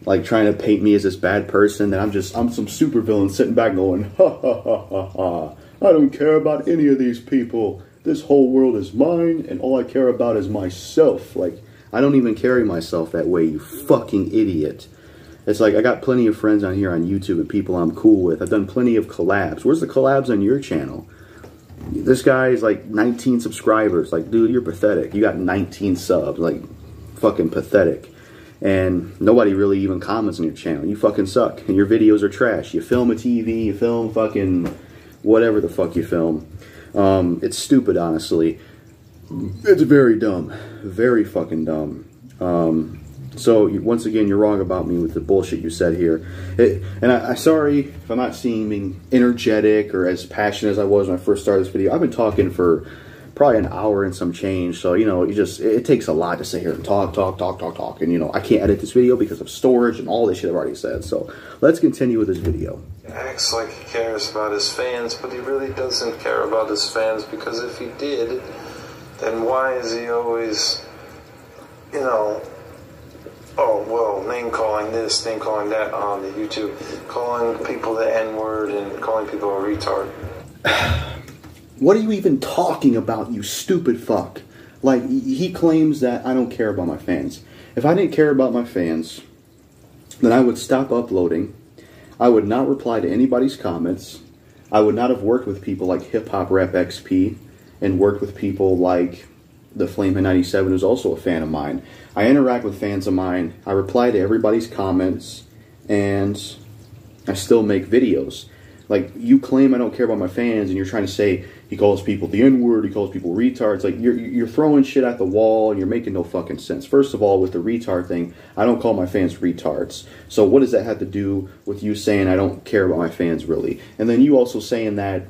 like, trying to paint me as this bad person, that I'm some supervillain sitting back going, ha ha ha ha ha. I don't care about any of these people. This whole world is mine, and all I care about is myself. Like, I don't even carry myself that way, you fucking idiot. It's like, I got plenty of friends on here on YouTube and people I'm cool with. I've done plenty of collabs. Where's the collabs on your channel? This guy is like 19 subscribers. Like, dude, you're pathetic. You got 19 subs. Like, fucking pathetic. And nobody really even comments on your channel. You fucking suck. And your videos are trash. You film a TV, you film fucking whatever the fuck you film. It's stupid, honestly. It's very dumb. Very fucking dumb. So, once again, you're wrong about me with the bullshit you said here. I'm sorry if I'm not seeming energetic or as passionate as I was when I first started this video. I've been talking for probably an hour and some change. So, you know, it takes a lot to sit here and talk. And, you know, I can't edit this video because of storage and all this shit I've already said. So, let's continue with this video.
He acts like he cares about his fans, but he really doesn't care about his fans, because if he did, then why is he always, you know, oh, well, name-calling this, name-calling that on the YouTube, calling people the N-word and calling people a retard.
What are you even talking about, you stupid fuck? Like, he claims that I don't care about my fans. If I didn't care about my fans, then I would stop uploading. I would not reply to anybody's comments. I would not have worked with people like Hip Hop Rap XP and worked with people like the Flamehead 97, who's also a fan of mine. I interact with fans of mine. I reply to everybody's comments, and I still make videos. Like, you claim I don't care about my fans, and you're trying to say he calls people the N-word, he calls people retards. Like, you're throwing shit at the wall, and you're making no fucking sense. First of all, with the retard thing, I don't call my fans retards. So what does that have to do with you saying I don't care about my fans, really? And then you also saying that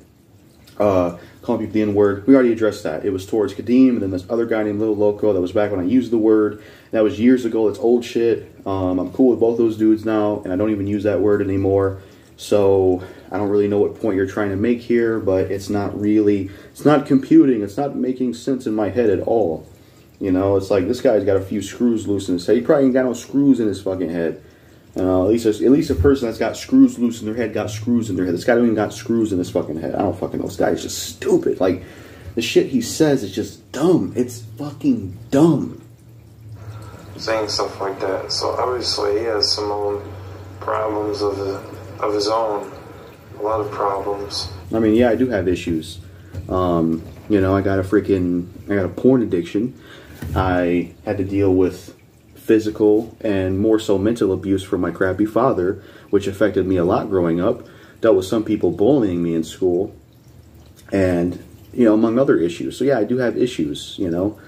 calling people the N-word. We already addressed that. It was towards Kadeem, and then this other guy named Little Loco. That was back when I used the word. That was years ago. It's old shit. I'm cool with both those dudes now, and I don't even use that word anymore. So I don't really know what point you're trying to make here, but it's not really, it's not computing. It's not making sense in my head at all. You know, it's like this guy's got a few screws loose in his head. He probably ain't got no screws in his fucking head. At least a person that's got screws loose in their head got screws in their head. This guy don't even got screws in his fucking head. I don't fucking know. This guy is just stupid. Like, the shit he says is just dumb. It's fucking dumb.
Saying stuff like that. So obviously he has some own problems of his own. A lot of problems.
I mean, yeah, I do have issues. You know, I got a porn addiction. I had to deal with physical and more so mental abuse from my crappy father, which affected me a lot growing up. Dealt with some people bullying me in school, and, you know, among other issues. So yeah, I do have issues, you know.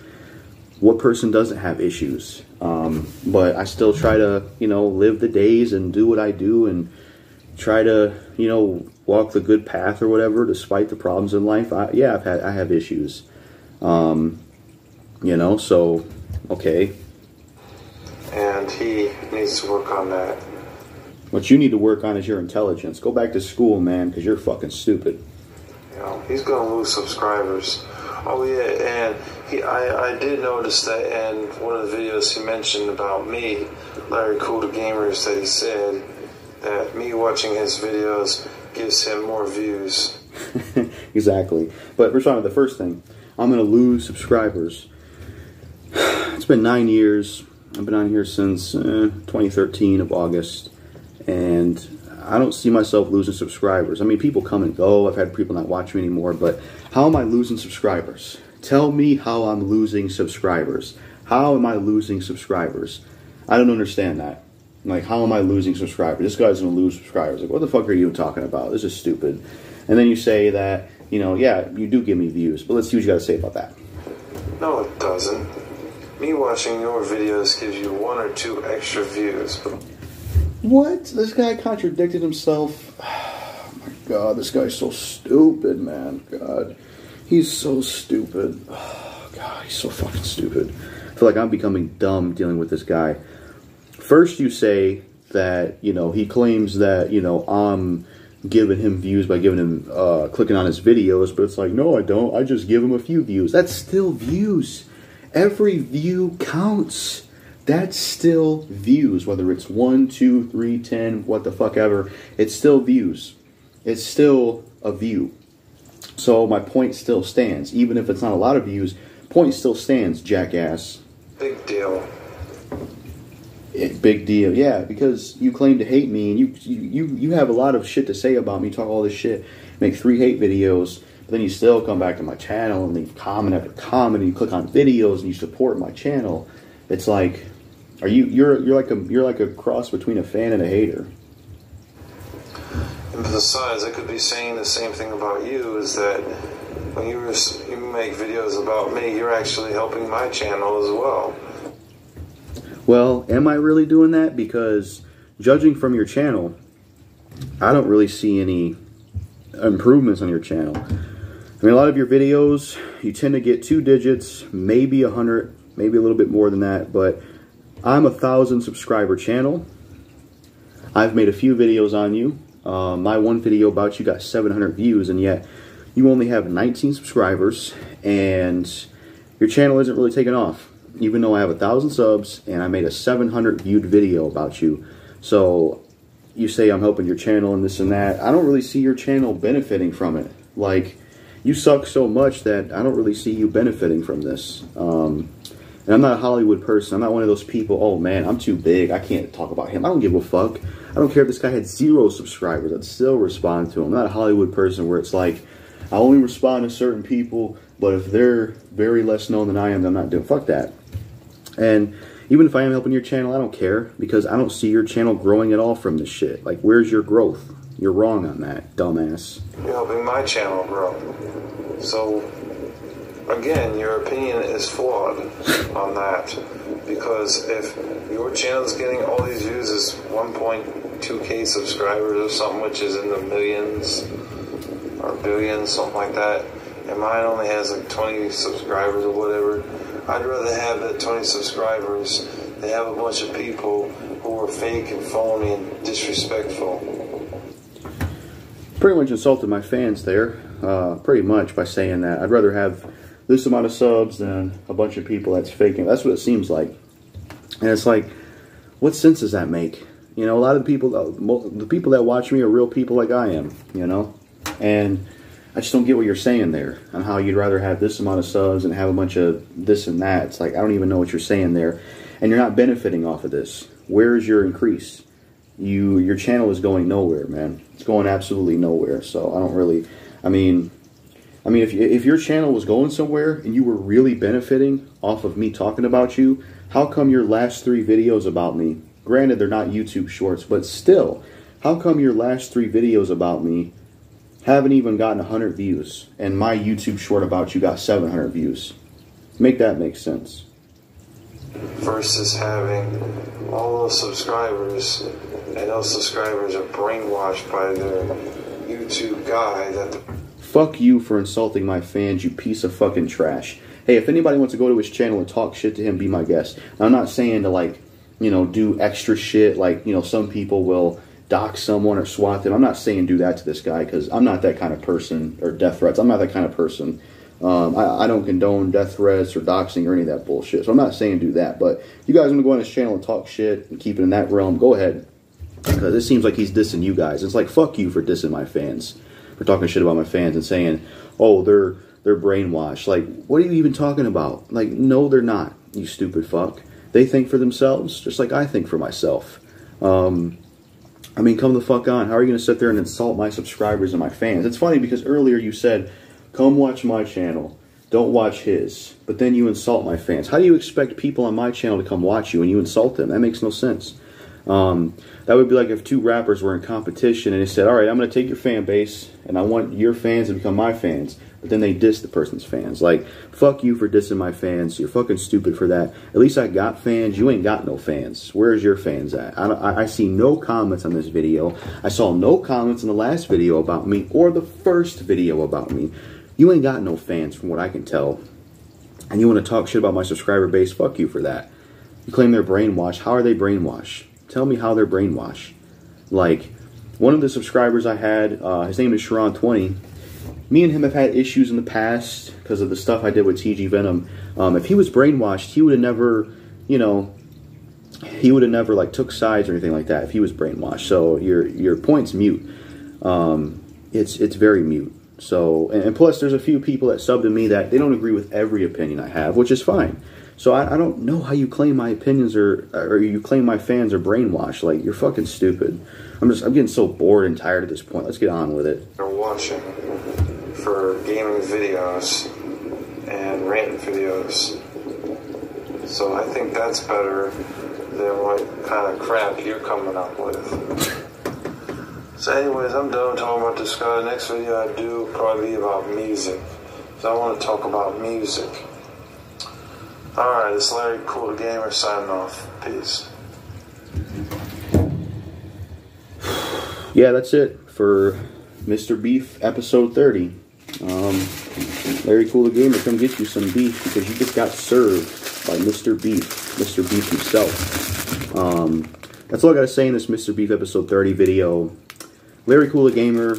What person doesn't have issues? But I still try to, you know, live the days and do what I do and try to, you know, walk the good path or whatever, despite the problems in life. I have issues. You know, so, okay.
And he needs to work on that.
What you need to work on is your intelligence. Go back to school, man, because you're fucking stupid.
You know, he's going to lose subscribers. Oh, yeah, and I did notice that in one of the videos he mentioned about me, Larry Kool the Gamers, that he said that me watching his videos gives him more views.
Exactly. But we're talking about the first thing. I'm going to lose subscribers. It's been 9 years. I've been on here since 2013 of August, and I don't see myself losing subscribers. I mean, people come and go. I've had people not watch me anymore, but how am I losing subscribers? Tell me how I'm losing subscribers. How am I losing subscribers? I don't understand that. Like, how am I losing subscribers? This guy's going to lose subscribers. Like, what the fuck are you talking about? This is stupid. And then you say that, you know, yeah, you do give me views, but let's see what you got to say about that.
No, it doesn't. Me watching your videos gives you 1 or 2 extra views.
What? This guy contradicted himself. Oh my god, this guy's so stupid, man. God. He's so stupid. Oh god, he's so fucking stupid. I feel like I'm becoming dumb dealing with this guy. First you say that, you know, he claims that, you know, I'm giving him views by giving him, clicking on his videos, but it's like, no, I don't. I just give him a few views. That's still views. Every view counts. That's still views, whether it's 1, 2, 3, 10, what the fuck ever. It's still views. It's still a view. So my point still stands. Even if it's not a lot of views, point still stands, jackass.
Big deal.
Big deal, yeah, because you claim to hate me, and you have a lot of shit to say about me, talk all this shit, make 3 hate videos, but then you still come back to my channel and leave comment after comment, and you click on videos and you support my channel. It's like, you're like a cross between a fan and a hater.
And besides, I could be saying the same thing about you, is that when you make videos about me, you're actually helping my channel as well.
Well, am I really doing that? Because judging from your channel, I don't really see any improvements on your channel. I mean, a lot of your videos, you tend to get 2 digits, maybe 100, maybe a little bit more than that, but I'm a 1,000 subscriber channel. I've made a few videos on you. My one video about you got 700 views, and yet you only have 19 subscribers, and your channel isn't really taking off. Even though I have 1,000 subs and I made a 700 viewed video about you. So you say I'm helping your channel and this and that. I don't really see your channel benefiting from it. Like, you suck so much that I don't really see you benefiting from this. And I'm not a Hollywood person. I'm not one of those people, oh man, I'm too big, I can't talk about him. I don't give a fuck. I don't care if this guy had 0 subscribers. I'd still respond to him. I'm not a Hollywood person where it's like, I only respond to certain people, but if they're very less known than I am, I'm not doing, fuck that. And even if I am helping your channel, I don't care, because I don't see your channel growing at all from this shit. Like, where's your growth? You're wrong on that, dumbass.
You're helping my channel grow. So, again, your opinion is flawed on that. Because if your channel's getting all these views as 1.2K subscribers or something, which is in the millions, or billion, something like that. And mine only has like 20 subscribers or whatever. I'd rather have that 20 subscribers than have a bunch of people who are fake and phony and disrespectful.
Pretty much insulted my fans there, pretty much, by saying that. I'd rather have this amount of subs than a bunch of people that's faking. That's what it seems like. And it's like, what sense does that make? You know, a lot of the people that watch me are real people like I am, you know? And I just don't get what you're saying there on how you'd rather have this amount of subs and have a bunch of this and that. It's like, I don't even know what you're saying there. And you're not benefiting off of this. Where is your increase? Your channel is going nowhere, man. It's going absolutely nowhere. So I don't really, I mean, if your channel was going somewhere and you were really benefiting off of me talking about you, how come your last 3 videos about me, granted they're not YouTube shorts, but still, how come your last 3 videos about me haven't even gotten 100 views and my YouTube short about you got 700 views? Make that make sense.
Versus having all those subscribers, and those subscribers are brainwashed by their YouTube guy that the...
Fuck you for insulting my fans, you piece of fucking trash. Hey, if anybody wants to go to his channel and talk shit to him, be my guest. Now, I'm not saying to, like, you know, do extra shit, like, you know, some people will dox someone or swat them. I'm not saying do that to this guy, because I'm not that kind of person, or death threats. I'm not that kind of person. I don't condone death threats or doxing or any of that bullshit. So I'm not saying do that. But you guys want to go on his channel and talk shit and keep it in that realm, go ahead. Because it seems like he's dissing you guys. It's like, fuck you for dissing my fans. For talking shit about my fans and saying, oh, they're brainwashed. Like, what are you even talking about? Like, no, they're not, you stupid fuck. They think for themselves, just like I think for myself. I mean, come the fuck on. How are you going to sit there and insult my subscribers and my fans? It's funny because earlier you said, come watch my channel, don't watch his. But then you insult my fans. How do you expect people on my channel to come watch you and you insult them? That makes no sense. That would be like if 2 rappers were in competition and they said, all right, I'm going to take your fan base and I want your fans to become my fans. But then they diss the person's fans. Like, fuck you for dissing my fans. You're fucking stupid for that. At least I got fans. You ain't got no fans. Where's your fans at? I see no comments on this video. I saw no comments in the last video about me or the first video about me. You ain't got no fans from what I can tell. And you want to talk shit about my subscriber base? Fuck you for that. You claim they're brainwashed. How are they brainwashed? Tell me how they're brainwashed. Like, one of the subscribers I had, his name is Sharon20. Me and him have had issues in the past because of the stuff I did with TG Venom. If he was brainwashed, he would have never, you know, he would have never, like, took sides or anything like that if he was brainwashed. So your point's mute. It's very mute. So, and plus there's a few people that sub to me that they don't agree with every opinion I have, which is fine. So I don't know how you claim my opinions or you claim my fans are brainwashed. Like, you're fucking stupid. I'm getting so bored and tired at this point. Let's get on with it.
They're watching for gaming videos and ranting videos. So I think that's better than what kind of crap you're coming up with. So anyways, I'm done talking about this guy. The next video I do will probably be about music. So I want to talk about music. Alright, it's Larry Kool the Gamer signing off. Peace.
Yeah, that's it for Mr. Beef episode 30. Larry Kool the Gamer, come get you some beef because you just got served by Mr. Beef. Mr. Beef himself. That's all I gotta say in this Mr. Beef episode 30 video. Larry Kool the Gamer,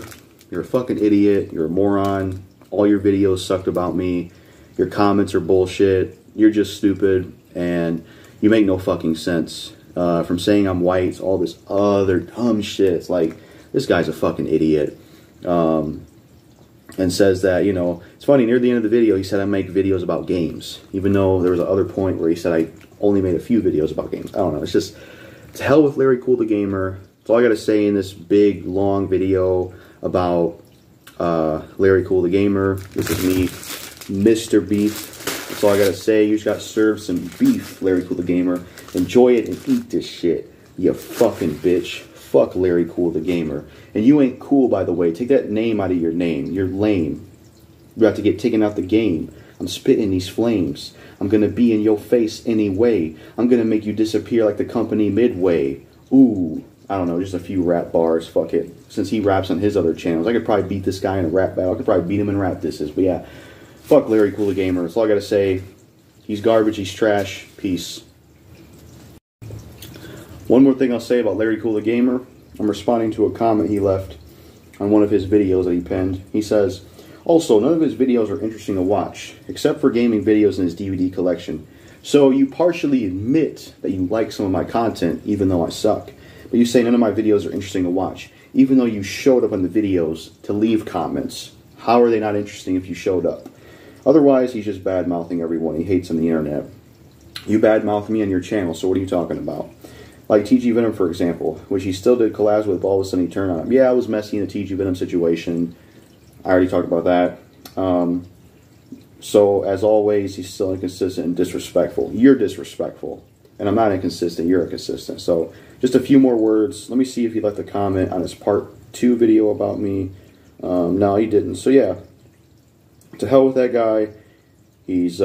you're a fucking idiot. You're a moron. All your videos sucked about me. Your comments are bullshit. You're just stupid, and you make no fucking sense. From saying I'm white to all this other dumb shit. It's like, this guy's a fucking idiot. And says that, you know, it's funny, near the end of the video, he said I make videos about games. Even though there was another point where he said I only made a few videos about games. I don't know. It's just, to hell with Larry Kool the Gamer. That's all I got to say in this big, long video about Larry Kool the Gamer. This is me, Mr. Beef. That's all I gotta say. You just got served some beef, Larry Kool the Gamer. Enjoy it and eat this shit, you fucking bitch. Fuck Larry Kool the Gamer. And you ain't cool, by the way. Take that name out of your name. You're lame. You're about to get taken out the game. I'm spitting these flames. I'm gonna be in your face anyway. I'm gonna make you disappear like the company Midway. Ooh, I don't know, just a few rap bars. Fuck it. Since he raps on his other channels, I could probably beat this guy in a rap battle. I could probably beat him in rap disses. But yeah, fuck Larry Kool the Gamer. That's all I gotta say. He's garbage. He's trash. Peace. One more thing I'll say about Larry Kool the Gamer. I'm responding to a comment he left on one of his videos that he penned. He says, also, none of his videos are interesting to watch, except for gaming videos in his DVD collection. So you partially admit that you like some of my content, even though I suck. But you say none of my videos are interesting to watch, even though you showed up on the videos to leave comments. How are they not interesting if you showed up? Otherwise, he's just bad-mouthing everyone he hates on the internet. You bad-mouth me on your channel, so what are you talking about? Like TG Venom, for example, which he still did collabs with, but all of a sudden he turned on him. Yeah, it was messy in the TG Venom situation. I already talked about that. So, as always, he's still inconsistent and disrespectful. You're disrespectful. And I'm not inconsistent, you're inconsistent. So, just a few more words. Let me see if he left a comment on his part 2 video about me. No, he didn't. So, yeah. To hell with that guy. He's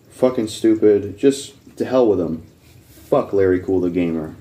fucking stupid. Just to hell with him. Fuck Larry Kool the Gamer.